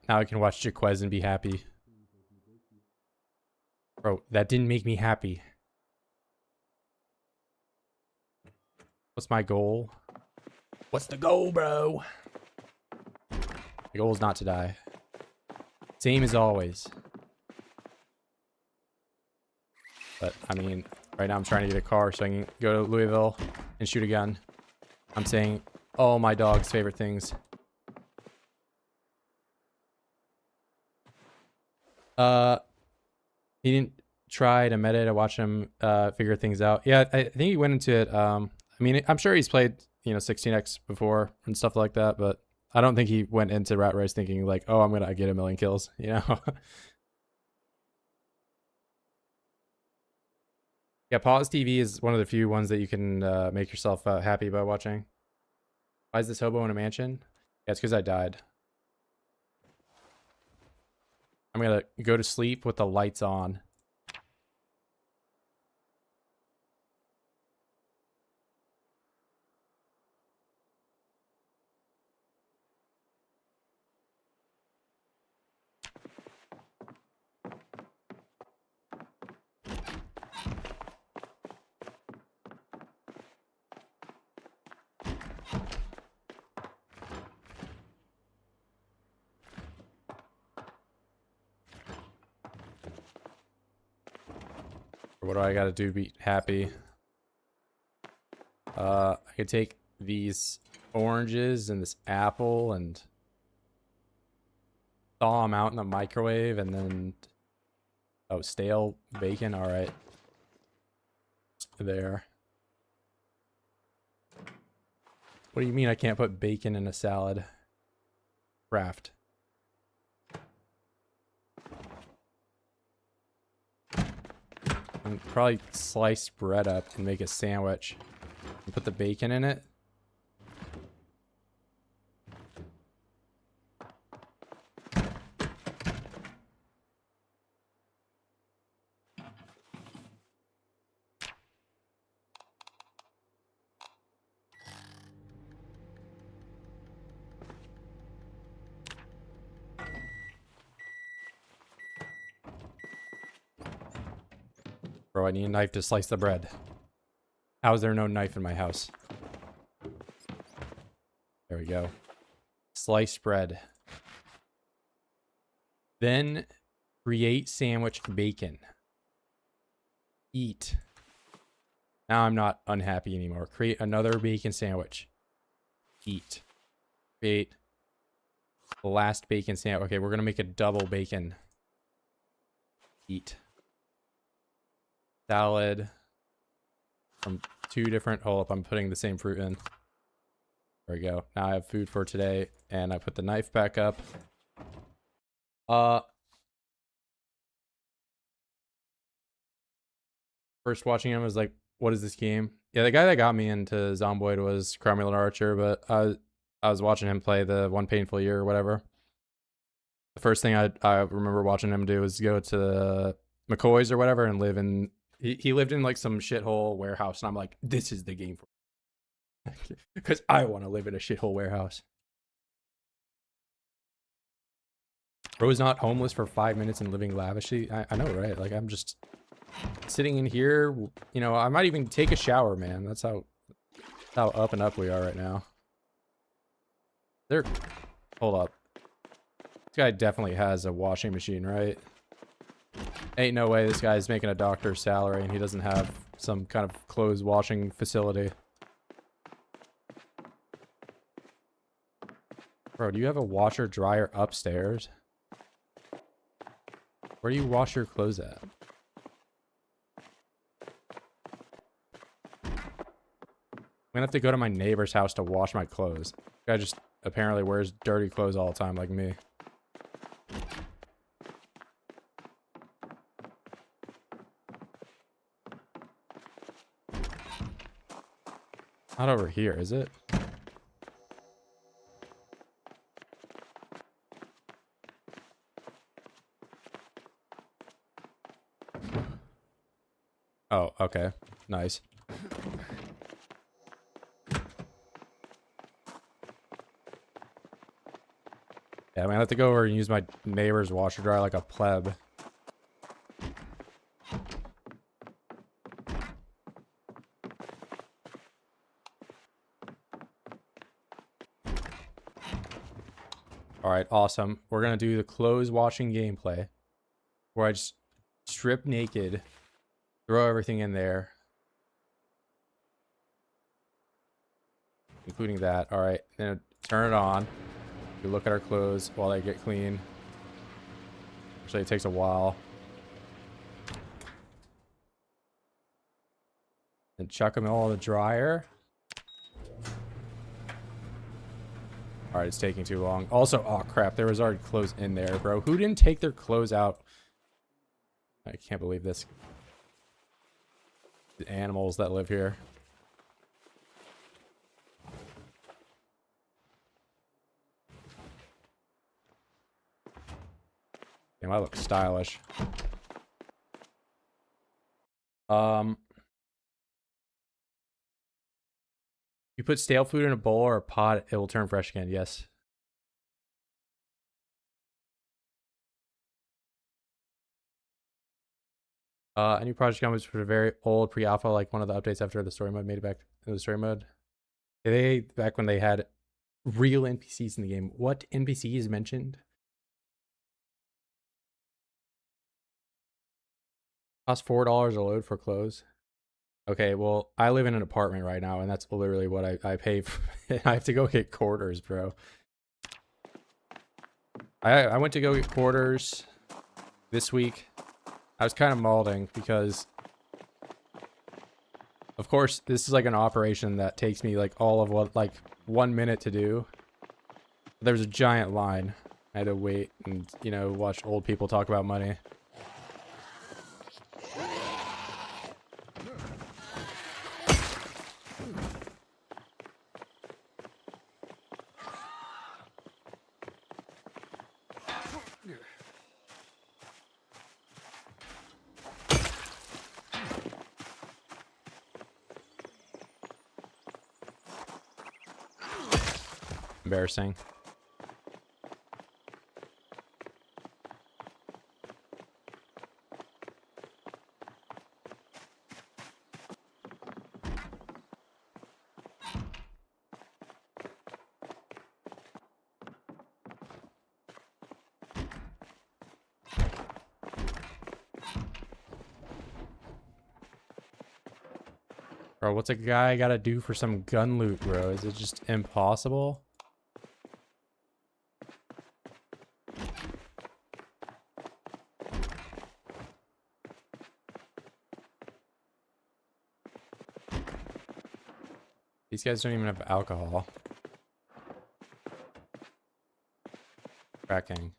Now I can watch Jaquez and be happy. Bro, that didn't make me happy. What's my goal? What's the goal, bro? The goal is not to die. Same as always. But, I mean, right now I'm trying to get a car so I can go to Louisville and shoot a gun. I'm saying all my dog's favorite things. He didn't try to meta to watch him figure things out. Yeah, I think he went into it. I mean, I'm sure he's played 16x before and stuff like that, but I don't think he went into Rat Race thinking like, oh, I'm gonna get a million kills. Yeah, pause TV is one of the few ones that you can make yourself happy by watching. Why is this hobo in a mansion? Yeah, it's because I died. I'm gonna go to sleep with the lights on. What do I gotta do to be happy? I could take these oranges and this apple and thaw them out in the microwave and then... Oh, stale bacon? Alright. There. What do you mean I can't put bacon in a salad? Craft. And probably slice bread up and make a sandwich. And put the bacon in it. Bro, I need a knife to slice the bread. How is there no knife in my house? There we go. Sliced bread. Then create sandwich bacon. Eat. Now I'm not unhappy anymore. Create another bacon sandwich. Eat. Create the last bacon sandwich. Okay, we're gonna make a double bacon. Eat. Salad. From 2 different... Hold up, I'm putting the same fruit in. There we go. Now I have food for today, and I put the knife back up. First watching him was like, what is this game? Yeah, the guy that got me into Zomboid was Cromulent Archer, but I was watching him play the One Painful Year or whatever. The first thing I remember watching him do was go to McCoy's or whatever and live in... He lived in like some shithole warehouse, and I'm like, this is the game for me. Because I want to live in a shithole warehouse. Bro's not homeless for 5 minutes and living lavishly. I know, right? Like, I'm just sitting in here. I might even take a shower, man. That's how up and up we are right now. Hold up. This guy definitely has a washing machine, right? Ain't no way this guy's making a doctor's salary and he doesn't have some kind of clothes washing facility. Bro, do you have a washer dryer upstairs? Where do you wash your clothes at? I'm gonna have to go to my neighbor's house to wash my clothes. This guy just apparently wears dirty clothes all the time like me. Not over here, is it? Oh, okay. Nice. Yeah, I'm gonna have to go over and use my neighbor's washer dryer like a pleb. Alright, awesome. We're gonna do the clothes washing gameplay. Where I just strip naked, throw everything in there. Including that. Alright, then turn it on. We look at our clothes while they get clean. Actually, it takes a while. And chuck them all in the dryer. Alright, it's taking too long. Also, oh crap, there was already clothes in there, bro. Who didn't take their clothes out? I can't believe this. The animals that live here. Damn, I look stylish. You put stale food in a bowl or a pot, it will turn fresh again. Yes. A new project comes for a very old pre-alpha, like one of the updates after the story mode made it back in the story mode. They back when they had real NPCs in the game. What NPC is mentioned? Cost $4 a load for clothes. Okay, well, I live in an apartment right now, and that's literally what I pay for. I have to go get quarters, bro. I went to go get quarters this week. I was kind of malding because, of course, this is like an operation that takes me like all of what, like 1 minute to do. There's a giant line. I had to wait and, you know, watch old people talk about money. Embarrassing. Bro, what's a guy gotta do for some gun loot, bro? Is it just impossible? These guys don't even have alcohol. Cracking.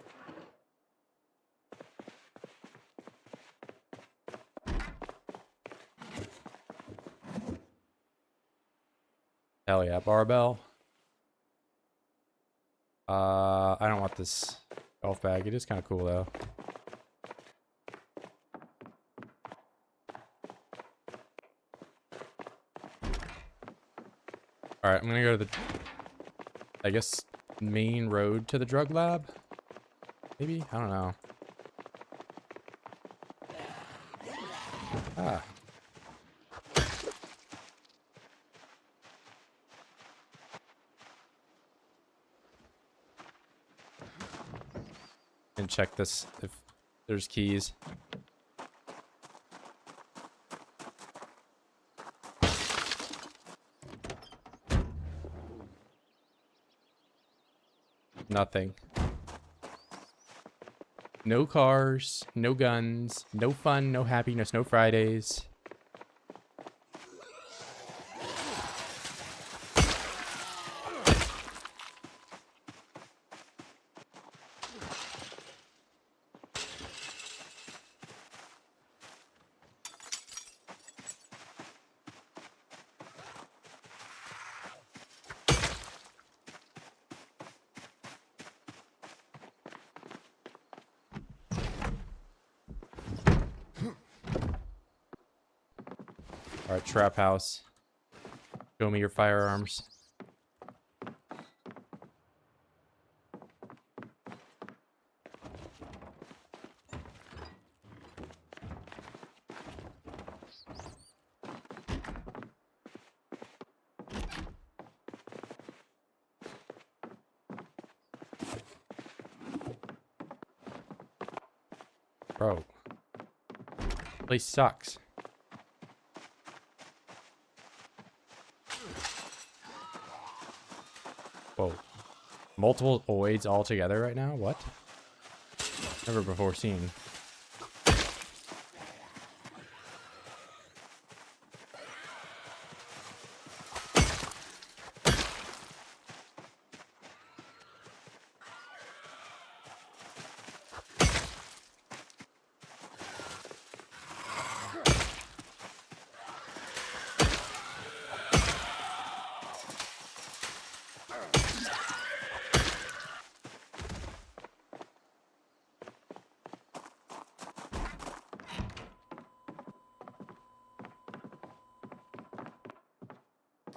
Hell yeah, barbell. I don't want this golf bag. It is kind of cool though. Alright, I'm gonna go to the, I guess, main road to the drug lab? Maybe? I don't know. Ah. And check this if there's keys. Nothing. No cars, no guns, no fun, no happiness, no Fridays. Alright, trap house. Show me your firearms. Bro. Place sucks. Whoa. Multiple oids all together right now? What? Never before seen.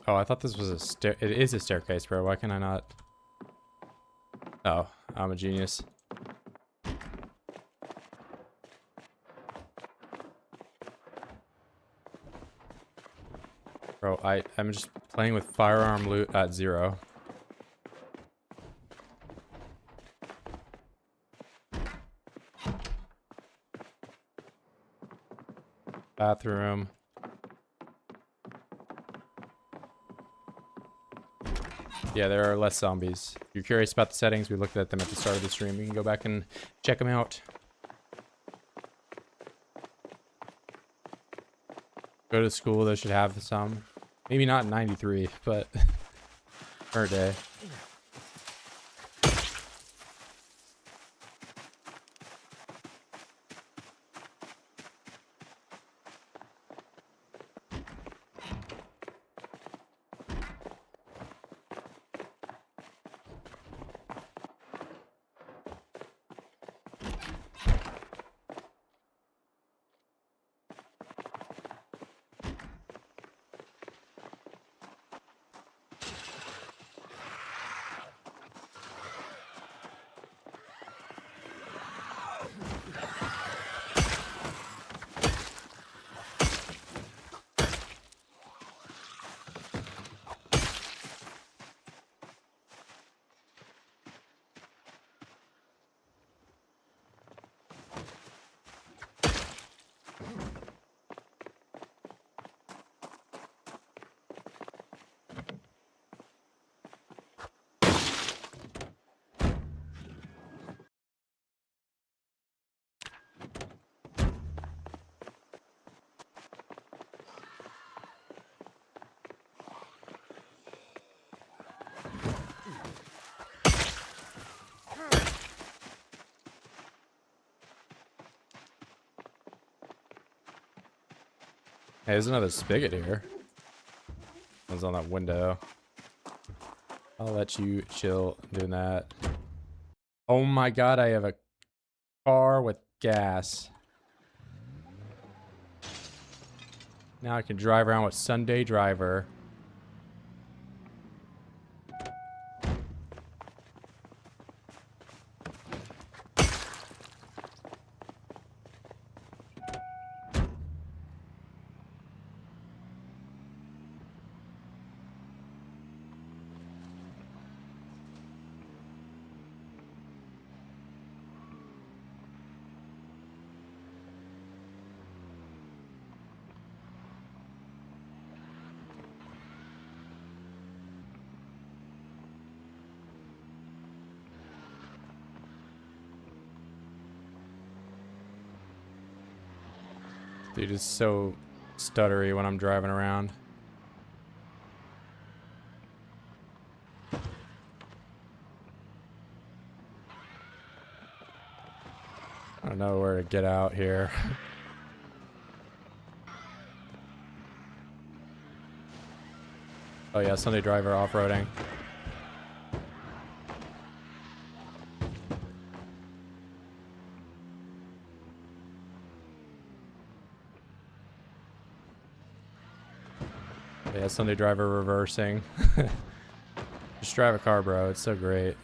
Oh, I thought this was a stair. It is a staircase, bro. Why can I not? Oh, I'm a genius. Bro, I'm just playing with firearm loot at 0. Bathroom. Yeah, there are less zombies. If you're curious about the settings, we looked at them at the start of the stream. You can go back and check them out. Go to school, they should have some. Maybe not 93, but per day. Hey, there's another spigot here. One's on that window. I'll let you chill doing that. Oh my god, I have a car with gas. Now I can drive around with Sunday Driver. Dude, it's so stuttery when I'm driving around. I don't know where to get out here. Oh yeah, Sunday Driver off-roading. Yeah, Sunday Driver reversing. Just drive a car, bro. It's so great.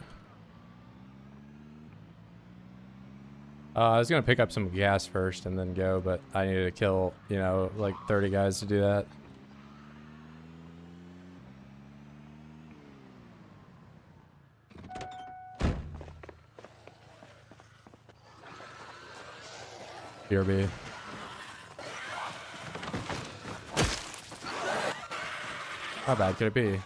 I was gonna pick up some gas first and then go, but I needed to kill, you know, like 30 guys to do that. BRB. How bad could it be?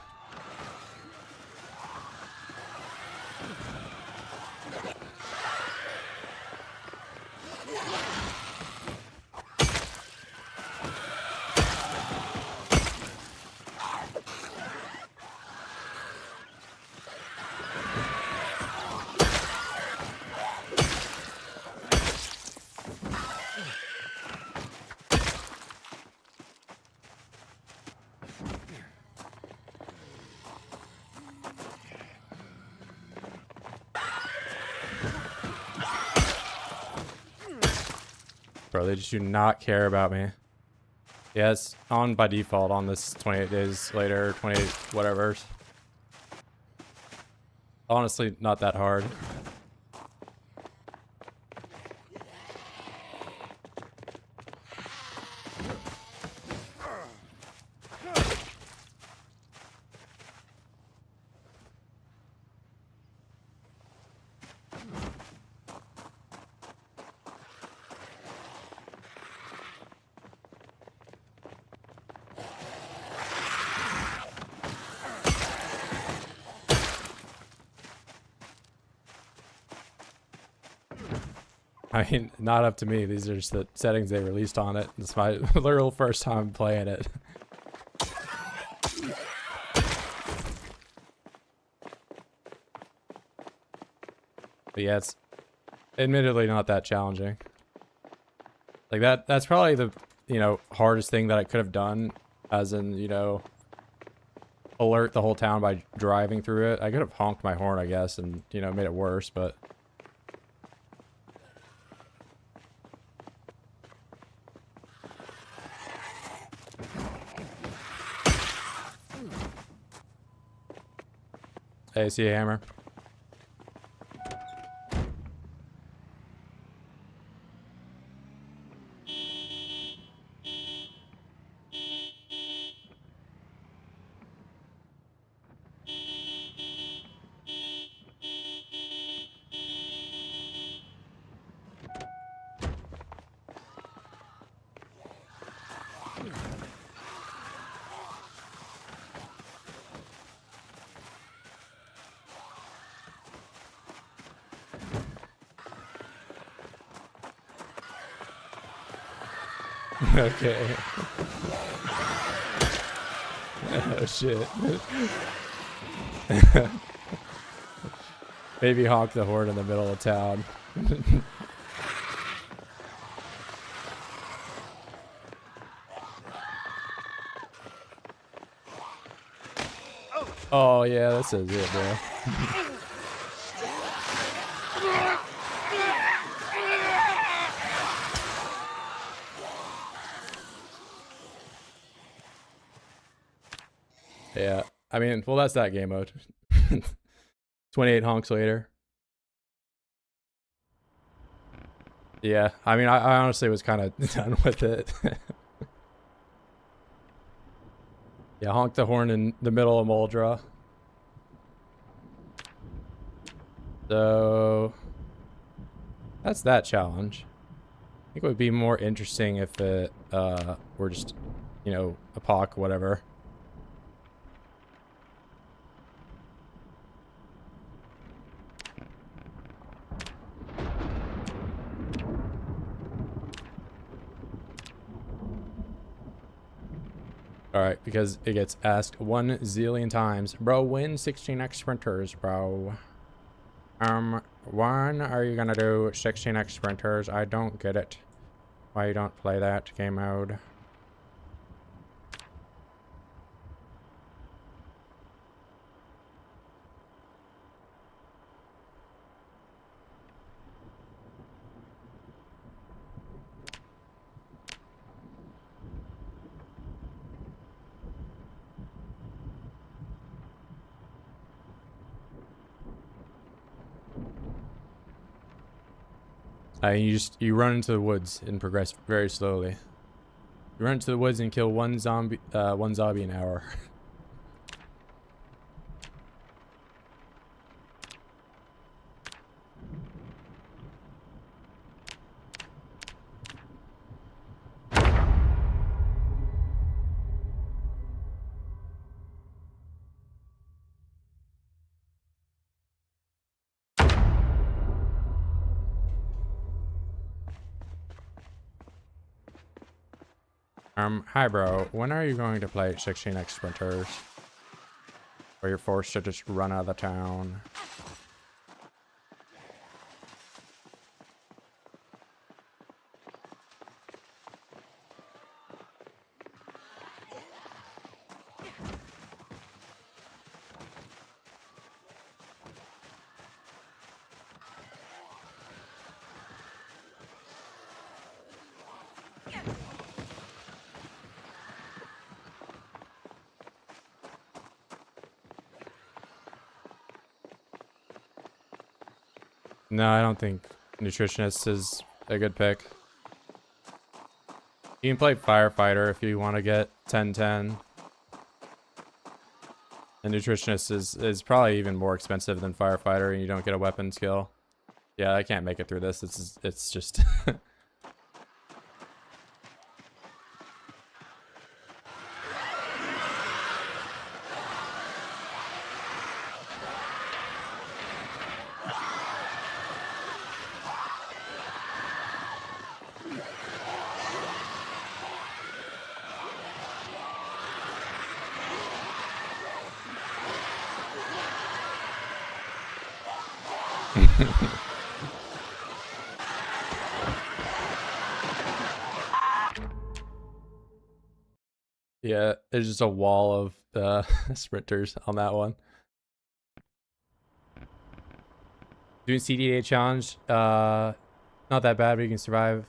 Bro, they just do not care about me. Yeah, it's on by default on this 28 days later, 28 whatever. Honestly, not that hard. I mean, not up to me. These are just the settings they released on it. It's my literal first time playing it. But yeah, it's admittedly not that challenging. Like that's probably the, you know, hardest thing that I could have done, as in, you know, alert the whole town by driving through it. I could have honked my horn, I guess, and, you know, made it worse, but hey, see a hammer. Okay. Oh shit. Maybe honk the horn in the middle of town. Oh yeah, this is it, bro. Yeah, I mean, well, that's that game mode. 28 honks later. Yeah, I mean, I honestly was kind of done with it. Yeah, honk the horn in the middle of Moldra. So that's that challenge. I think it would be more interesting if it were just, you know, a POC, whatever. Alright, because it gets asked 1 zillion times. Bro, win 16x sprinters, bro. When are you gonna do 16x sprinters? I don't get it. Why you don't play that game mode? You run into the woods and progress very slowly. You run into the woods and kill one zombie an hour. Hi bro, when are you going to play 16x sprinters? Or you're forced to just run out of the town? No, I don't think nutritionist is a good pick. You can play firefighter if you want to get 10-10. And nutritionist is probably even more expensive than firefighter, and you don't get a weapon skill. Yeah, I can't make it through this. It's just yeah, there's just a wall of sprinters on that one. Doing CDA challenge, not that bad, but you can survive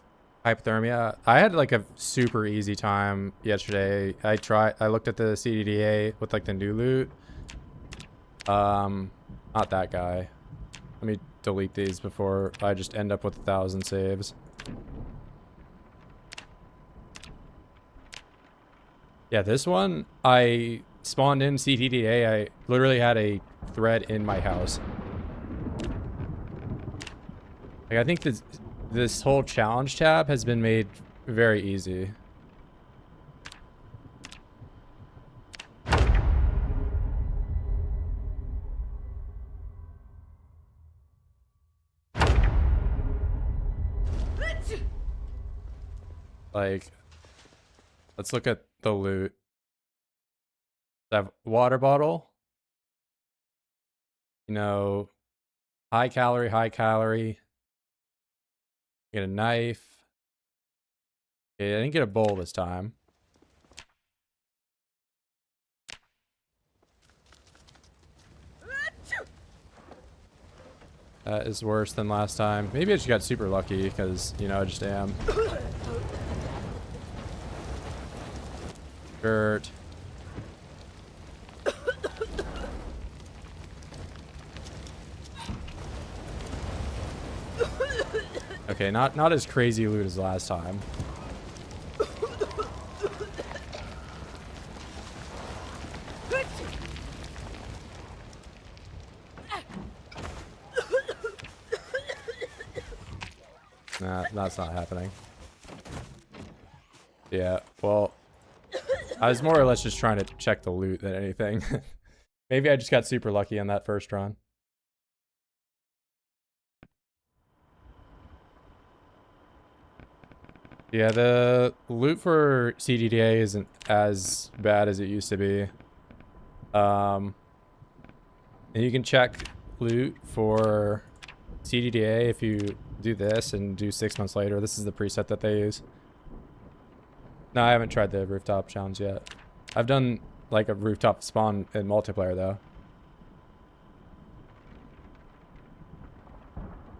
hypothermia. I had like a super easy time yesterday. I looked at the CDDA with like the new loot. Not that guy. Let me delete these before I just end up with 1,000 saves. Yeah, this one, I spawned in CTDA. I literally had a thread in my house. Like, I think this whole challenge tab has been made very easy. Like, let's look at the loot. That water bottle. You know, high calorie, high calorie. Get a knife. Okay, I didn't get a bowl this time. That is worse than last time. Maybe I just got super lucky because, you know, I just am. Dirt. Okay, not as crazy loot as last time. Nah, that's not happening. Yeah, well, I was more or less just trying to check the loot than anything. Maybe I just got super lucky on that first run. Yeah, the loot for CDDA isn't as bad as it used to be. And you can check loot for CDDA if you do this and do 6 months later. This is the preset that they use. No, I haven't tried the rooftop challenge yet. I've done like a rooftop spawn in multiplayer though.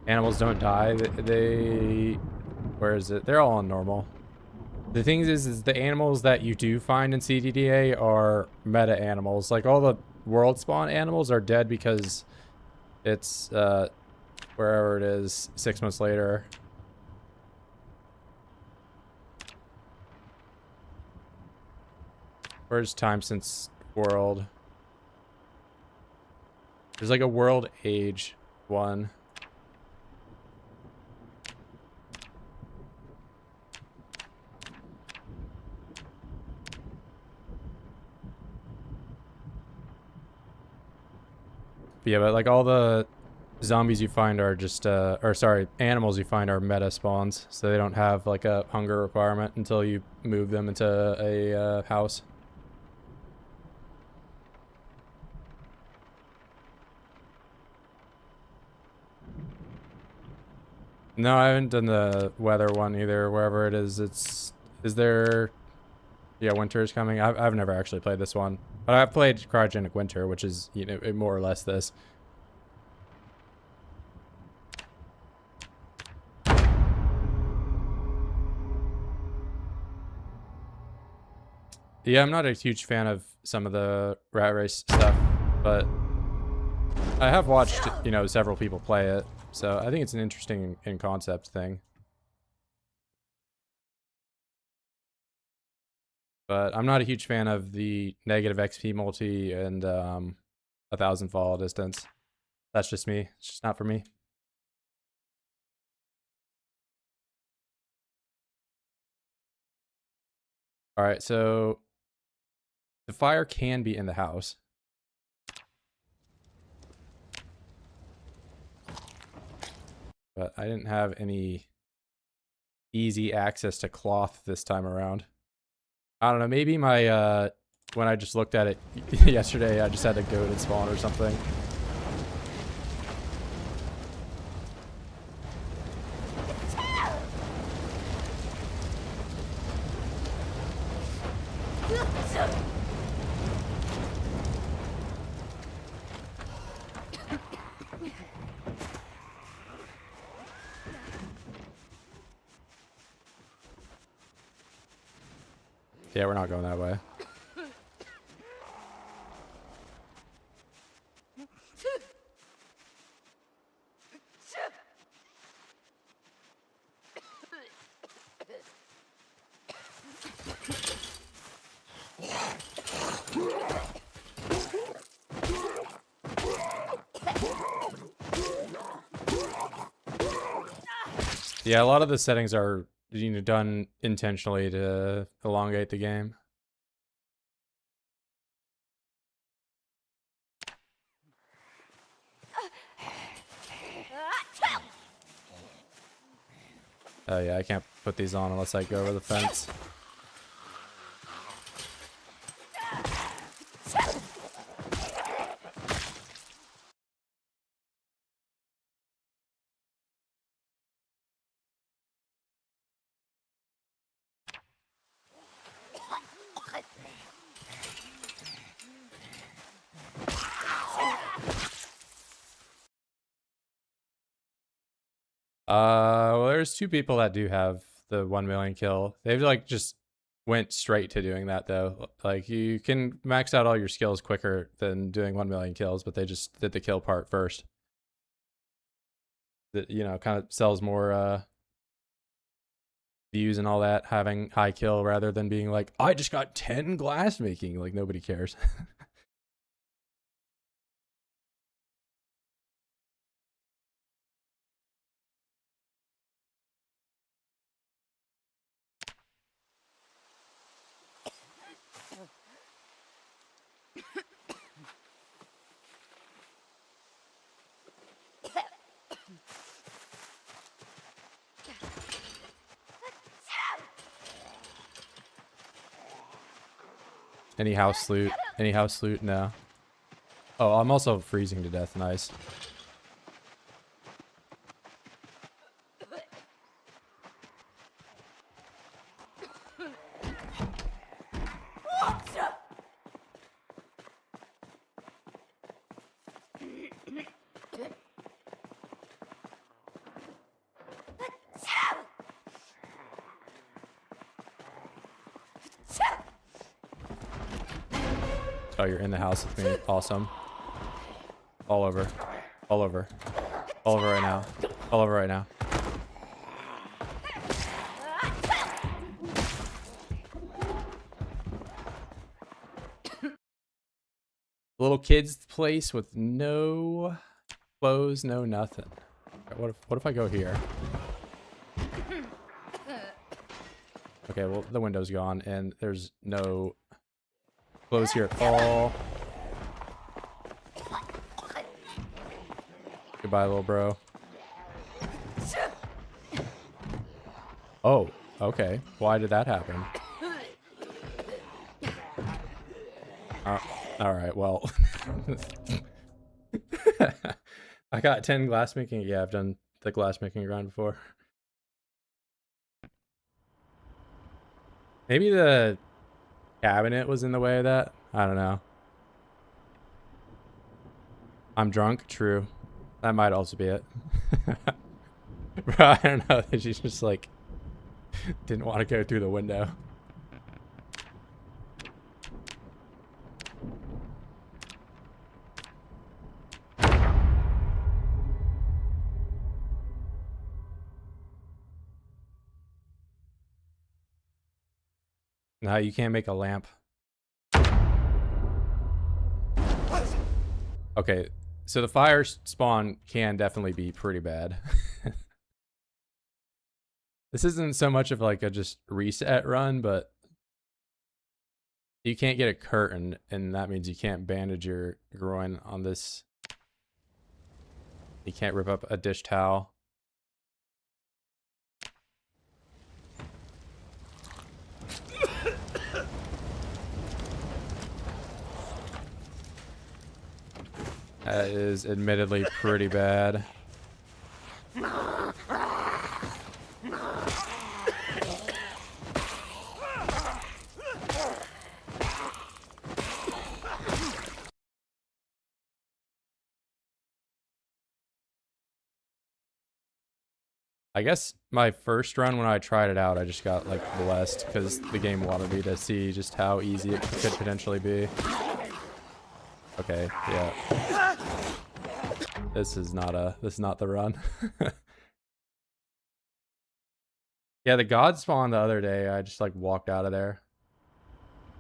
Animals don't die. They where is it? They're all on normal. The thing is the animals that you do find in CDDA are meta animals. Like all the world spawn animals are dead because it's wherever it is 6 months later. Where's time since world? There's like a world age one. Yeah, but like all the zombies you find are just or sorry, animals you find are meta spawns, so they don't have like a hunger requirement until you move them into a house. No, I haven't done the weather one either. Wherever it is, is there? Yeah, winter is coming. I've never actually played this one, but I've played Cryogenic Winter, which is, you know, more or less this. Yeah, I'm not a huge fan of some of the rat race stuff, but I have watched, you know, several people play it, so I think it's an interesting in concept thing. But I'm not a huge fan of the negative XP multi and 1,000 fall distance. That's just me. It's just not for me. All right, so the fire can be in the house. But I didn't have any easy access to cloth this time around. I don't know, maybe my, when I just looked at it yesterday, I just had to go to spawn or something. Yeah, we're not going that way. Yeah, a lot of the settings are, you know, done intentionally to elongate the game. Oh yeah, I can't put these on unless I go over the fence. Well, there's two people that do have the 1 million kill. They've like just went straight to doing that though. Like you can max out all your skills quicker than doing 1 million kills, but they just did the kill part first. That, you know, kind of sells more views and all that, having high kill rather than being like, I just got 10 glass making. Like nobody cares. Any house loot? Any house loot? No. Oh, I'm also freezing to death. Nice. Oh, you're in the house with me. Awesome. All over. All over. All over right now. All over right now. Little kid's place with no clothes, no nothing. What if I go here? Okay, well, the window's gone, and there's no clothes here at all. Goodbye, little bro. Oh, okay. Why did that happen? All right, well. I got 10 glass making. Yeah, I've done the glass making grind before. Maybe the cabinet was in the way of that. I don't know. I'm drunk. True. That might also be it. Bro, I don't know. She's just like didn't want to go through the window. No, you can't make a lamp. Okay, so the fire spawn can definitely be pretty bad. This isn't so much of like a just reset run, but you can't get a curtain, and that means you can't bandage your groin on this. You can't rip up a dish towel. That is admittedly pretty bad. I guess my first run when I tried it out, I just got like blessed because the game wanted me to see just how easy it could potentially be. Okay, yeah. This is not the run. Yeah, the god spawn the other day, I just like walked out of there.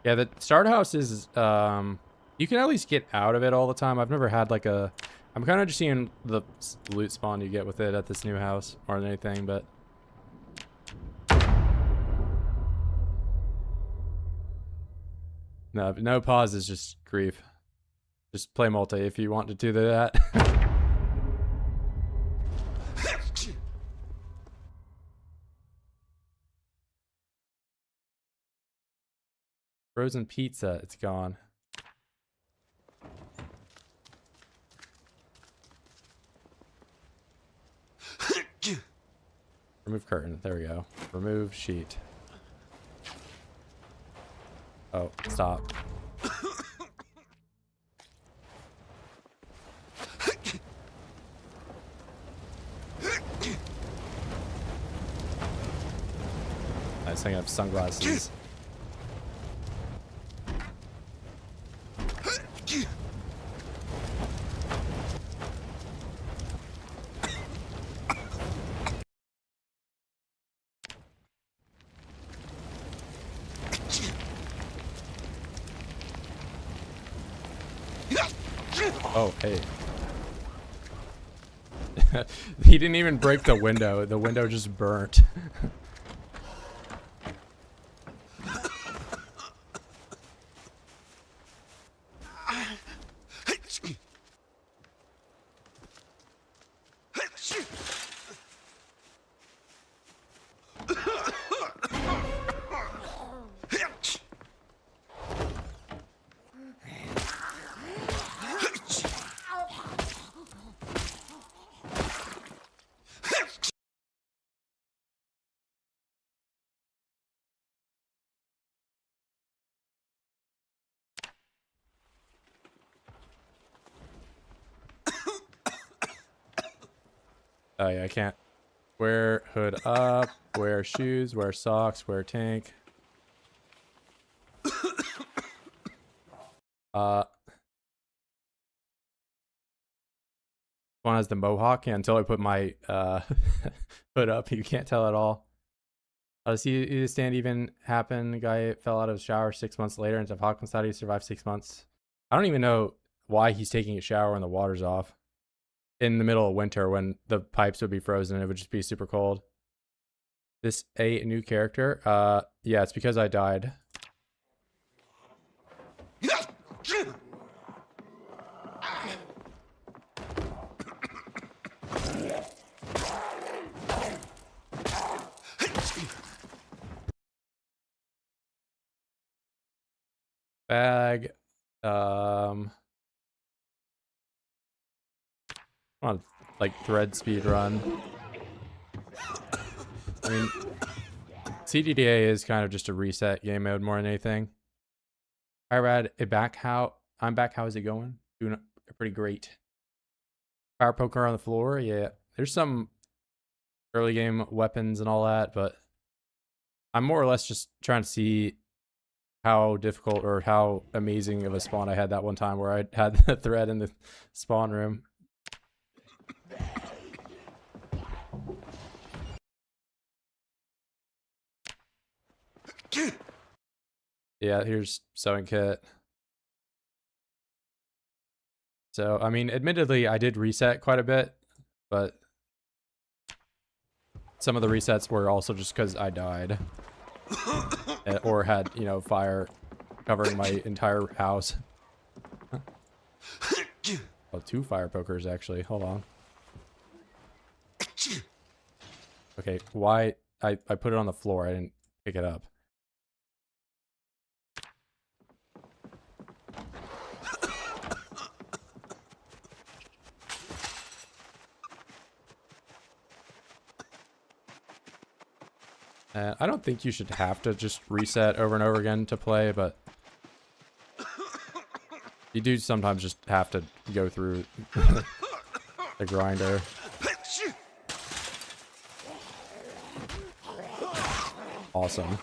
Yeah, the start house is you can at least get out of it all the time. I've never had like a I'm kind of just seeing the loot spawn you get with it at this new house more than anything, but no pause is just grief. Just play multi if you want to do that. Frozen pizza, it's gone. Remove curtain. There we go. Remove sheet. Oh, stop. Nice thing I have sunglasses. Oh, hey. He didn't even break the window. The window just burnt. Oh yeah, I can't. Wear hood up, wear shoes, wear socks, wear tank. One has the mohawk, and until I put my hood up, you can't tell at all. See the stand even happen. The guy fell out of the shower 6 months later, and Hawkins thought he survived 6 months. I don't even know why he's taking a shower when the water's off. In the middle of winter when the pipes would be frozen and it would just be super cold. This a new character? Yeah, it's because I died. Bag. On like thread speed run. I mean, CDDA is kind of just a reset game mode more than anything. Hi Rad, I'm back. How is it going? Doing pretty great. Fire poker on the floor. Yeah, there's some early game weapons and all that, but I'm more or less just trying to see how difficult or how amazing of a spawn I had that one time where I had the thread in the spawn room. Yeah, here's sewing kit. So, I mean, admittedly, I did reset quite a bit, but some of the resets were also just because I died. Or had, you know, fire covering my entire house. Oh, 2 fire pokers, actually. Hold on. Okay, why? I put it on the floor. I didn't pick it up. I don't think you should have to just reset over and over again to play, but you do sometimes just have to go through the grinder. Awesome.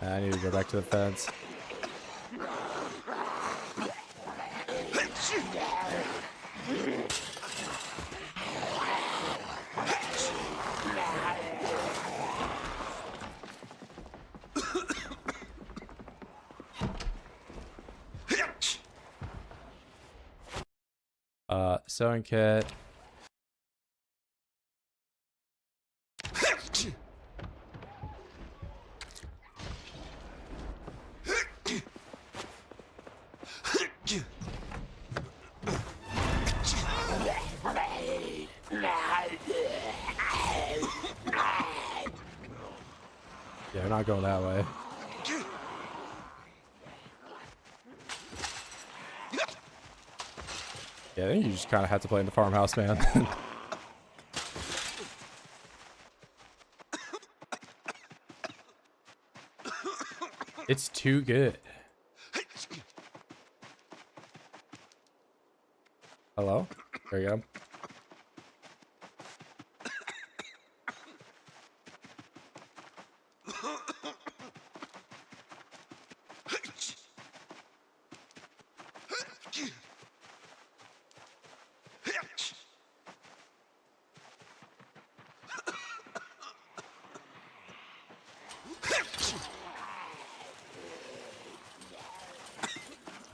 I need to go back to the fence. Sewing kit. Yeah, we're not going that way. Yeah, I think you just kind of have to play in the farmhouse, man. It's too good. Hello? There you go.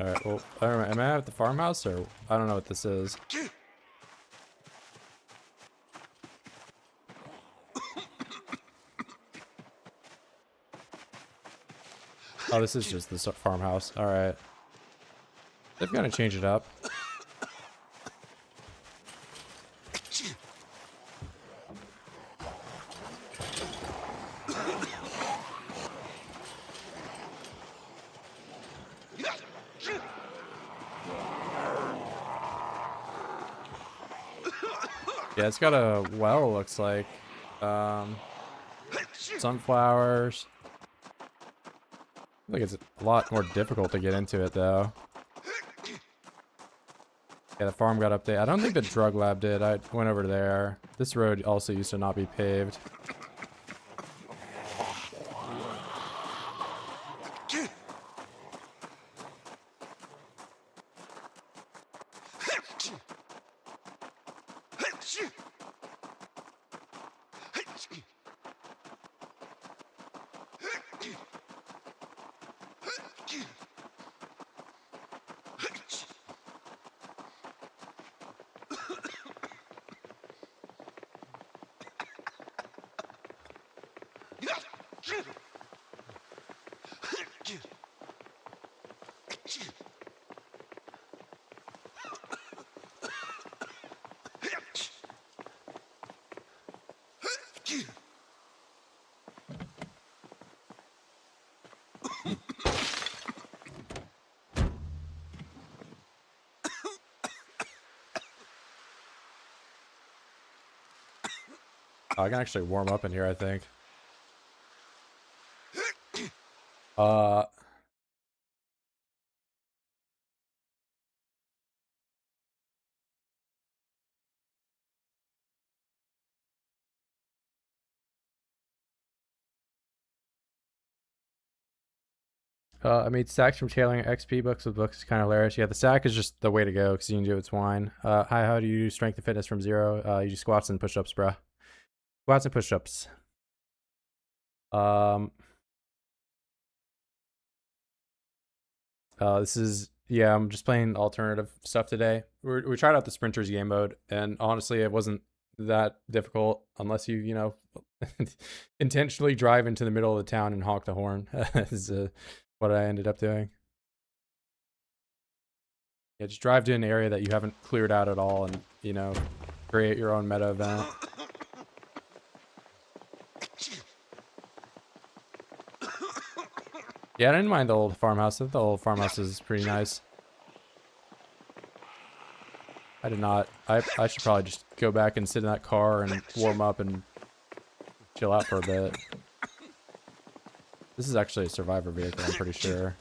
Alright, well, I don't know, am I at the farmhouse or I don't know what this is. Oh, this is just the farmhouse. Alright. They've got to change it up. Yeah, it's got a well, looks like. Sunflowers. I think it's a lot more difficult to get into it, though. Yeah, the farm got updated. I don't think the drug lab did. I went over there. This road also used to not be paved. I can actually warm up in here, I think. I made stacks from tailoring XP books with books. Is kind of hilarious. Yeah, the stack is just the way to go because you can do it's wine. Hi, how do you do strength and fitness from 0? You do squats and push-ups, bruh. Squats and push-ups. This is, yeah, I'm just playing alternative stuff today. We tried out the sprinters game mode, and honestly, it wasn't that difficult unless you know, intentionally drive into the middle of the town and honk the horn. is what I ended up doing. Yeah, just drive to an area that you haven't cleared out at all and, you know, create your own meta event. Yeah, I didn't mind the old farmhouse. The old farmhouse is pretty nice. I did not. I should probably just go back and sit in that car and warm up and chill out for a bit. This is actually a survivor vehicle, I'm pretty sure.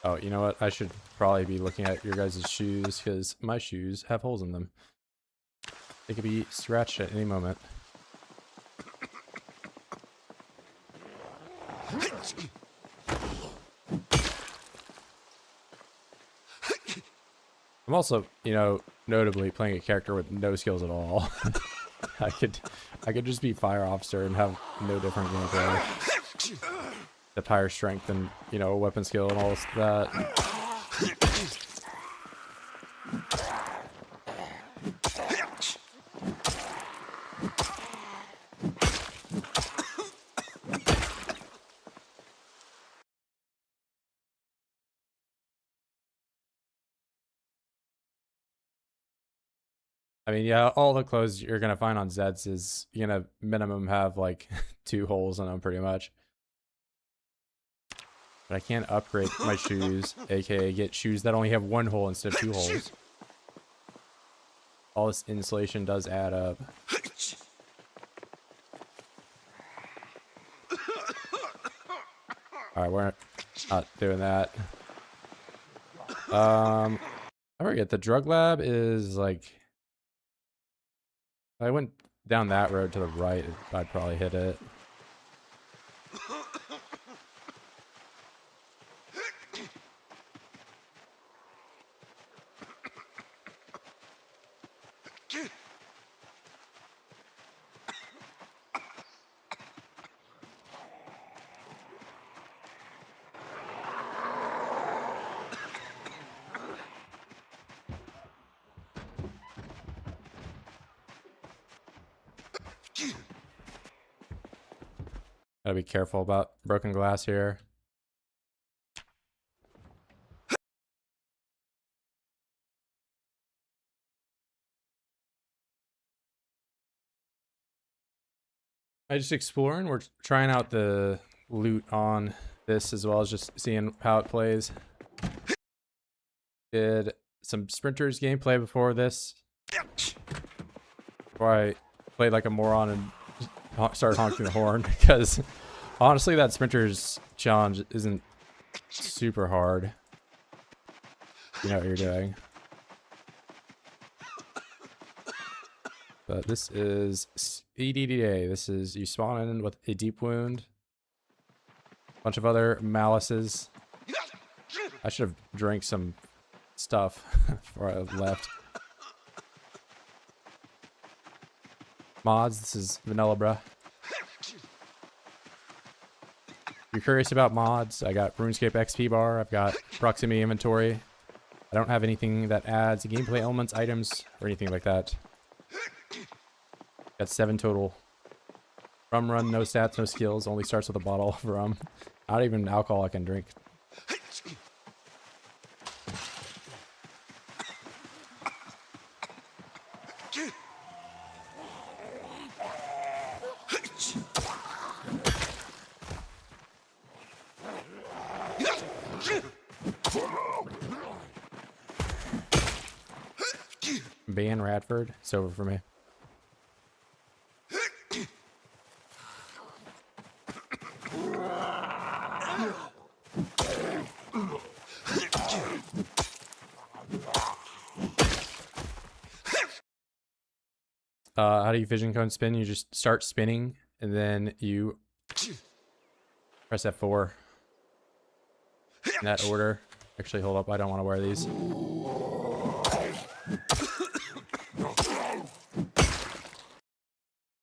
Oh, you know what? I should probably be looking at your guys' shoes because my shoes have holes in them. They could be scratched at any moment. I'm also, you know, notably playing a character with no skills at all. I could just be fire officer and have no different gameplay. Except higher strength and, you know, weapon skill and all that. I mean, yeah, all the clothes you're gonna find on Zeds is you're gonna minimum have like 2 holes in them pretty much. But I can't upgrade my shoes, aka get shoes that only have 1 hole instead of 2 holes. All this insulation does add up. Alright, we're not doing that. I forget, the drug lab is like... If I went down that road to the right, I'd probably hit it. Gotta be careful about broken glass here. I just exploring. We're trying out the loot on this as well as just seeing how it plays. Did some sprinters gameplay before this. Before I played like a moron and started honking the horn because honestly that sprinters challenge isn't super hard. You know what you're doing. But this is EDDA. This is you spawn in with a deep wound. A bunch of other malices. I should have drank some stuff before I left. Mods, this is vanilla, bruh. If you're curious about mods, I got RuneScape XP bar. I've got proximity inventory. I don't have anything that adds gameplay elements, items, or anything like that. Got 7 total. Rum run, no stats, no skills. Only starts with a bottle of rum. Not even alcohol I can drink. Ban Radford. It's over for me. How do you vision cone spin? You just start spinning and then you press F4 in that order. Actually, hold up. I don't want to wear these.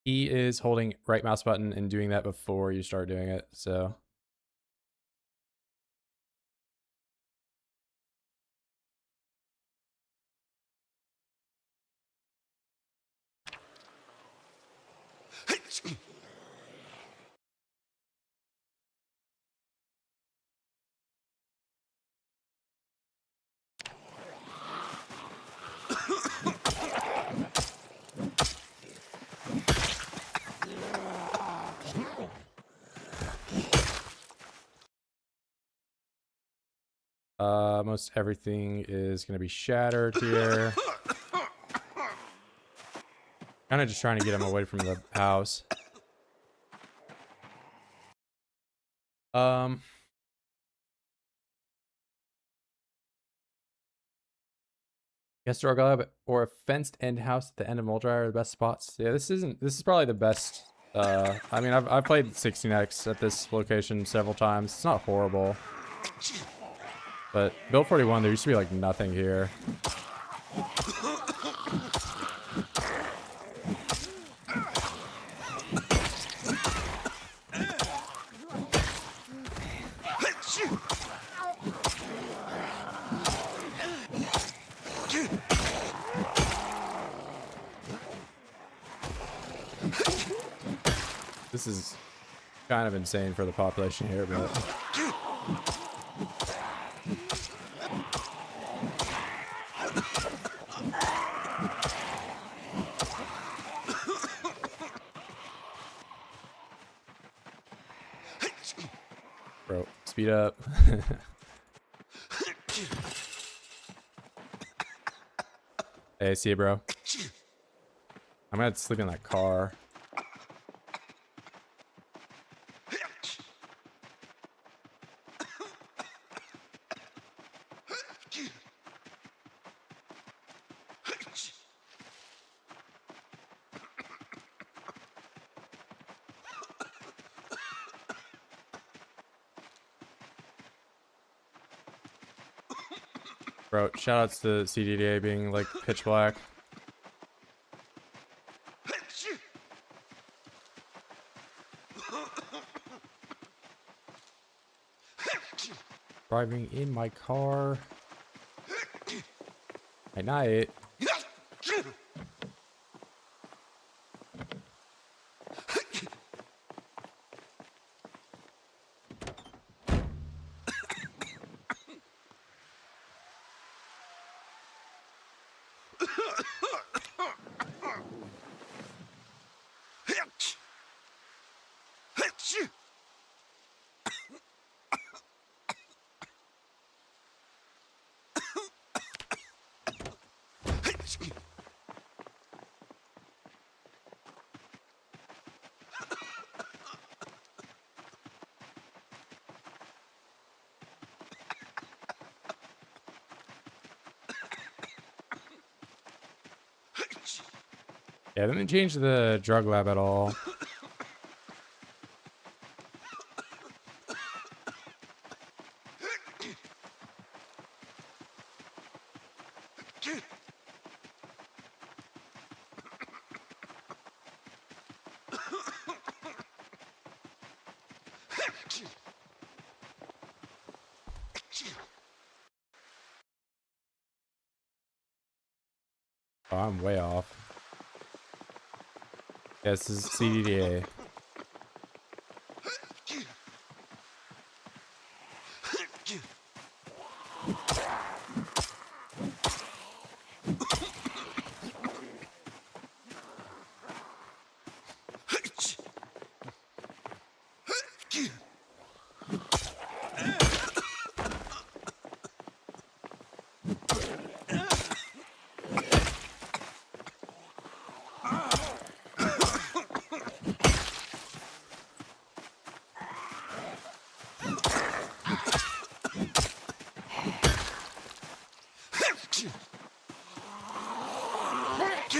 E is holding right mouse button and doing that before you start doing it. So most everything is going to be shattered here. Kind of just trying to get him away from the house. Guest door glove or a fenced end house at the end of Moldry are the best spots. Yeah, this is probably the best. I mean, I've played 16x at this location several times. It's not horrible. But Build 41, there used to be like nothing here. This is kind of insane for the population here, but bro, speed up. Hey, see you, bro. I'm gonna sleep in that car. Bro, shoutouts to CDDA being like pitch black. Driving in my car at night. Yeah, they didn't change the drug lab at all. Oh, I'm way off. Yeah, this is CDDA. I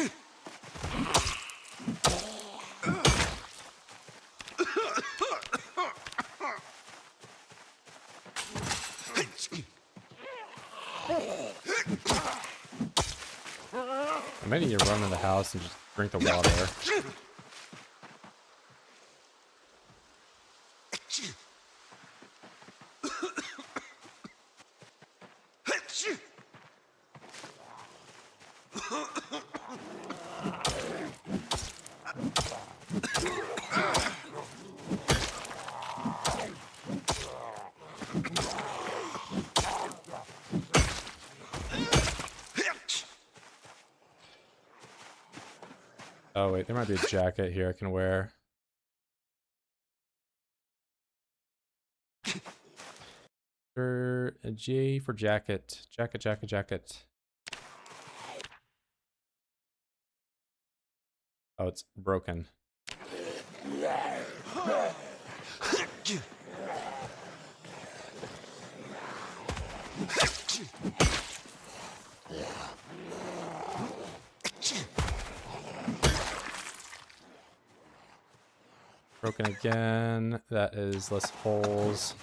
might need to run in the house and just drink the water. Oh wait, there might be a jacket here I can wear. A J for jacket. Jacket. Oh, it's broken. Broken again. That is less holes.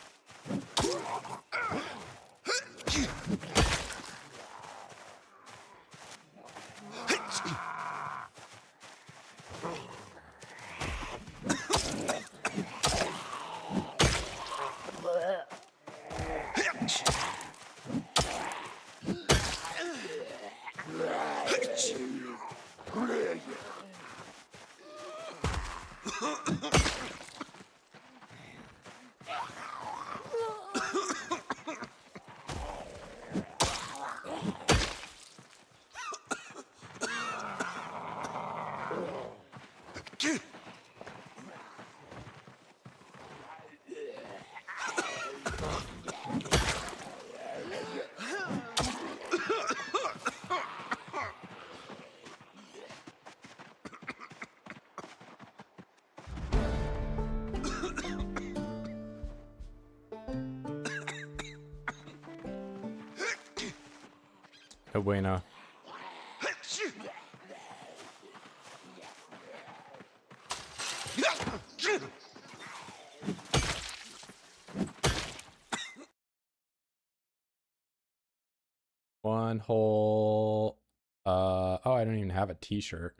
No bueno. One hole. Oh, I don't even have a t-shirt.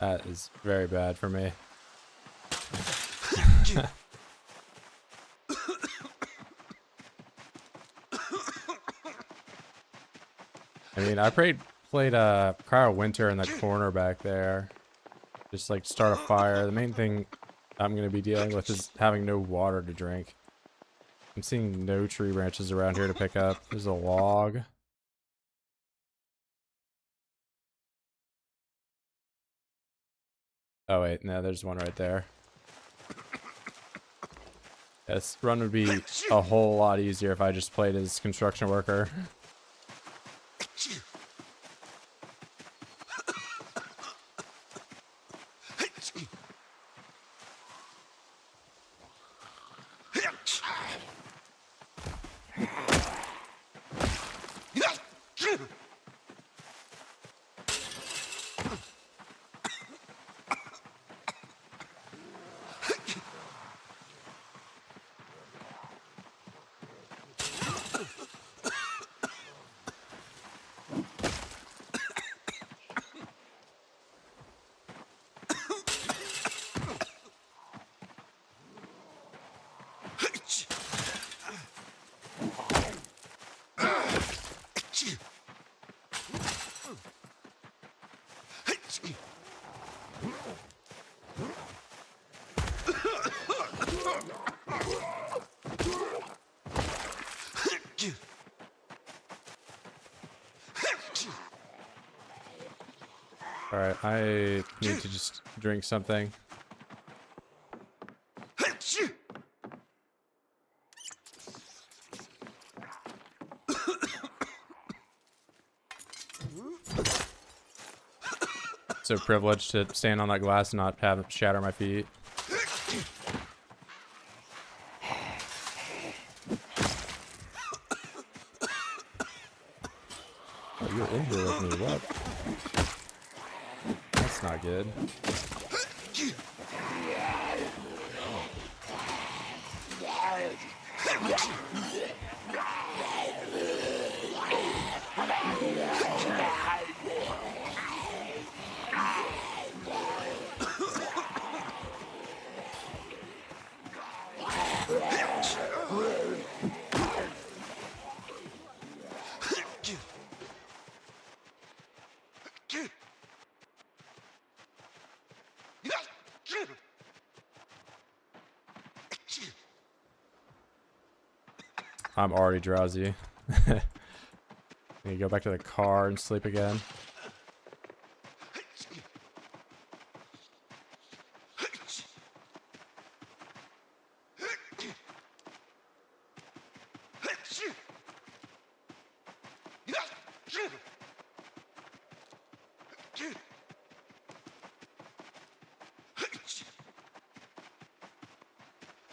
That is very bad for me. I mean, I played Cryo Winter in the corner back there. Just like start a fire. The main thing I'm going to be dealing with is having no water to drink. I'm seeing no tree branches around here to pick up. There's a log. Oh wait, no, there's one right there. This run would be a whole lot easier if I just played as construction worker. Alright, I need to just drink something. so privileged to stand on that glass and not have it shatter my feet. Oh, you're in here with me, what? That's not good. I'm already drowsy. Need to go back to the car and sleep again.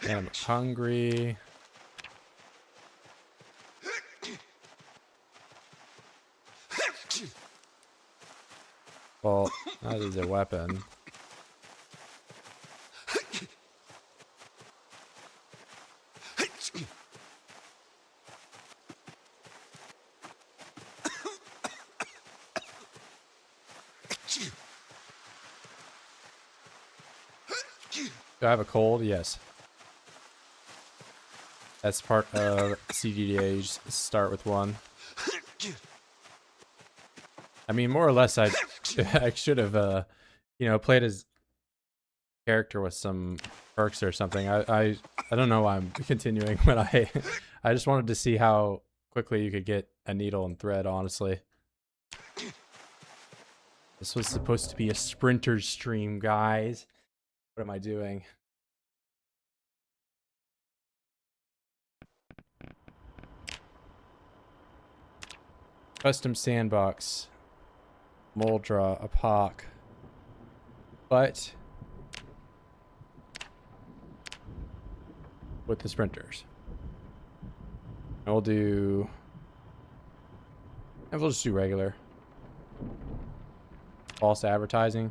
And I'm hungry. Well, that is a weapon. Do I have a cold? Yes. That's part of CDDA's start with one. I mean, more or less, I should have, you know, played his character with some perks or something. I don't know why I'm continuing, but I just wanted to see how quickly you could get a needle and thread, honestly. This was supposed to be a sprinter stream, guys. What am I doing? Custom sandbox. Moldra, a POC. But with the sprinters. And we'll just do regular. False advertising.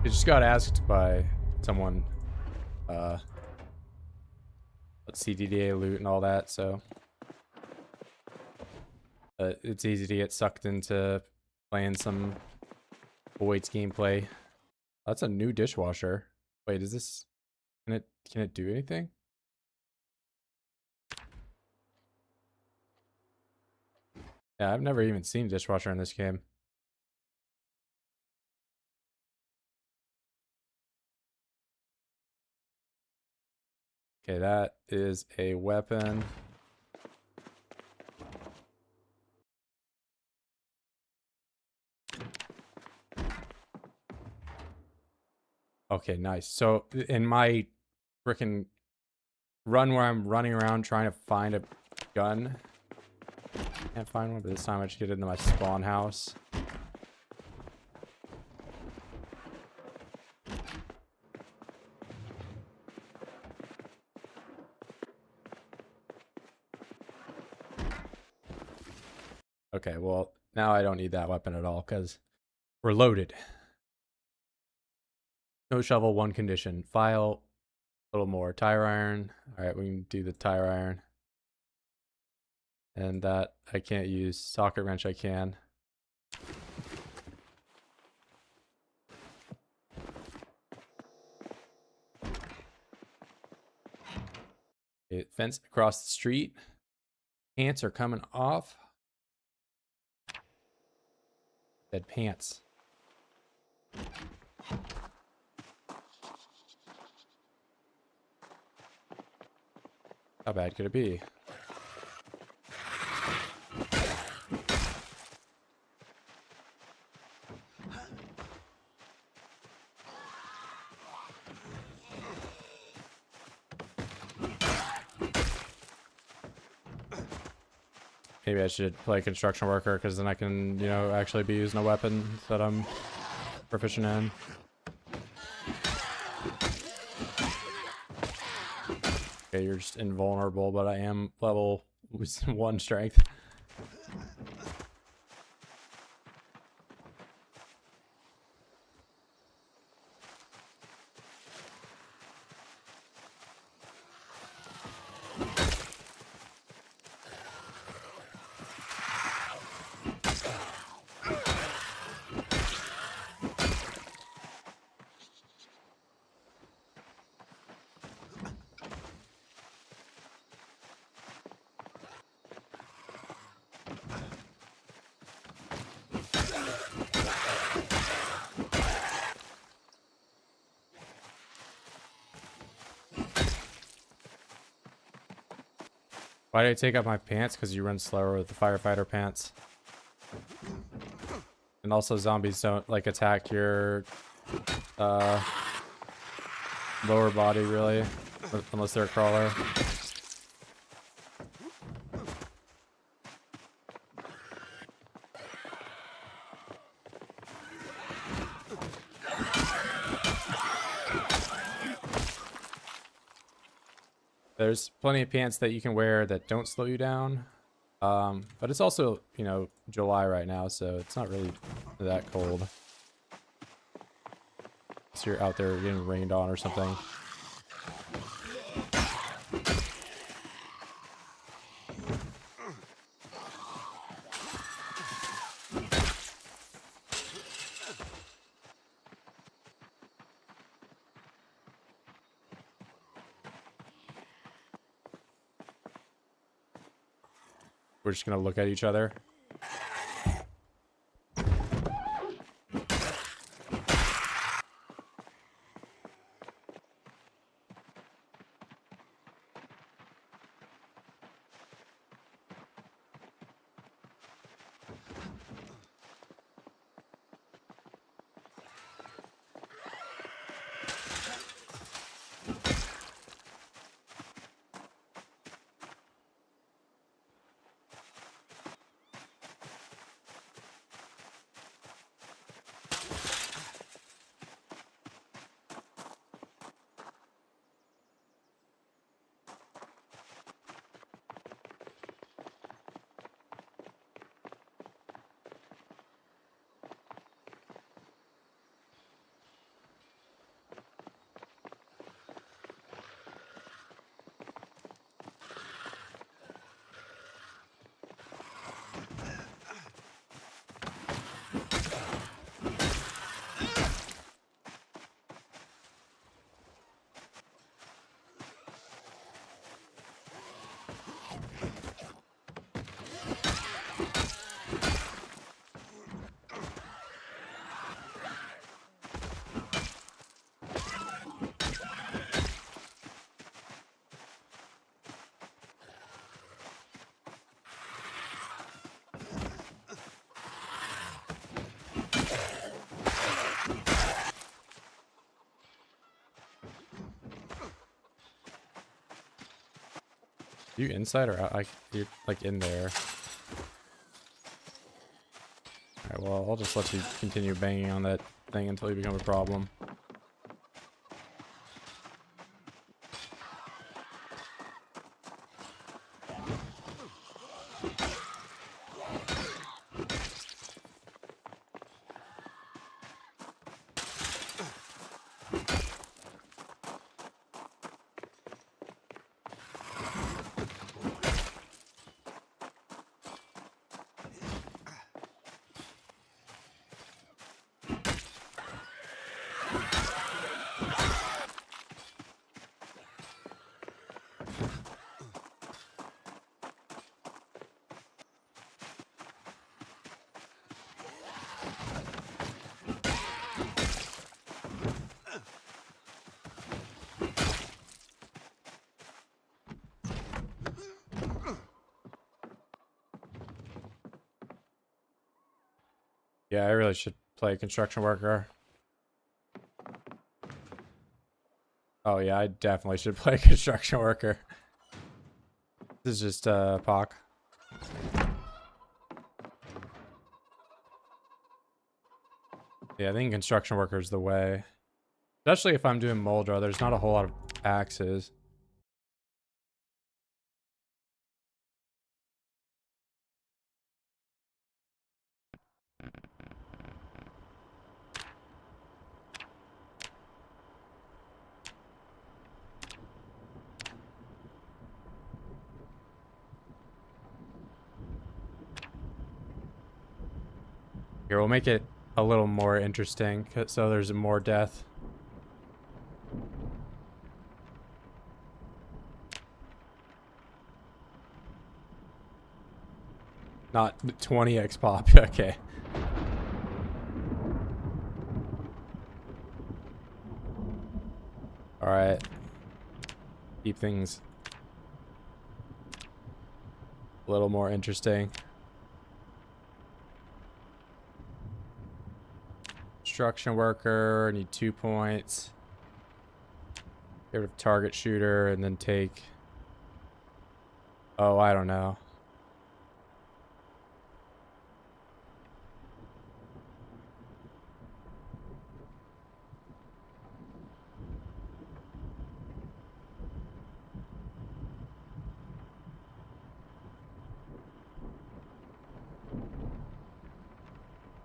It just got asked by someone, what CDDA loot and all that, so it's easy to get sucked into playing some Void's gameplay. That's a new dishwasher. Wait, is this, can it do anything? Yeah, I've never even seen a dishwasher in this game. Okay, that is a weapon. Okay, nice. So in my freaking run where I'm running around trying to find a gun, can't find one, but this time I just get into my spawn house. Okay, well, now I don't need that weapon at all because we're loaded. No shovel, one condition. File, a little more. Tire iron. All right, we can do the tire iron. And that I can't use. Socket wrench I can. Okay, fence across the street. Pants are coming off. Dead pants. How bad could it be? maybe I should play construction worker because then I can, you know, actually be using a weapon that I'm proficient in. Okay, you're just invulnerable, but I am level 1 strength. Why did I take off my pants? Because you run slower with the firefighter pants. And also zombies don't like attack your lower body really, unless they're a crawler. There's plenty of pants that you can wear that don't slow you down. But it's also, you know, July right now, so it's not really that cold. So you're out there getting rained on or something. We're just gonna look at each other. You inside or out? Like you're like in there. Alright, well I'll just let you continue banging on that thing until you become a problem. Yeah, I really should play construction worker. Oh yeah, I definitely should play construction worker. This is just POC. Yeah, I think construction worker is the way. Especially if I'm doing mold draw, there's not a whole lot of axes. Here, we'll make it a little more interesting, so there's more death. Not 20x pop, okay. Alright. Keep things a little more interesting. Construction worker, need 2 points. Get rid of target shooter and then take... Oh, I don't know.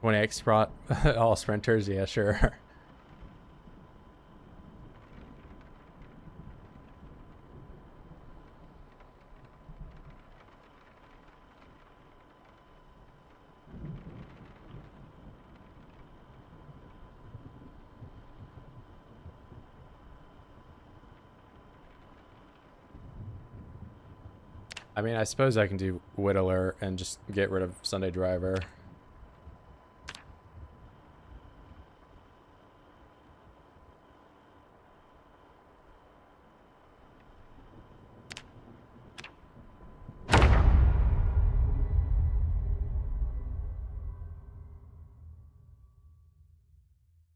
RuneExp brought all sprinters, yeah, sure. I mean, I suppose I can do Whittler and just get rid of Sunday Driver.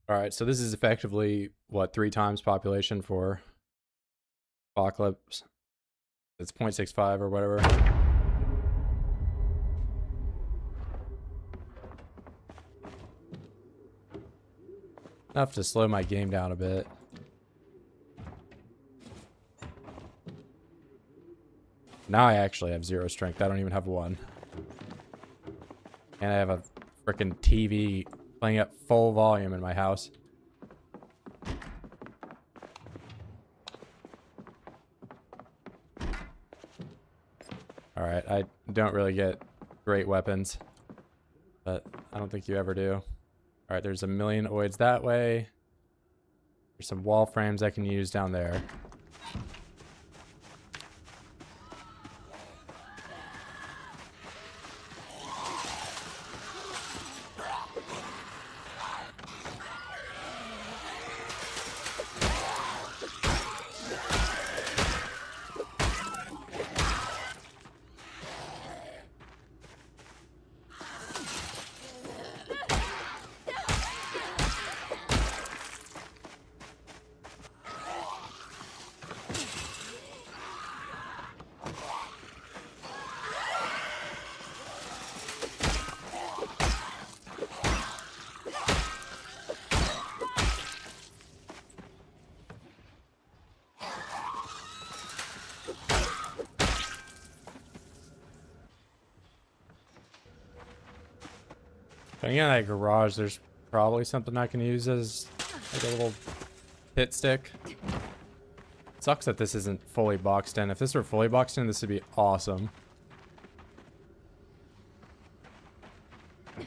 Alright, so this is effectively, what, 3 times population for Apocalypse. It's 0.65 or whatever. Enough to slow my game down a bit. Now I actually have 0 strength. I don't even have 1. And I have a freaking TV playing at full volume in my house. Alright, I don't really get great weapons, but I don't think you ever do. Alright, there's a million oids that way. There's some wall frames I can use down there. Going in that garage, there's probably something I can use as like a little pit stick. Sucks that this isn't fully boxed in. If this were fully boxed in, this would be awesome. I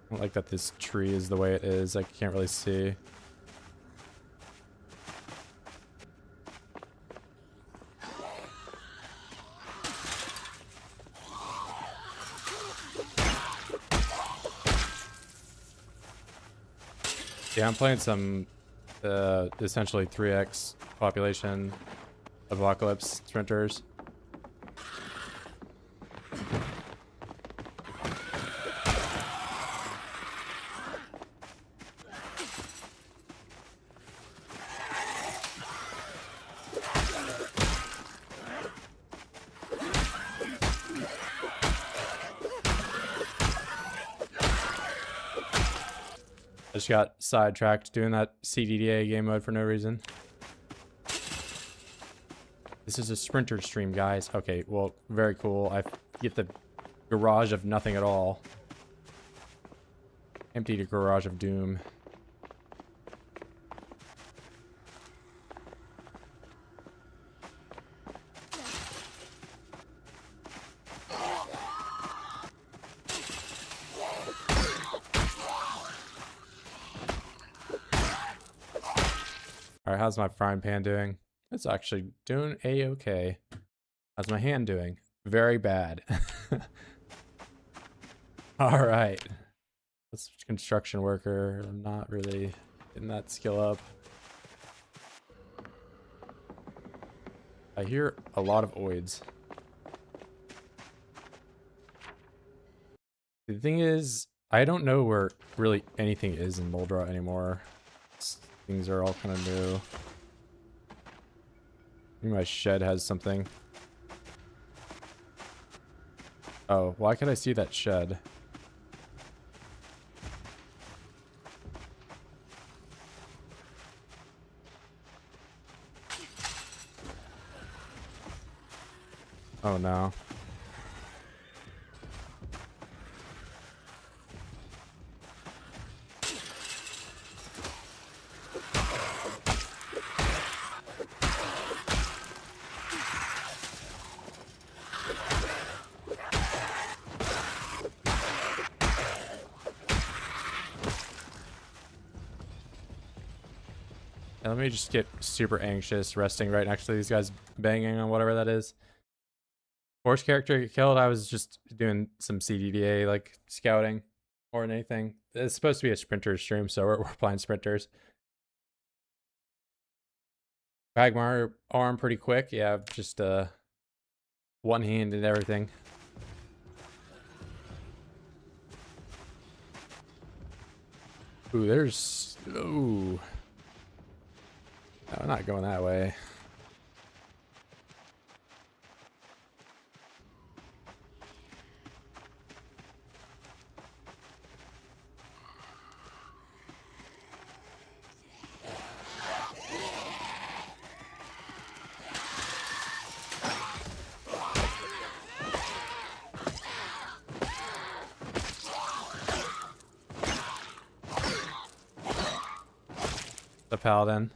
don't like that this tree is the way it is. I can't really see. Yeah, I'm playing some essentially 3x population Apocalypse sprinters. I just got sidetracked doing that CDDA game mode for no reason. This is a sprinter stream, guys. Okay, well, very cool. I get the garage of nothing at all. Emptied a garage of doom. Alright, how's my frying pan doing? It's actually doing a-okay. How's my hand doing? Very bad. Alright. This construction worker. I'm not really getting that skill up. I hear a lot of oids. The thing is, I don't know where really anything is in Moldra anymore. Things are all kind of new. I think my shed has something. Oh, why can I see that shed? Oh no. Let me just get super anxious resting right next to these guys banging on whatever that is. Horse character get killed. I was just doing some CDDA like scouting more than anything. It's supposed to be a sprinter stream, so we're playing sprinters. Bag my arm pretty quick. Yeah, just one hand and everything. Ooh, there's ooh. No, I'm not going that way. The paladin.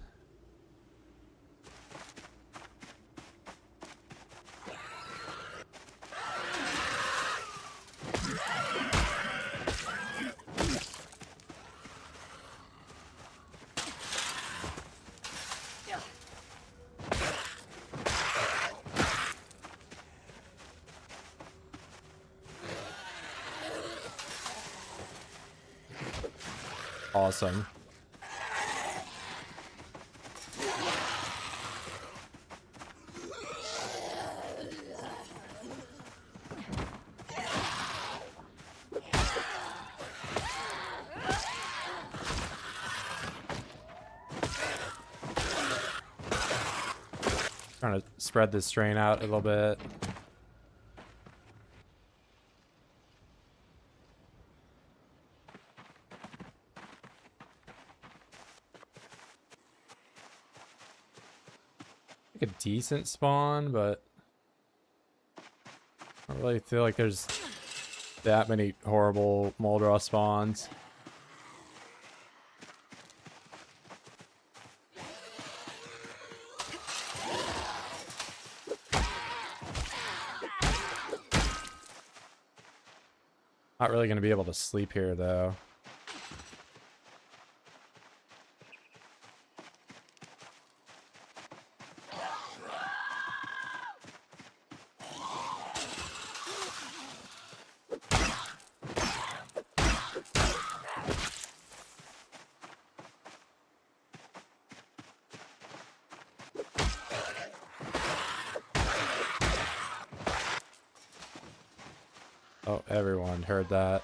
Awesome. Trying to spread this strain out a little bit. Like a decent spawn, but I don't really feel like there's that many horrible Moldra spawns. Not really going to be able to sleep here, though. Oh, everyone heard that.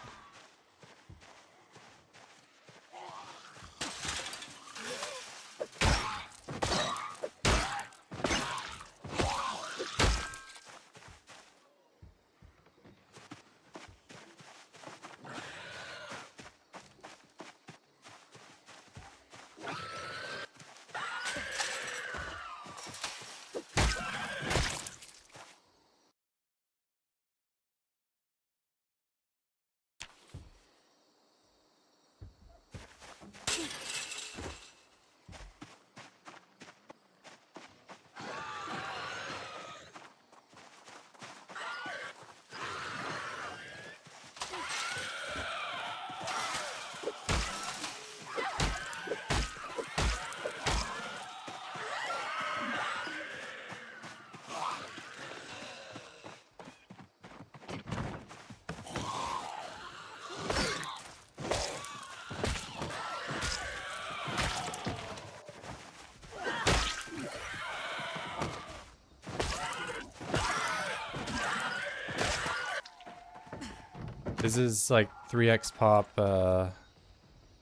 This is like 3x pop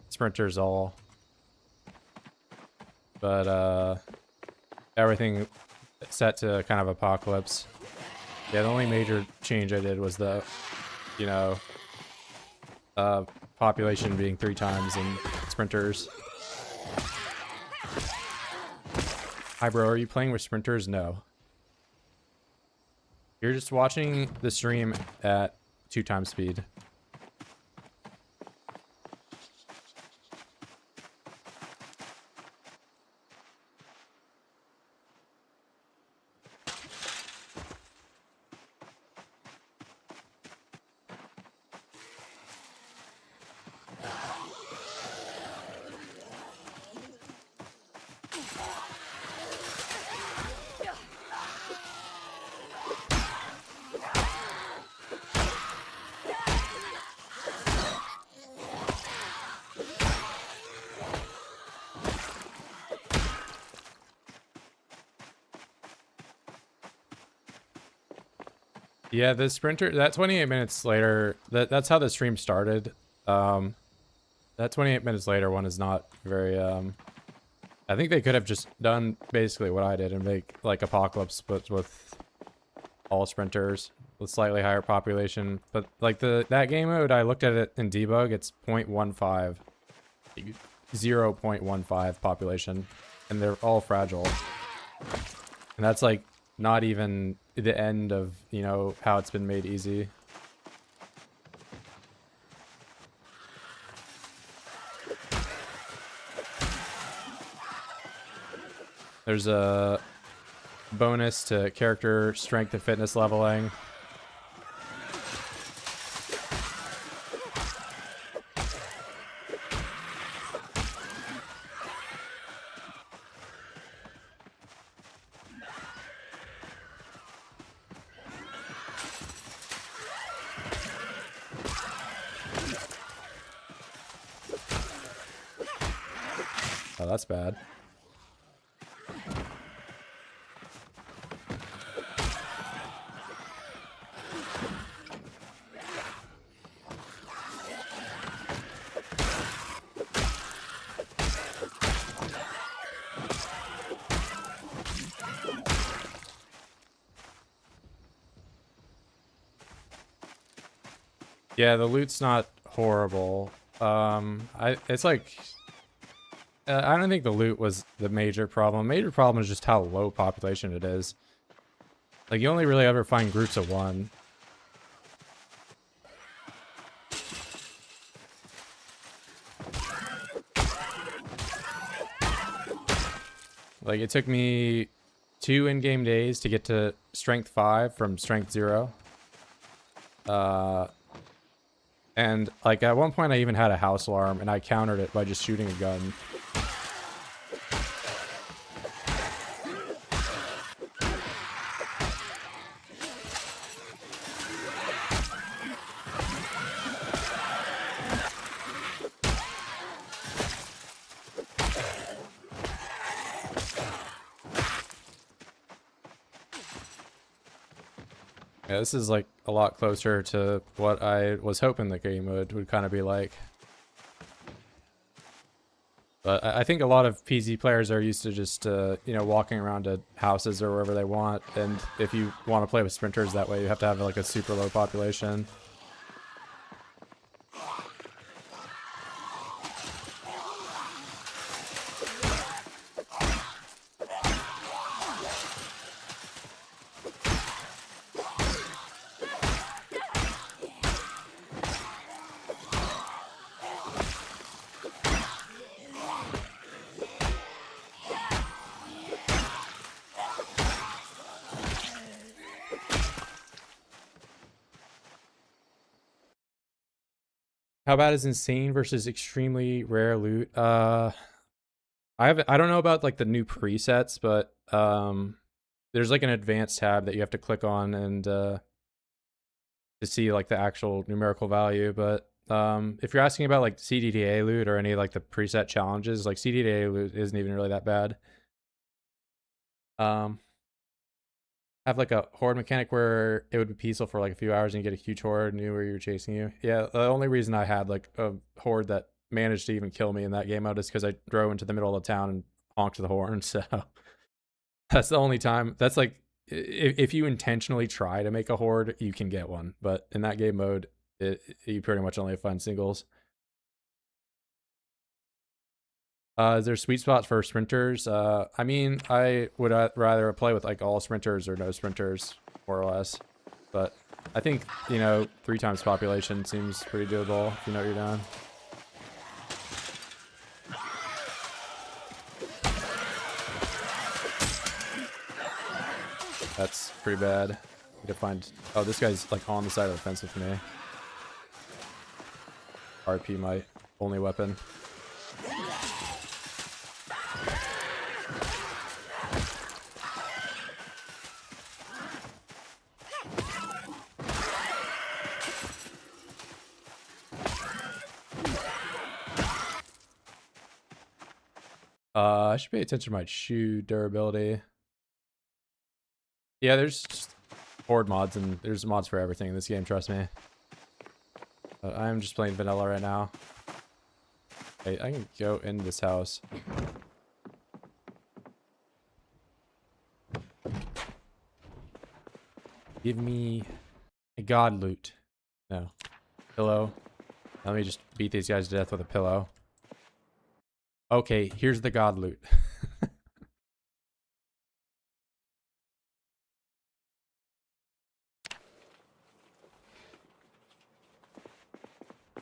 sprinters all. But everything set to kind of apocalypse. Yeah, the only major change I did was the, you know, population being 3 times in sprinters. Hi bro, are you playing with sprinters? No. You're just watching the stream at 2 times speed. Yeah, the sprinter, that 28 minutes later, that's how the stream started. That 28 minutes later one is not very, I think they could have just done basically what I did and make like Apocalypse, but with all sprinters with slightly higher population. But like that game mode, I looked at it in debug, it's 0.15, 0.15 population, and they're all fragile. And that's like not even the end of, you know, how it's been made easy. There's a bonus to character strength and fitness leveling. Oh, that's bad. Yeah, the loot's not horrible. It's like, I don't think the loot was the major problem. Major problem is just how low population it is. Like, you only really ever find groups of 1. Like, it took me 2 in-game days to get to strength 5 from strength 0. And like at one point I even had a house alarm and I countered it by just shooting a gun. Yeah, this is like a lot closer to what I was hoping the game would kind of be like. But I think a lot of PZ players are used to just, you know, walking around to houses or wherever they want. And if you want to play with sprinters that way, you have to have like a super low population. How bad is insane versus extremely rare loot? I don't know about like the new presets, but there's like an advanced tab that you have to click on and to see like the actual numerical value. But if you're asking about like CDDA loot or any like the preset challenges, like CDDA loot isn't even really that bad. have like a horde mechanic where it would be peaceful for like a few hours and you get a huge horde and knew where you were chasing you. Yeah, the only reason I had like a horde that managed to even kill me in that game mode is because I drove into the middle of town and honked the horn. So that's the only time. That's like if you intentionally try to make a horde, you can get one. But in that game mode, you pretty much only find singles. Is there sweet spots for sprinters? I mean, I would rather play with like all sprinters or no sprinters, more or less. But I think, you know, 3 times population seems pretty doable if you know what you're doing. That's pretty bad. Need to find... Oh, this guy's like on the side of the fence with me. RP my only weapon. I should pay attention to my shoe durability. Yeah, there's just horde mods and there's mods for everything in this game, trust me. I'm just playing vanilla right now. Hey, I can go in this house. Give me a god loot. No. Pillow. Let me just beat these guys to death with a pillow. Okay, here's the god loot.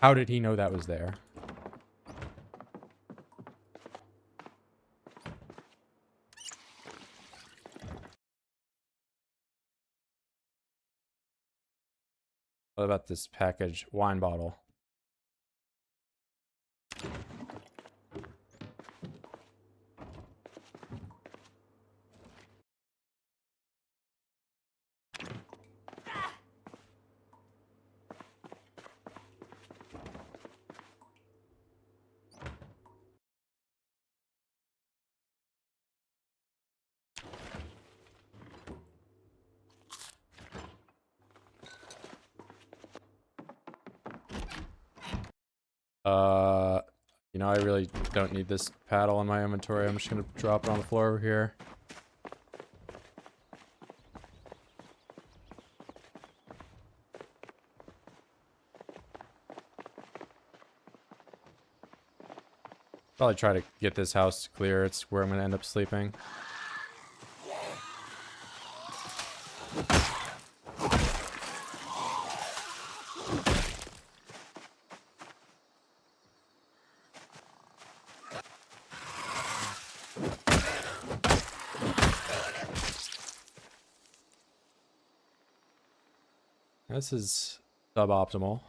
How did he know that was there? What about this package? Wine bottle. You know, I really don't need this paddle in my inventory. I'm just gonna drop it on the floor over here. Probably try to get this house clear. It's where I'm gonna end up sleeping. This is suboptimal.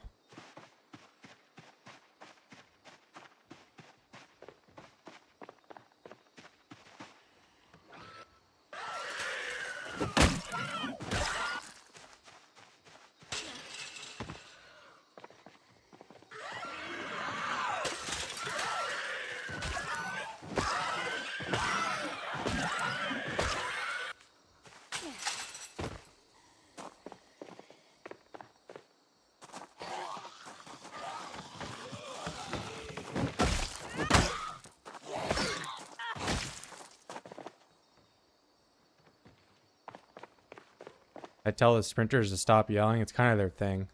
I tell the sprinters to stop yelling. It's kind of their thing.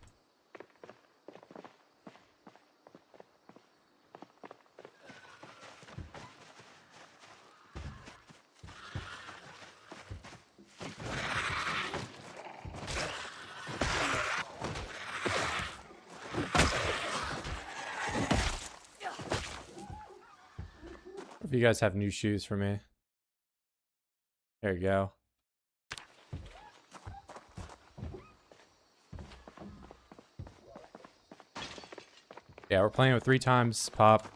If you guys have new shoes for me. There you go. Yeah, we're playing with 3 times pop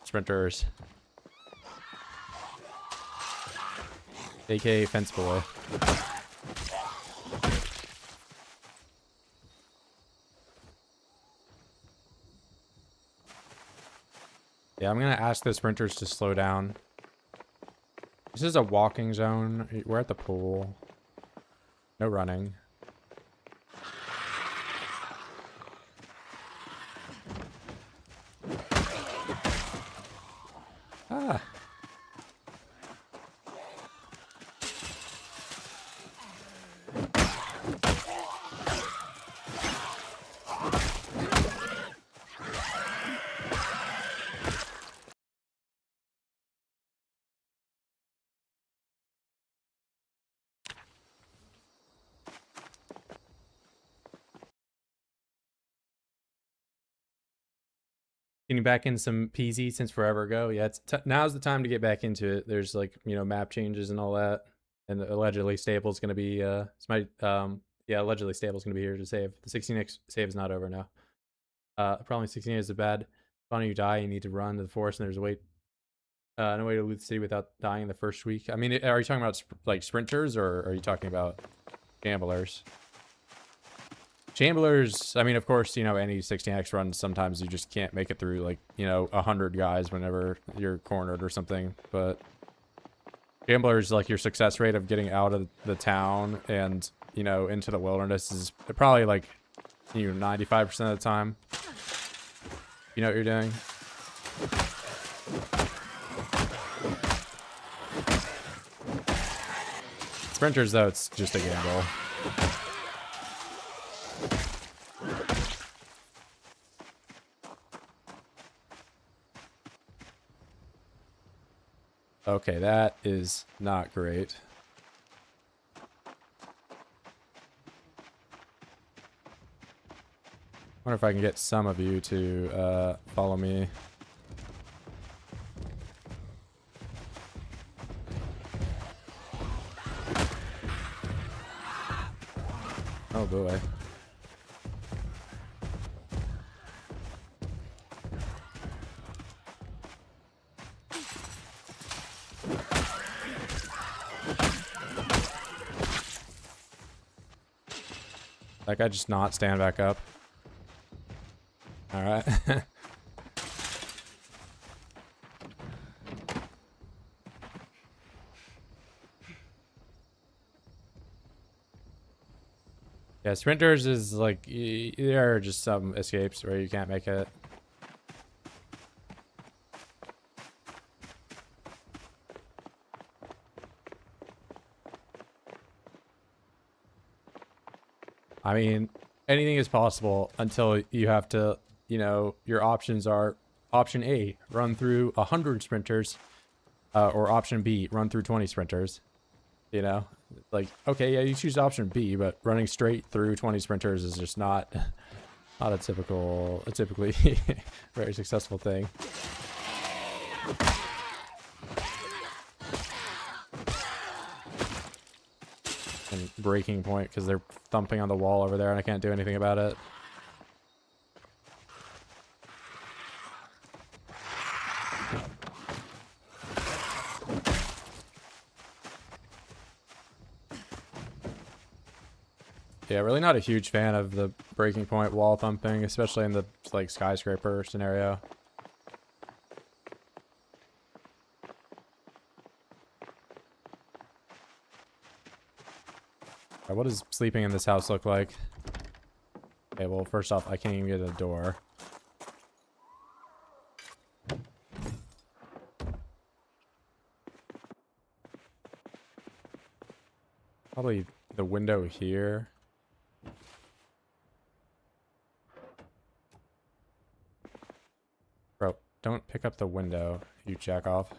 sprinters. AKA fence boy. Yeah, I'm gonna ask the sprinters to slow down. This is a walking zone. We're at the pool. No running. Ah. Getting back in some PZ since forever ago. Yeah, now's the time to get back into it. There's like, you know, map changes and all that. And allegedly Stable's gonna be yeah, allegedly Stable's gonna be here to save. The 16x save is not over now. Probably 16 is a bad. When you die, you need to run to the forest, and there's a way no way to loot the city without dying in the first week. I mean, are you talking about like sprinters, or are you talking about gamblers? Chamblers, I mean, of course, you know, any 16x run, sometimes you just can't make it through, like, you know, 100 guys whenever you're cornered or something. But Chamblers, like, your success rate of getting out of the town and, you know, into the wilderness is probably, like, you know, 95% of the time. You know what you're doing? Sprinters, though, it's just a gamble. Okay, that is not great. Wonder if I can get some of you to follow me. Oh boy. That guy just not stand back up. Alright. Yeah, sprinters is like, there are just some escapes where you can't make it. I mean, anything is possible until you have to, you know, your options are option A, run through 100 sprinters, or option B, run through 20 sprinters. You know, like, okay, yeah, you choose option B, but running straight through 20 sprinters is just not a typically very successful thing. And breaking point because they're thumping on the wall over there and I can't do anything about it. Yeah, really not a huge fan of the breaking point wall thumping, especially in the like skyscraper scenario. What does sleeping in this house look like? Okay, well, first off, I can't even get a door. Probably the window here. Bro, don't pick up the window, you jack off.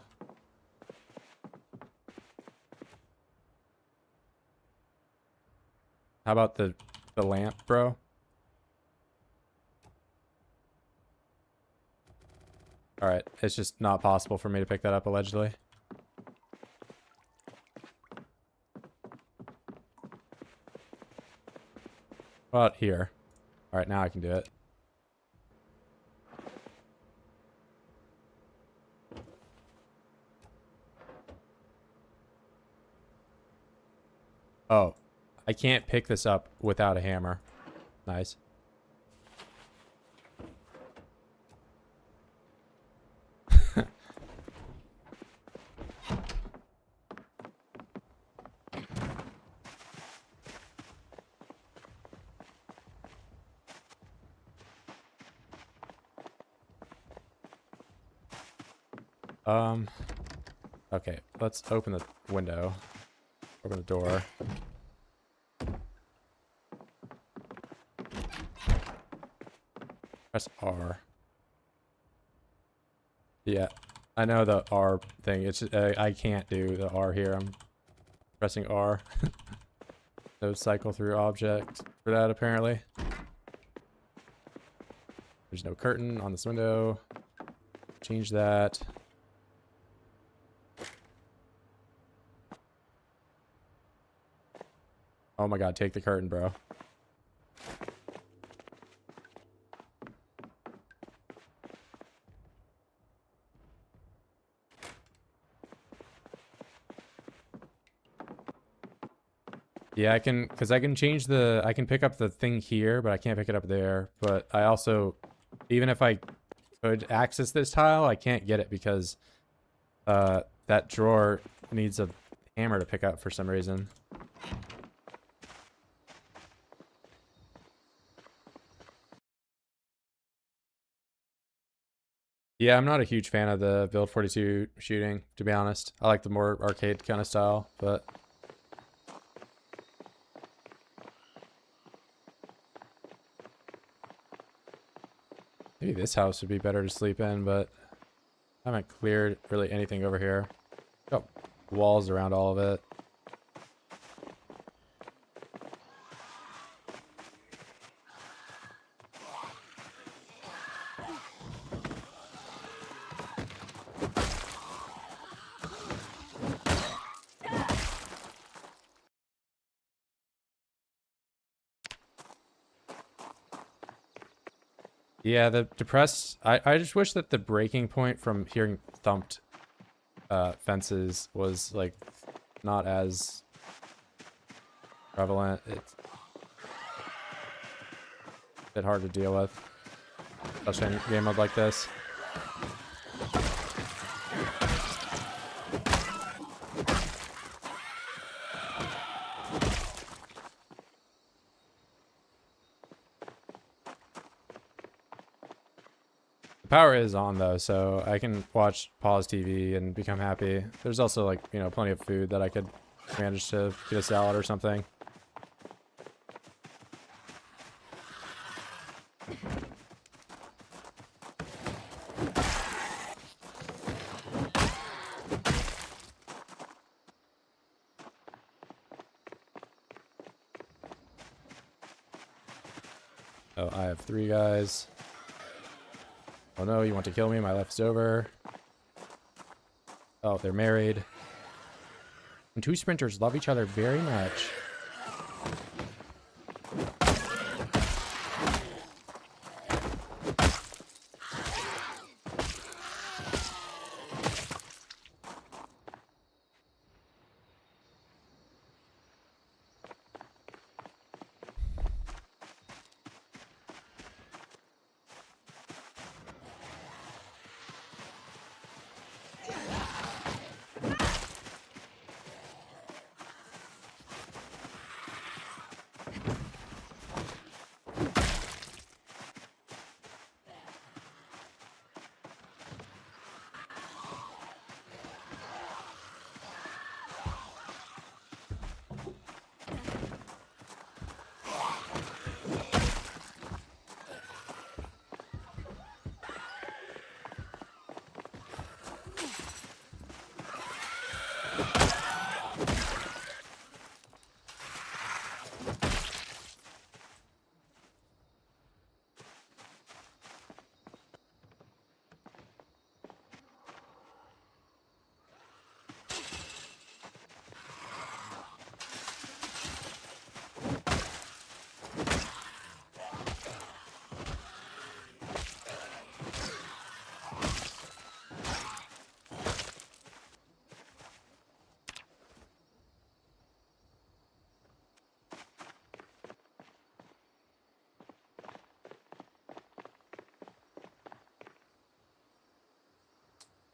How about the lamp, bro? Alright, it's just not possible for me to pick that up, allegedly. How about here? Alright, now I can do it. Oh, I can't pick this up without a hammer. Nice. Okay, let's open the window. Open the door. Press R. Yeah, I know the R thing. It's I can't do the R here. I'm pressing R. No cycle through object for that apparently. There's no curtain on this window. Change that. Oh my god, take the curtain, bro. Yeah, I can, because I can change the, I can pick up the thing here, but I can't pick it up there. But I also, even if I could access this tile, I can't get it because that drawer needs a hammer to pick up for some reason. Yeah, I'm not a huge fan of the Build 42 shooting, to be honest. I like the more arcade kind of style, but... Maybe this house would be better to sleep in, but I haven't cleared really anything over here. Got walls around all of it. Yeah, the depressed... I just wish that the breaking point from hearing thumped fences was, like, not as prevalent. It's a bit hard to deal with, especially in a game mode like this. The power is on though, so I can watch pause TV and become happy. There's also, like, you know, plenty of food that I could manage to get a salad or something. Oh, I have 3 guys. Oh no, you want to kill me? My left's over. Oh, they're married. And 2 sprinters love each other very much.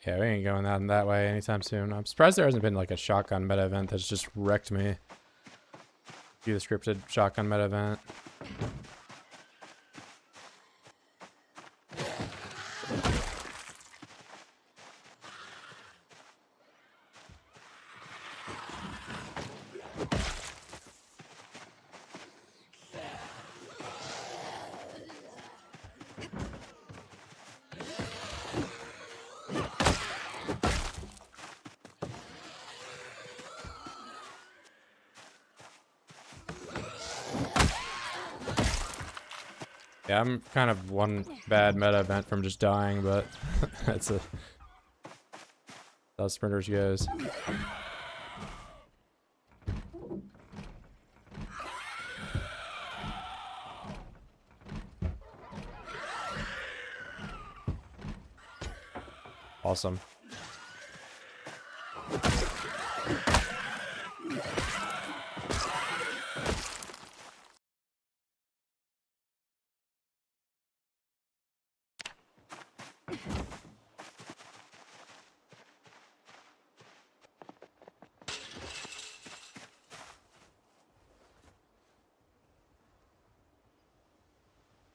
Yeah, we ain't going that way anytime soon. I'm surprised there hasn't been, like, a shotgun meta event that's just wrecked me. Do the scripted shotgun meta event. Yeah, I'm kind of one bad meta event from just dying, but that's how sprinters goes. Awesome.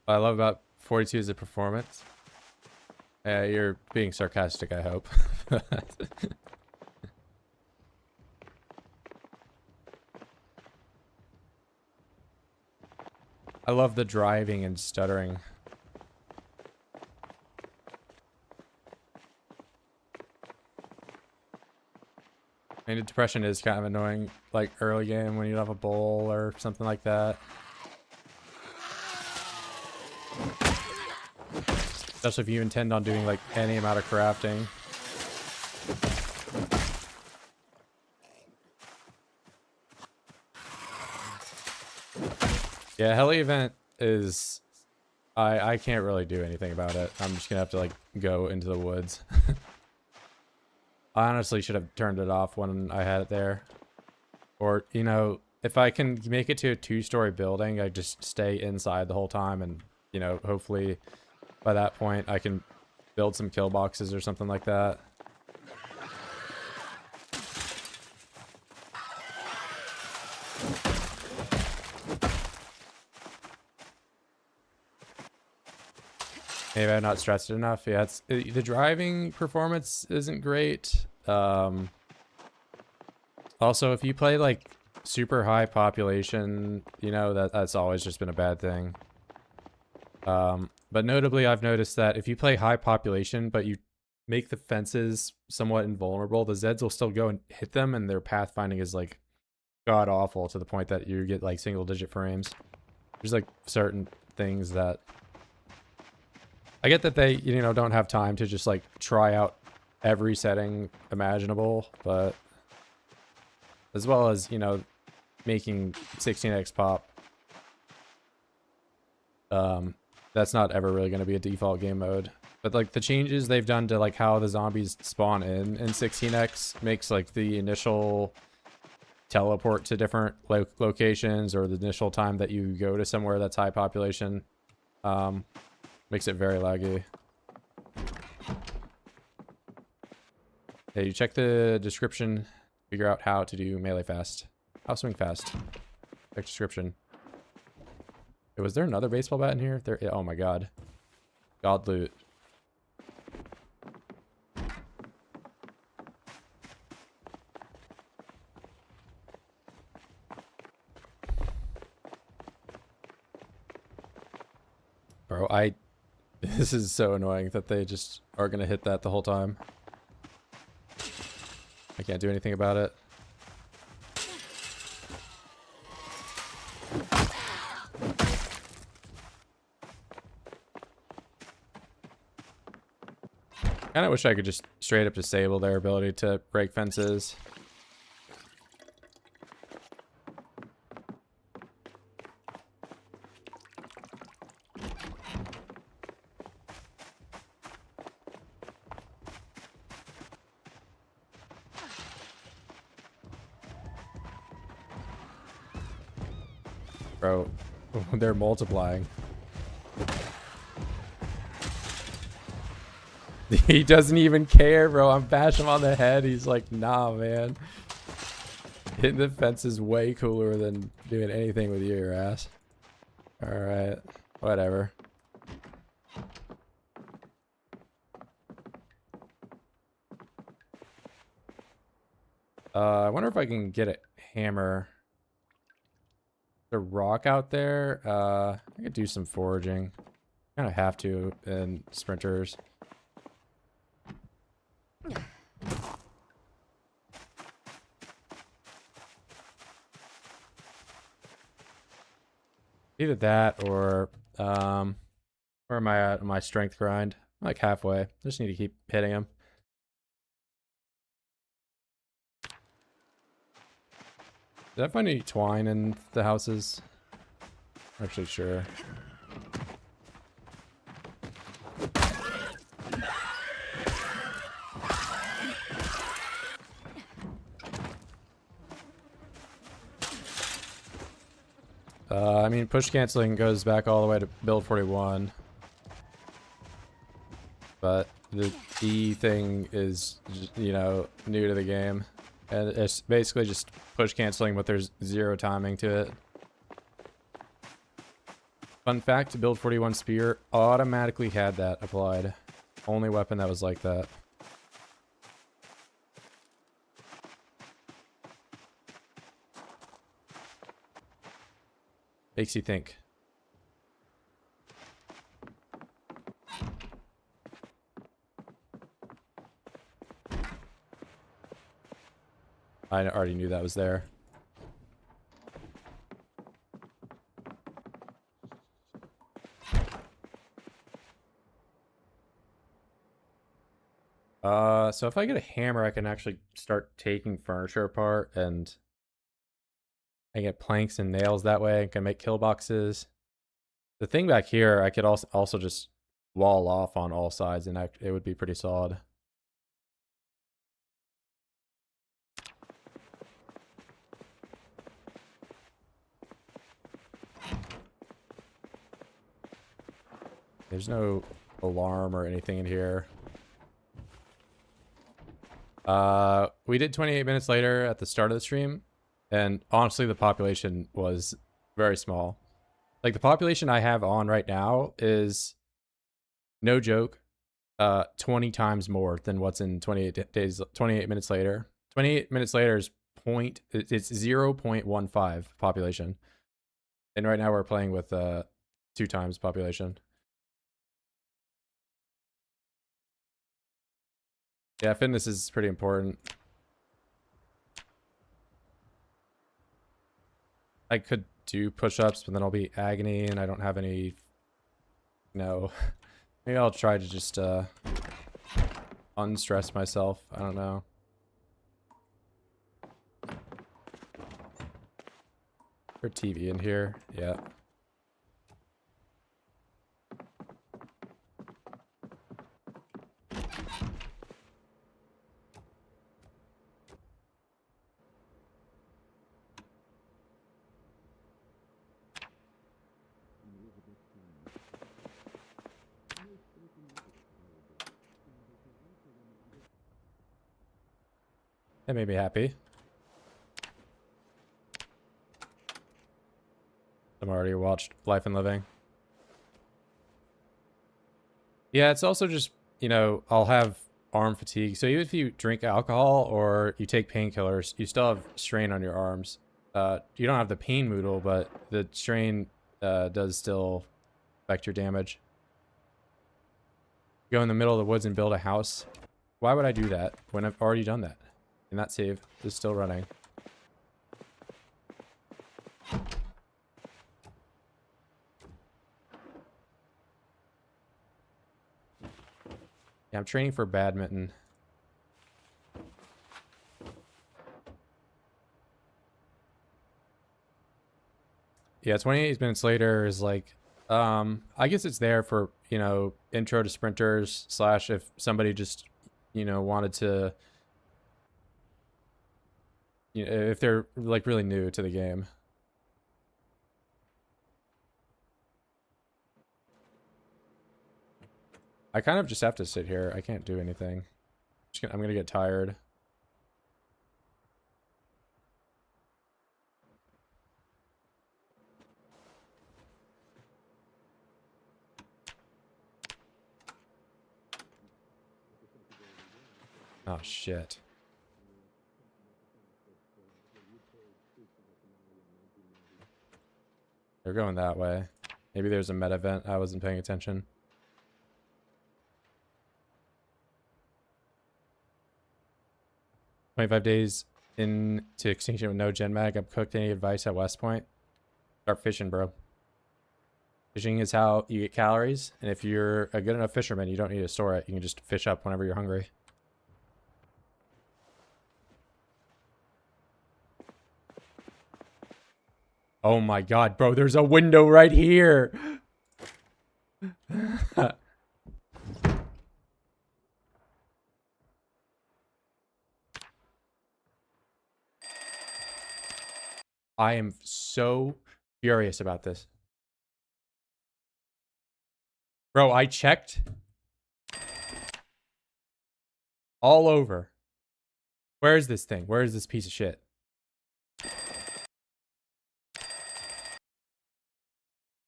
What I love about 42 is the performance. You're being sarcastic, I hope. I love the driving and stuttering. I mean, depression is kind of annoying, like early game when you have a bowl or something like that. Especially if you intend on doing like any amount of crafting. Yeah, heli event is... I can't really do anything about it. I'm just gonna have to like go into the woods. I honestly should have turned it off when I had it there. Or, you know, if I can make it to a 2-story building, I just stay inside the whole time and, you know, hopefully by that point I can build some kill boxes or something like that. Maybe I'm not stressed enough. Yeah, the driving performance isn't great. Also, if you play like super high population, you know, that's always just been a bad thing. But notably, I've noticed that if you play high population, but you make the fences somewhat invulnerable, the Zeds will still go and hit them, and their pathfinding is like god awful to the point that you get like single-digit frames. There's like certain things that I get that they, you know, don't have time to just like try out every setting imaginable, but as well as, you know, making 16x pop. That's not ever really going to be a default game mode. But like the changes they've done to like how the zombies spawn in 16x makes like the initial teleport to different locations or the initial time that you go to somewhere that's high population makes it very laggy. Hey, you check the description, figure out how to do melee fast. How swing fast. Check description. Hey, was there another baseball bat in here? There. Yeah, oh my god. God loot. Bro, this is so annoying that they just are gonna hit that the whole time. I can't do anything about it. Kinda wish I could just straight up disable their ability to break fences. Bro, they're multiplying. He doesn't even care, bro. I'm bashing him on the head. He's like, nah, man. Hitting the fence is way cooler than doing anything with your ass. Alright, whatever. I wonder if I can get a hammer. The rock out there. I could do some foraging. Kind of have to in sprinters. Either that or Where am I at in my strength grind? Like halfway. Just need to keep hitting him. Did I find any twine in the houses? Actually, sure. I mean, push canceling goes back all the way to build 41. But the E thing is, you know, new to the game. And it's basically just push canceling, but there's zero timing to it. Fun fact, build 41 spear automatically had that applied. Only weapon that was like that. Makes you think. I already knew that was there. So if I get a hammer, I can actually start taking furniture apart, and I get planks and nails that way. I can make kill boxes. The thing back here, I could also just wall off on all sides, and it would be pretty solid. There's no alarm or anything in here. We did 28 minutes later at the start of the stream, and honestly, the population was very small. Like, the population I have on right now is, no joke, 20 times more than what's in 28 minutes later. 28 minutes later is it's 0.15 population. And right now we're playing with 2 times population. Yeah, fitness is pretty important. I could do push-ups, but then I'll be agony, and I don't have any... No. Maybe I'll try to just unstress myself. I don't know. There's TV in here. Yeah. That made me happy. I'm already watched Life and Living. Yeah, it's also just, you know, I'll have arm fatigue. So even if you drink alcohol or you take painkillers, you still have strain on your arms. You don't have the pain moodle, but the strain does still affect your damage. Go in the middle of the woods and build a house. Why would I do that when I've already done that? And that save is still running. Yeah, I'm training for badminton. Yeah, 28 minutes later is like, I guess it's there for, you know, intro to sprinters / if somebody just, you know, wanted to, you know, if they're like really new to the game. I kind of just have to sit here. I can't do anything. I'm gonna get tired. Oh shit. They're going that way. Maybe there's a meta event. I wasn't paying attention. "25 days into extinction with no gen mag. I'm cooked. Any advice at West Point?" Start fishing, bro. Fishing is how you get calories, and if you're a good enough fisherman, you don't need to store it. You can just fish up whenever you're hungry. Oh my god, bro, there's a window right here! I am so furious about this. Bro, I checked all over. Where is this thing? Where is this piece of shit?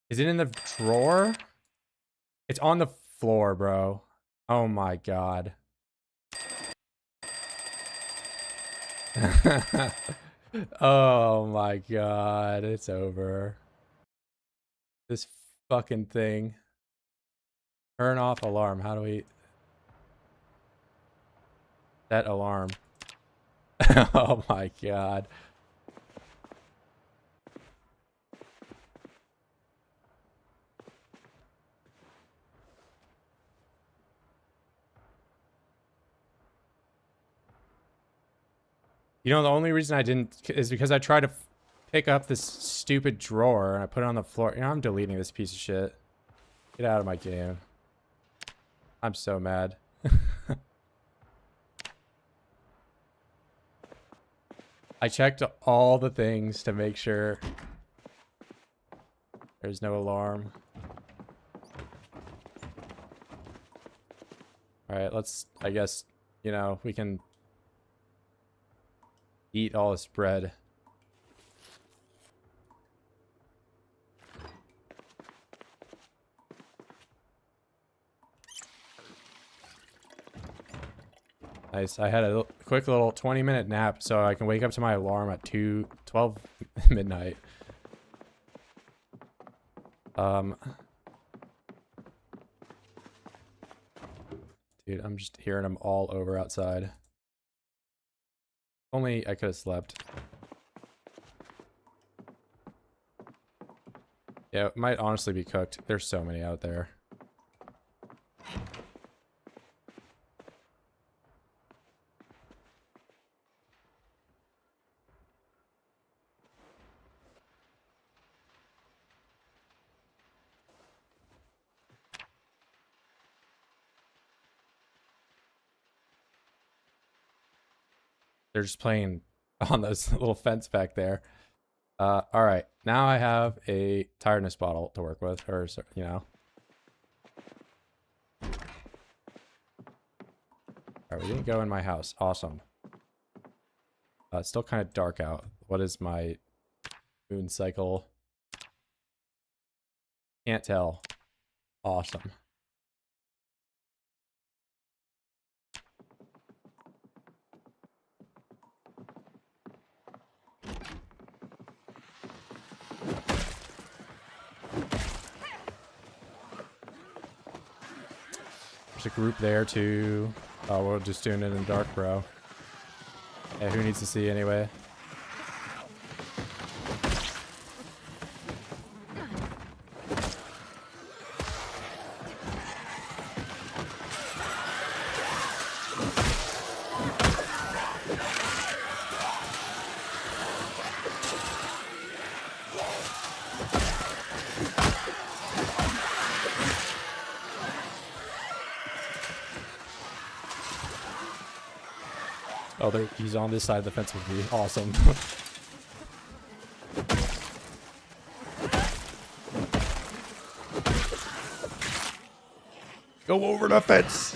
Is it in the drawer? It's on the floor, bro. Oh my god. Oh my god, it's over. This fucking thing. Turn off alarm. How do we... Set alarm. Oh my god. You know, the only reason I didn't is because I tried to pick up this stupid drawer and I put it on the floor. You know, I'm deleting this piece of shit. Get out of my game. I'm so mad. I checked all the things to make sure there's no alarm. Alright, let's, I guess, you know, we can eat all this bread. Nice. I had a quick little 20-minute nap so I can wake up to my alarm at 12 midnight. Dude, I'm just hearing them all over outside. Only I could have slept. Yeah, it might honestly be cooked. There's so many out there. They're just playing on this little fence back there. All right, now I have a tiredness bottle to work with, or, you know. All right, we didn't go in my house. Awesome. It's still kind of dark out. What is my moon cycle? Can't tell. Awesome. There's a group there too. Oh, we're just doing it in the dark, bro. Yeah, who needs to see anyway? Oh, he's on this side of the fence with me. Awesome. Go over the fence.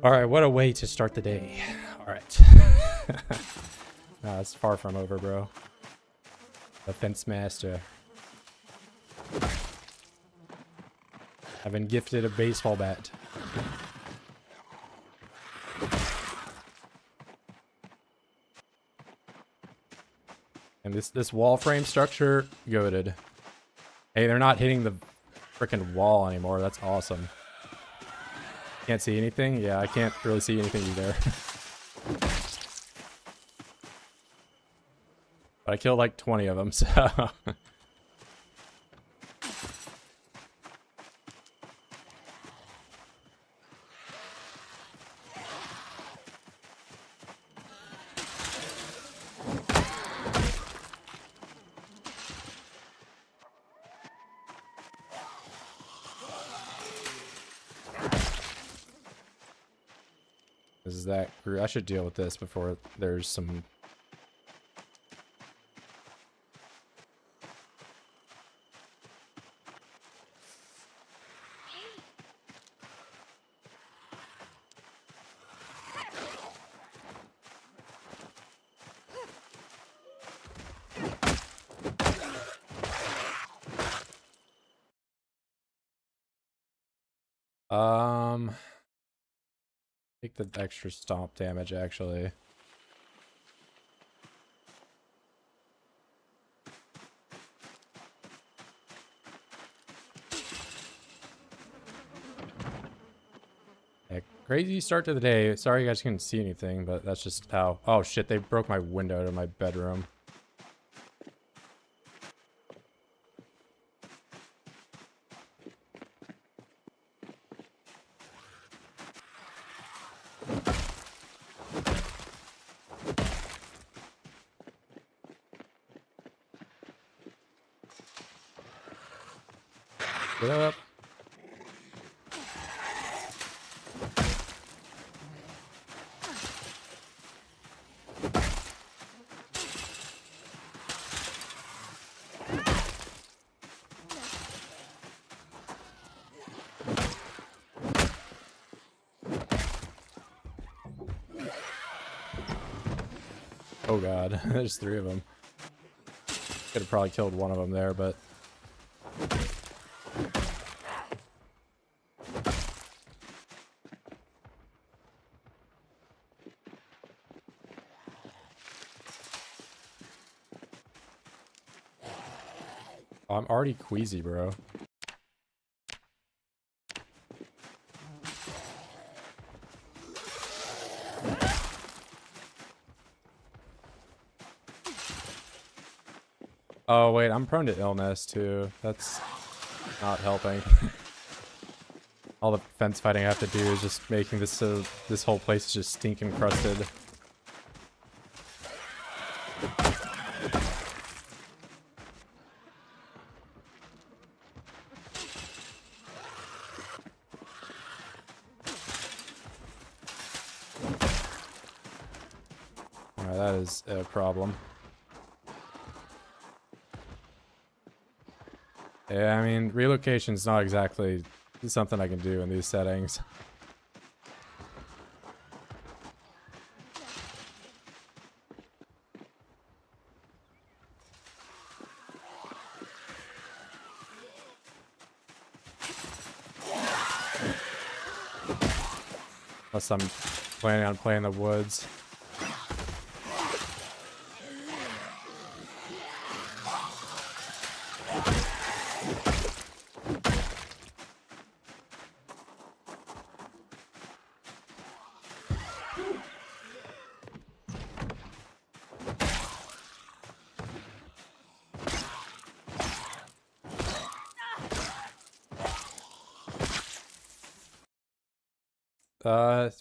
All right, what a way to start the day. All right. Nah, it's far from over, bro. The fence master. I've been gifted a baseball bat. And this wall frame structure, goated. Hey, they're not hitting the freaking wall anymore. That's awesome. Can't see anything? Yeah, I can't really see anything either. But I killed like 20 of them, so... This is that group. I should deal with this before there's some... Take the extra stomp damage, actually. Yeah, crazy start to the day. Sorry you guys couldn't see anything, but that's just how... Oh shit, they broke my window to my bedroom. Get up. Oh god, there's 3 of them. Could have probably killed one of them there, but... Oh, I'm already queasy, bro. Oh wait, I'm prone to illness too. That's not helping. All the fence fighting I have to do is just making this so this whole place is just stink encrusted. Alright, that is a problem. Yeah, I mean, relocation's not exactly something I can do in these settings. Unless I'm planning on playing the woods.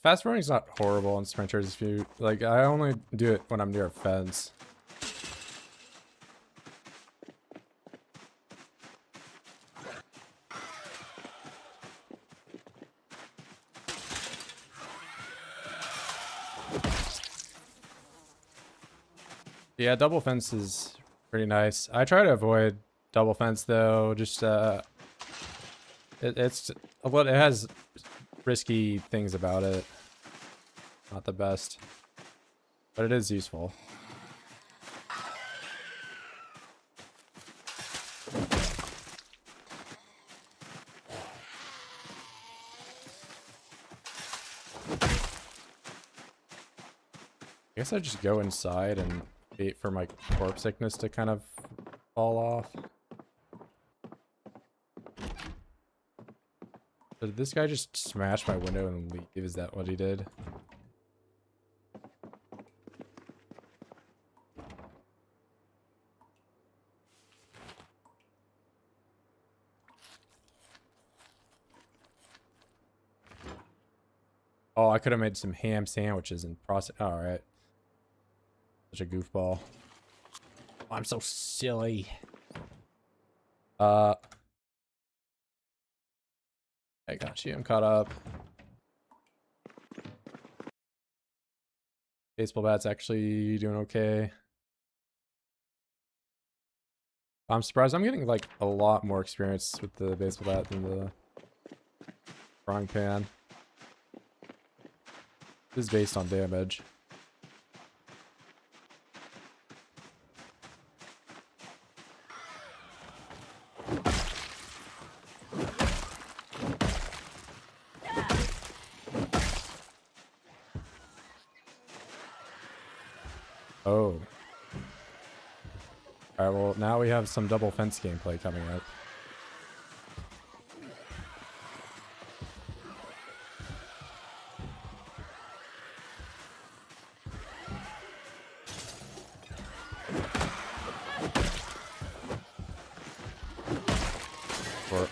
Fast forwarding is not horrible in sprinters if you like. I only do it when I'm near a fence. Yeah, double fence is pretty nice. I try to avoid double fence though. Just it's well, it has risky things about it. Not the best, but it is useful. I guess I just go inside and wait for my corpse sickness to kind of fall off. Did this guy just smash my window and leave? Is that what he did? Oh, I could have made some ham sandwiches and process. All right. Such a goofball. I'm so silly. I got you. I'm caught up. Baseball bat's actually doing okay. I'm surprised. I'm getting like a lot more experience with the baseball bat than the frying pan. This is based on damage. Oh. Alright, well, now we have some double fence gameplay coming up.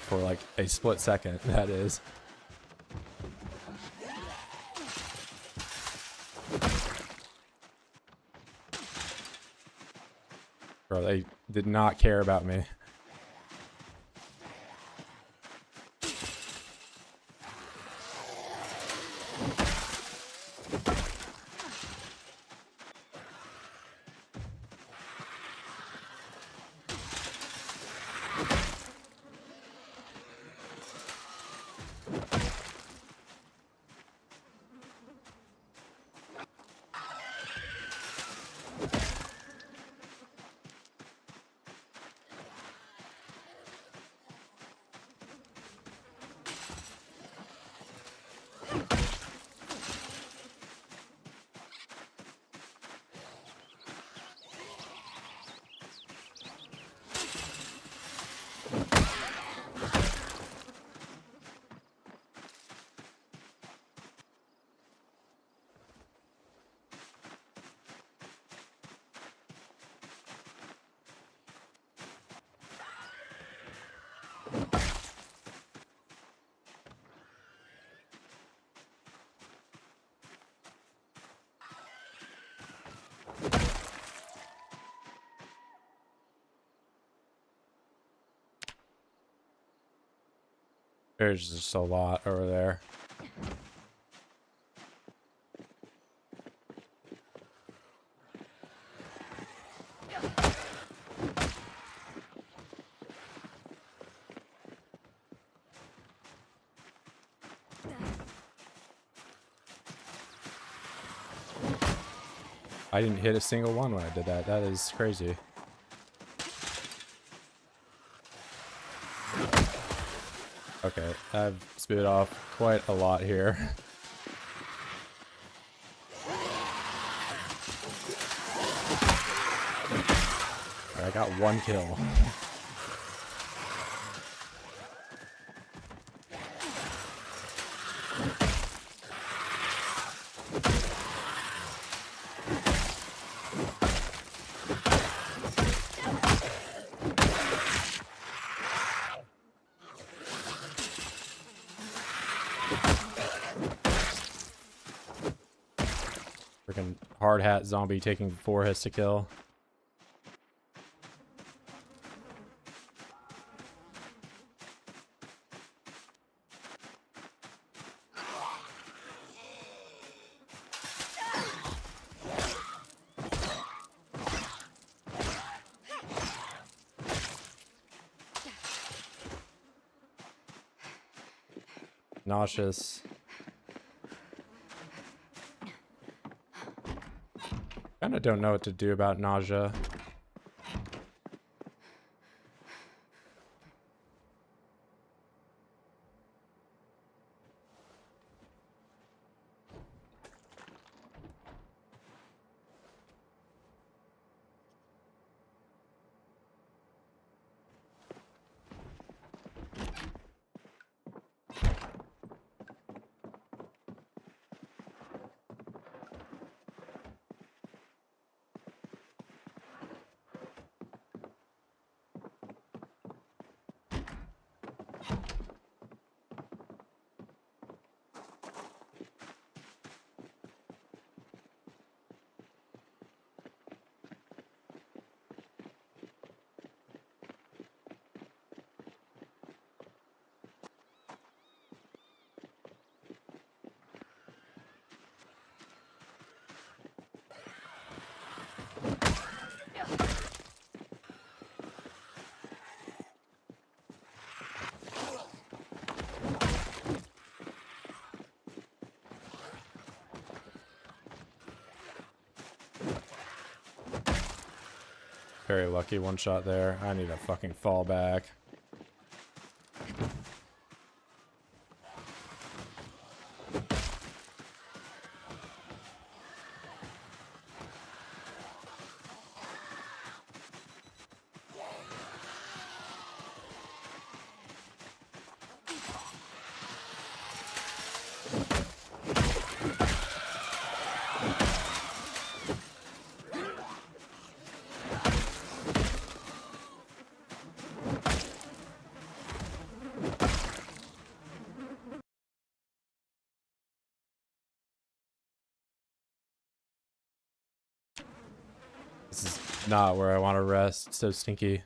For like a split second, that is. Bro, they did not care about me. There's just a lot over there. I didn't hit a single one when I did that. That is crazy. Okay, I've spit off quite a lot here. I got one kill. Freaking hard hat zombie taking 4 hits to kill. Nauseous. Kinda don't know what to do about nausea. Very lucky one shot there. I need a fucking fall back. This is not where I want to rest. It's so stinky.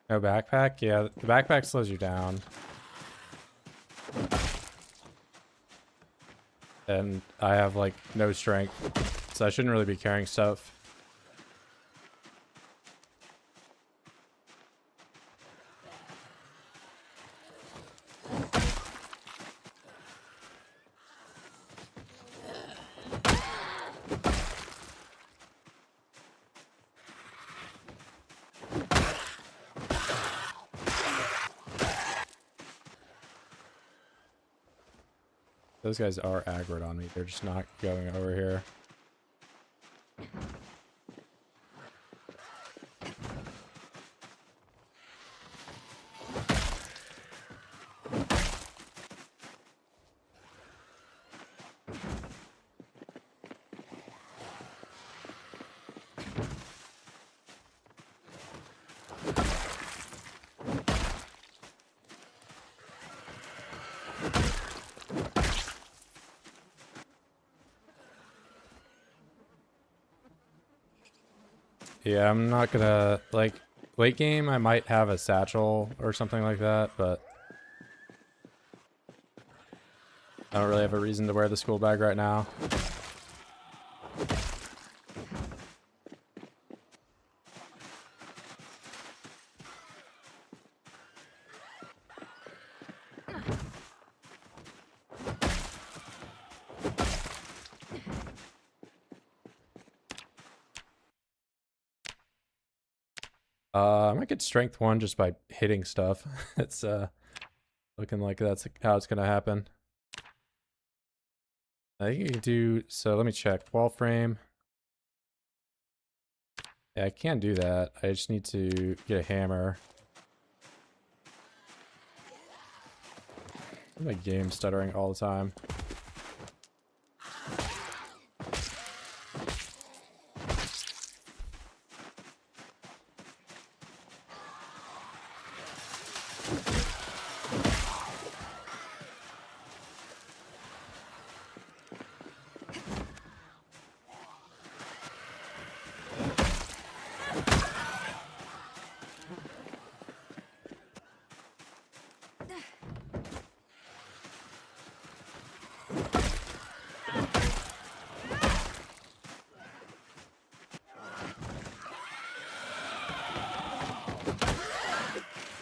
No backpack? Yeah, the backpack slows you down. And I have like no strength, so I shouldn't really be carrying stuff. Those guys are aggroed on me. They're just not going over here. Yeah, I'm not gonna, like, late game I might have a satchel or something like that, but I don't really have a reason to wear the school bag right now. I might get strength 1 just by hitting stuff. It's looking like that's how it's gonna happen. I think you can do, so let me check. Wall frame. Yeah, I can't do that. I just need to get a hammer. My game's stuttering all the time.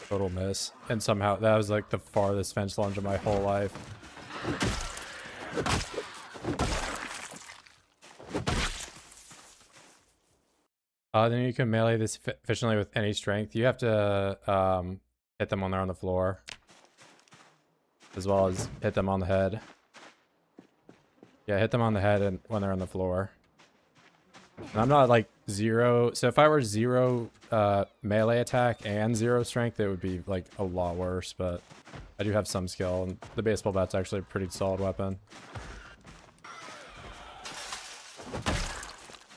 Total miss. And somehow that was like the farthest fence lunge of my whole life. Then you can melee this efficiently with any strength. You have to hit them when they're on the floor, as well as hit them on the head. Yeah, hit them on the head and when they're on the floor. And I'm not like 0, so if I were 0 melee attack and 0 strength, it would be like a lot worse, but I do have some skill, and the baseball bat's actually a pretty solid weapon.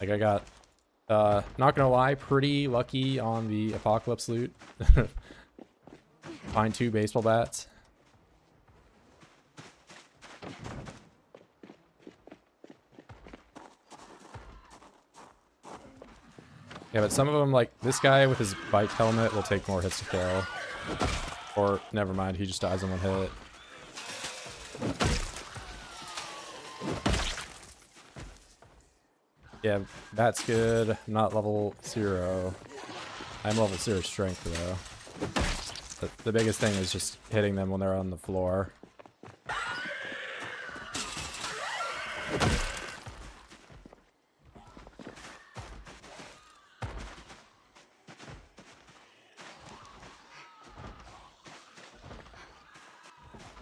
Like I got, not gonna lie, pretty lucky on the apocalypse loot. Find 2 baseball bats. Yeah, but some of them, like this guy with his bike helmet, will take more hits to kill. Or, never mind, he just dies in one hit. Yeah, that's good. I'm not level 0. I'm level 0 strength, though. The biggest thing is just hitting them when they're on the floor.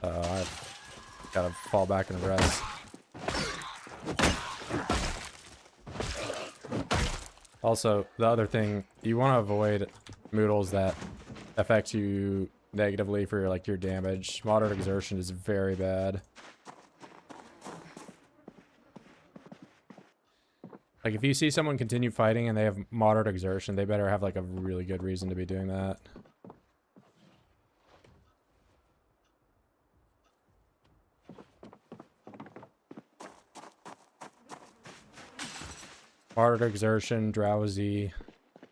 I've gotta fall back and rest. Also, the other thing, you want to avoid moodles that affect you negatively for like your damage. Moderate exertion is very bad. Like if you see someone continue fighting and they have moderate exertion, they better have like a really good reason to be doing that. Moderate exertion, drowsy.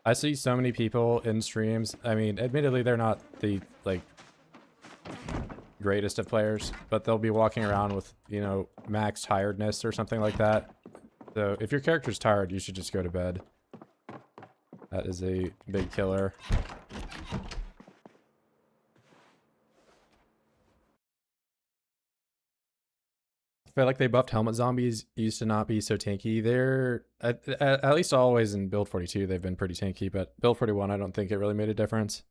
I see so many people in streams. I mean, admittedly, they're not the like greatest of players, but they'll be walking around with, you know, max tiredness or something like that. So if your character's tired, you should just go to bed. That is a big killer. I feel like they buffed helmet zombies used to not be so tanky. They're at least always in build 42 they've been pretty tanky, but build 41 I don't think it really made a difference.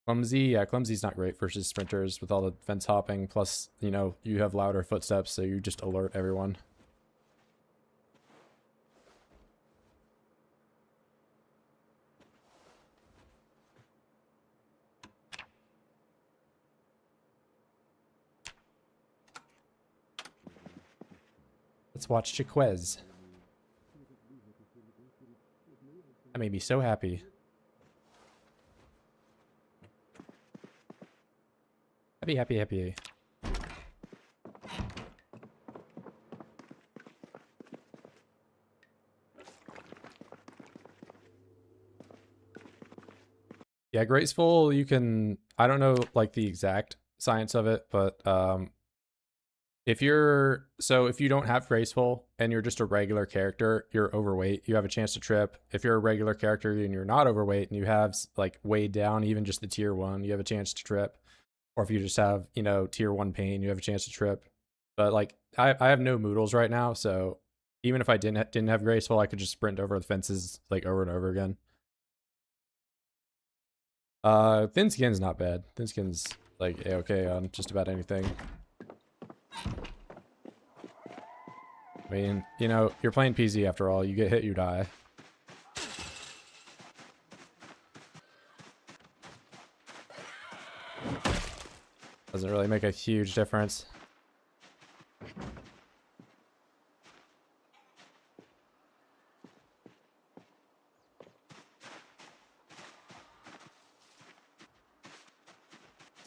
Clumsy, yeah, clumsy's not great versus sprinters with all the fence hopping, plus, you know, you have louder footsteps, so you just alert everyone. Let's watch Chiquez. That made me so happy. Happy, happy, happy. Yeah, graceful, you can, I don't know like the exact science of it, but if you don't have graceful and you're just a regular character, you're overweight, you have a chance to trip. If you're a regular character and you're not overweight and you have like weighed down, even just the tier 1, you have a chance to trip. Or if you just have, you know, tier 1 pain, you have a chance to trip. But like I have no moodles right now, so even if I didn't have graceful, I could just sprint over the fences like over and over again. Thin skin's not bad. Thin skin's like okay on just about anything. I mean, you know, you're playing PZ after all. You get hit, you die. Doesn't really make a huge difference.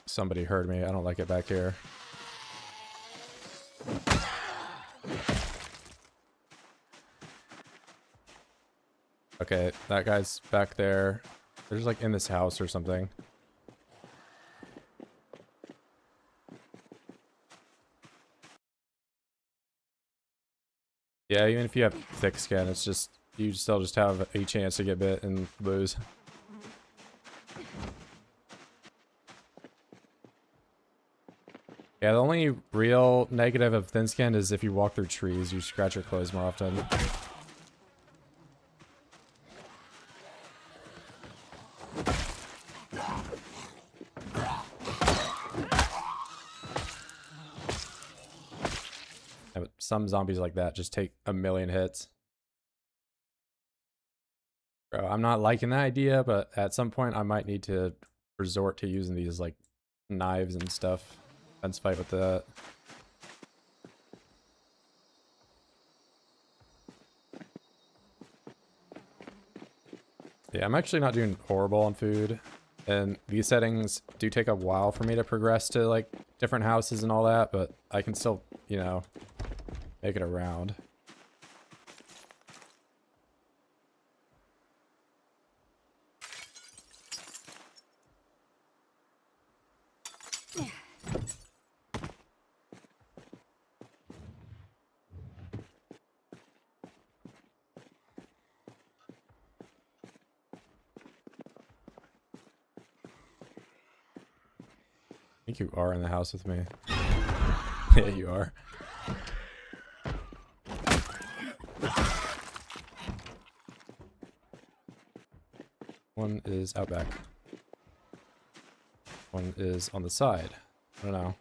Somebody heard me. I don't like it back here. Okay, that guy's back there. They're just like in this house or something. Yeah, even if you have thick skin, it's just, you still just have a chance to get bit and lose. Yeah, the only real negative of thin skin is if you walk through trees, you scratch your clothes more often. Yeah, but some zombies like that just take a million hits. Bro, I'm not liking that idea, but at some point I might need to resort to using these like knives and stuff. Fence fight with that. Yeah, I'm actually not doing horrible on food. And these settings do take a while for me to progress to like different houses and all that, but I can still, you know, make it around. think you are in the house with me. Yeah, you are. One is out back. One is on the side. I don't know.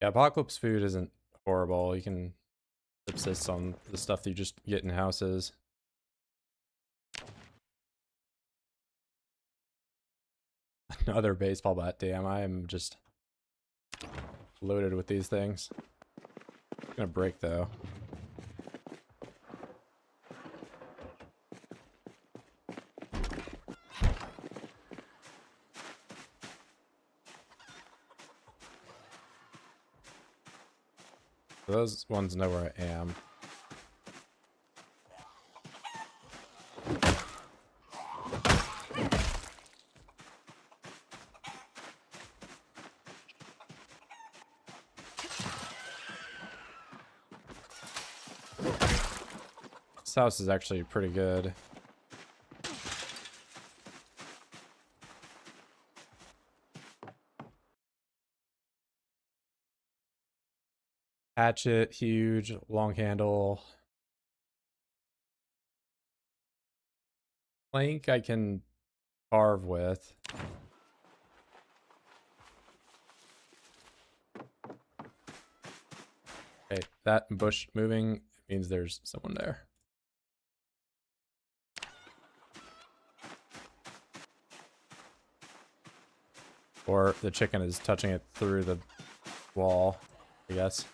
Yeah, apocalypse food isn't horrible. You can subsist on the stuff that you just get in houses. Another baseball bat. Damn, I am just loaded with these things. It's gonna break though. Those ones know where I am. This house is actually pretty good. Hatchet, huge, long handle. Plank I can carve with. Okay, that bush moving means there's someone there. Or the chicken is touching it through the wall, I guess.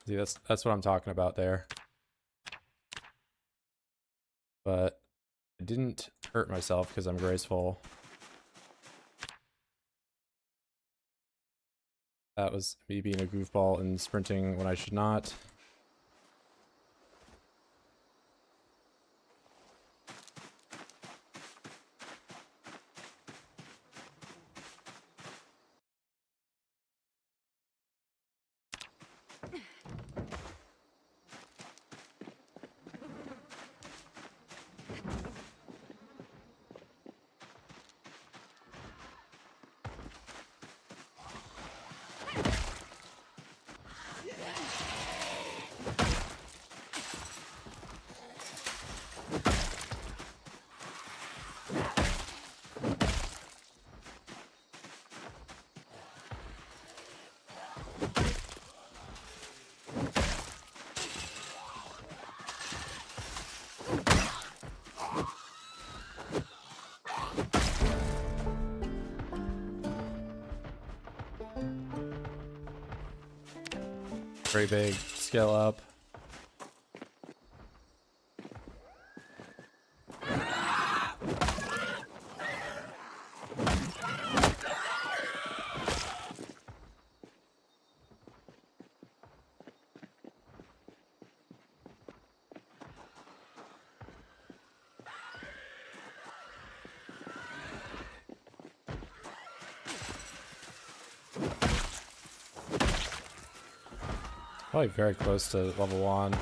See, that's what I'm talking about there. But I didn't hurt myself because I'm graceful. That was me being a goofball and sprinting when I should not. Very big, scale up. Probably very close to level 1.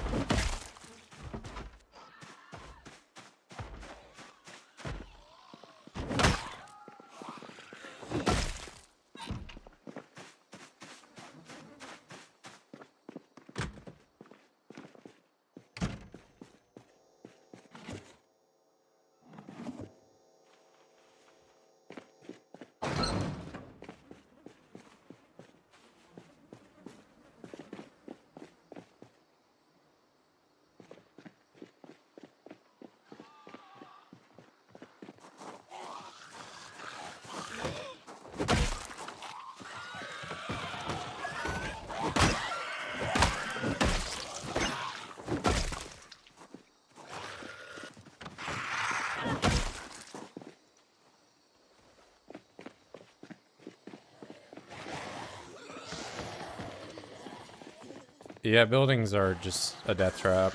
Yeah, buildings are just a death trap.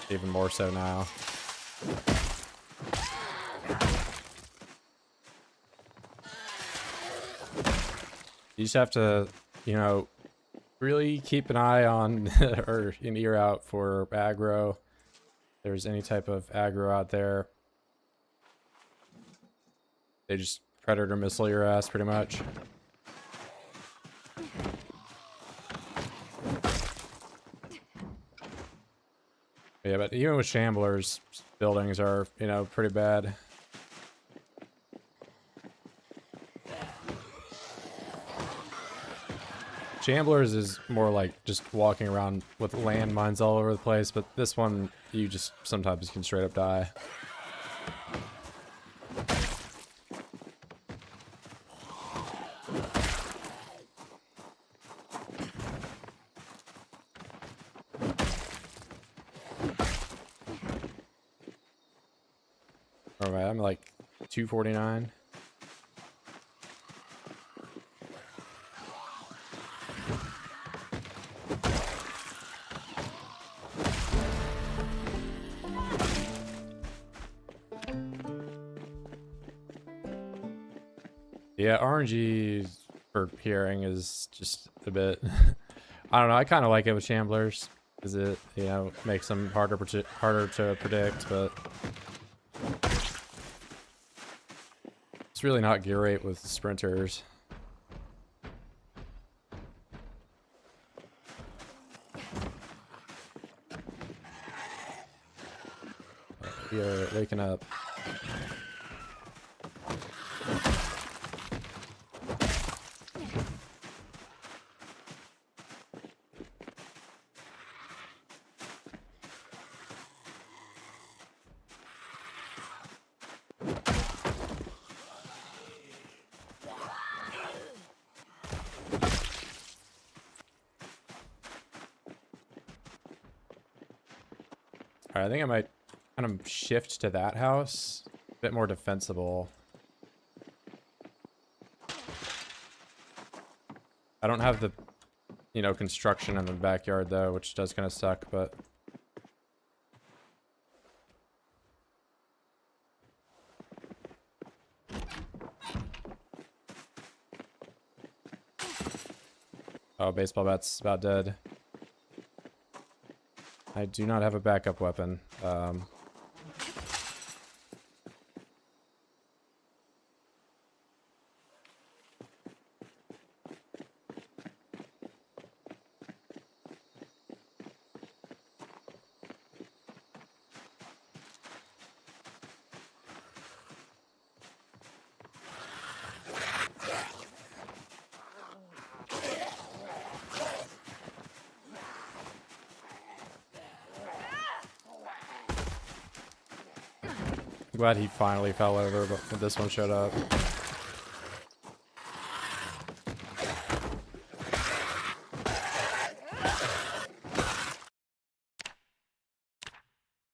Even more so now. You just have to, you know, really keep an eye on or an ear out for aggro. If there's any type of aggro out there, they just predator missile your ass pretty much. Yeah, but even with shamblers, buildings are, you know, pretty bad. Shamblers is more like just walking around with landmines all over the place, but this one, you just sometimes can straight up die. Alright, I'm like 249. Yeah, RNG for hearing is just a bit. I don't know. I kind of like it with shamblers because it, you know, makes them harder to predict, but it's really not great with sprinters. We are waking up. Alright, I think I might kind of shift to that house. A bit more defensible. I don't have the, you know, construction in the backyard though, which does kind of suck, but... Oh, baseball bat's about dead. I do not have a backup weapon. Glad he finally fell over, but when this one showed up.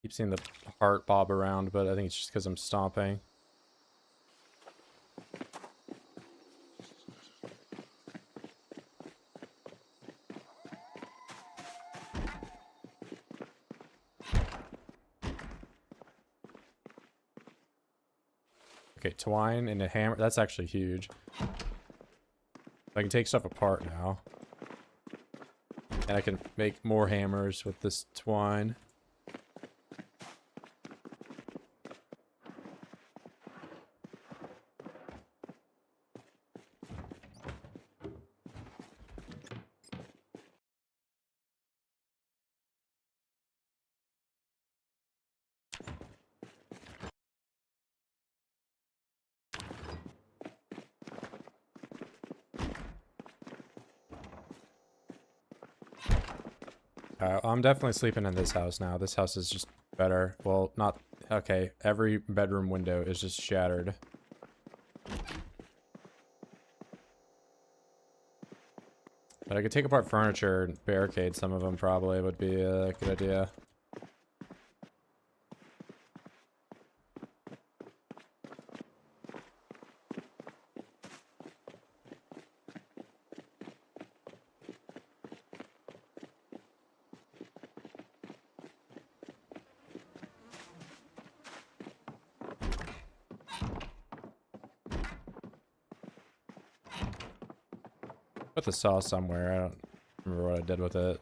Keep seeing the heart bob around, but I think it's just because I'm stomping. Okay, twine and a hammer. That's actually huge. I can take stuff apart now. And I can make more hammers with this twine. I'm definitely sleeping in this house now. This house is just better. Well, not... Okay, every bedroom window is just shattered. But I could take apart furniture and barricade some of them probably would be a good idea. Put the saw somewhere. I don't remember what I did with it.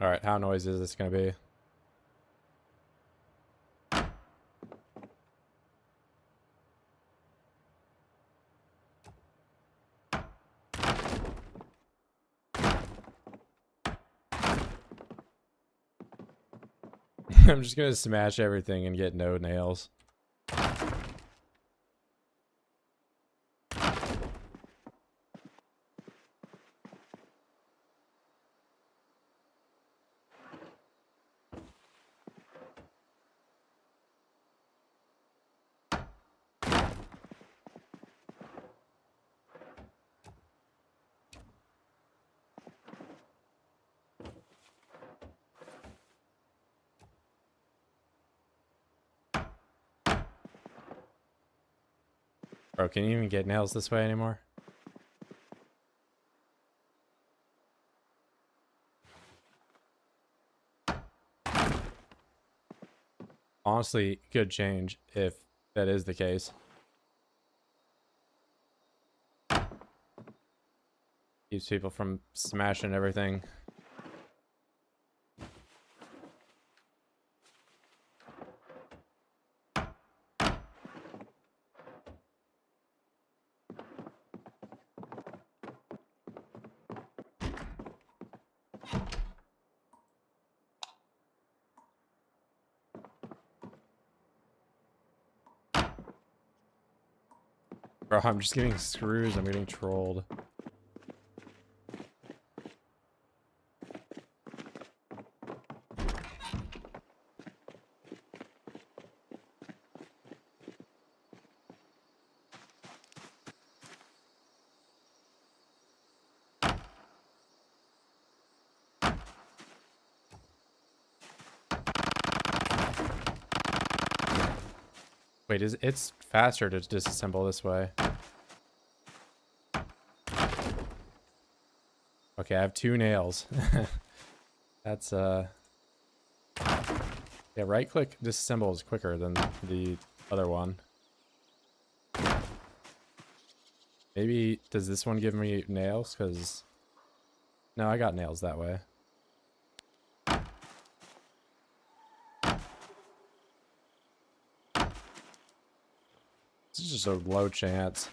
All right, how noisy is this gonna be? I'm just gonna smash everything and get no nails. Bro, can you even get nails this way anymore? Honestly, good change if that is the case. Keeps people from smashing everything. Bro, I'm just getting screws. I'm getting trolled. Wait, it's faster to disassemble this way. Okay, I have 2 nails. That's yeah, right click disassemble is quicker than the other one. Maybe does this one give me nails? Because no, I got nails that way. This is just a low chance.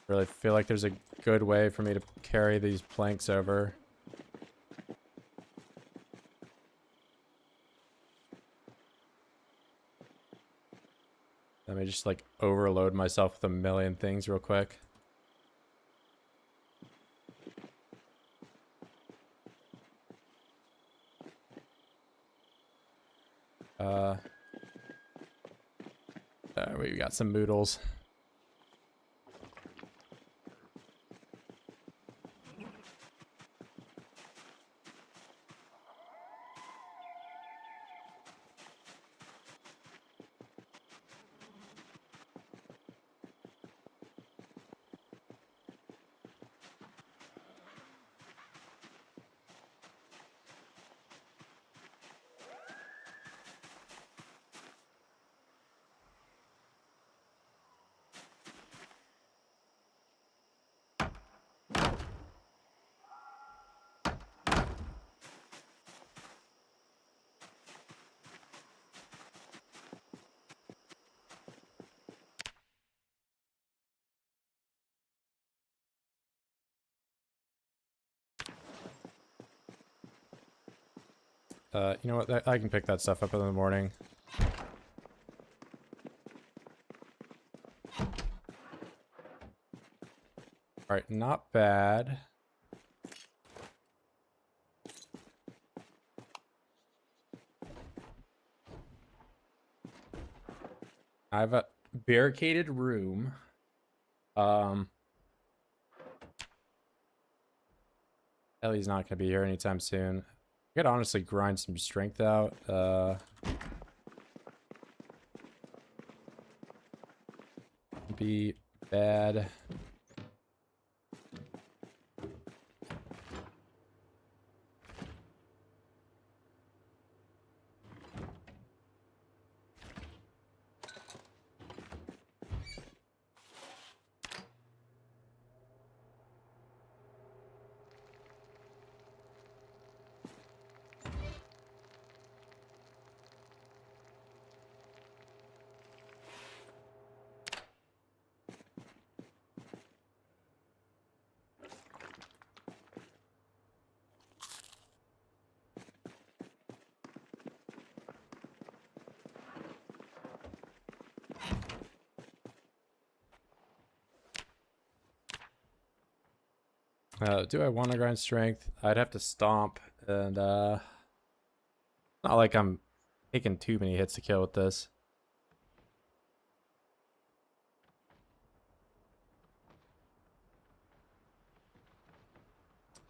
Really feel like there's a good way for me to carry these planks over. Let me just like overload myself with a million things real quick. We got some moodles. You know what? I can pick that stuff up in the morning. All right, not bad. I have a barricaded room. Ellie's not gonna be here anytime soon. I could honestly grind some strength out. Be bad. Do I want to grind strength? I'd have to stomp, and not like I'm taking too many hits to kill with this.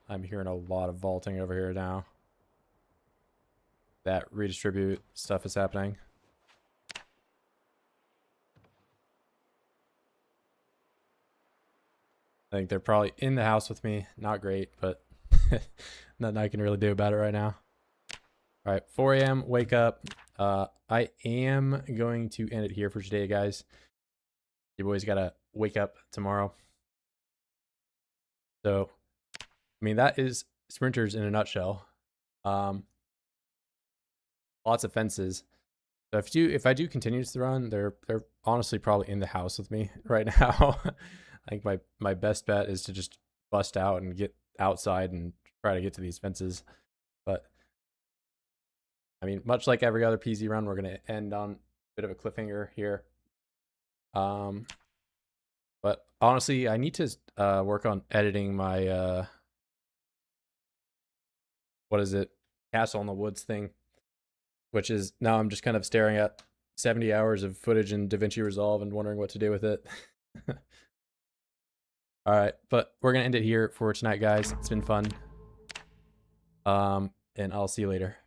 I'm hearing a lot of vaulting over here now. That redistribute stuff is happening. I think they're probably in the house with me. Not great, but nothing I can really do about it right now. All right, 4 a.m. wake up. I am going to end it here for today, guys. You boys gotta wake up tomorrow. So, I mean, that is sprinters in a nutshell. Lots of fences. So if I do continue to run, they're honestly probably in the house with me right now. I think my best bet is to just bust out and get outside and try to get to these fences. But I mean, much like every other PZ run, we're gonna end on a bit of a cliffhanger here. But honestly, I need to work on editing my what is it? Castle in the Woods thing, which is now I'm just kind of staring at 70 hours of footage in DaVinci Resolve and wondering what to do with it. All right, but we're gonna end it here for tonight, guys. It's been fun. And I'll see you later.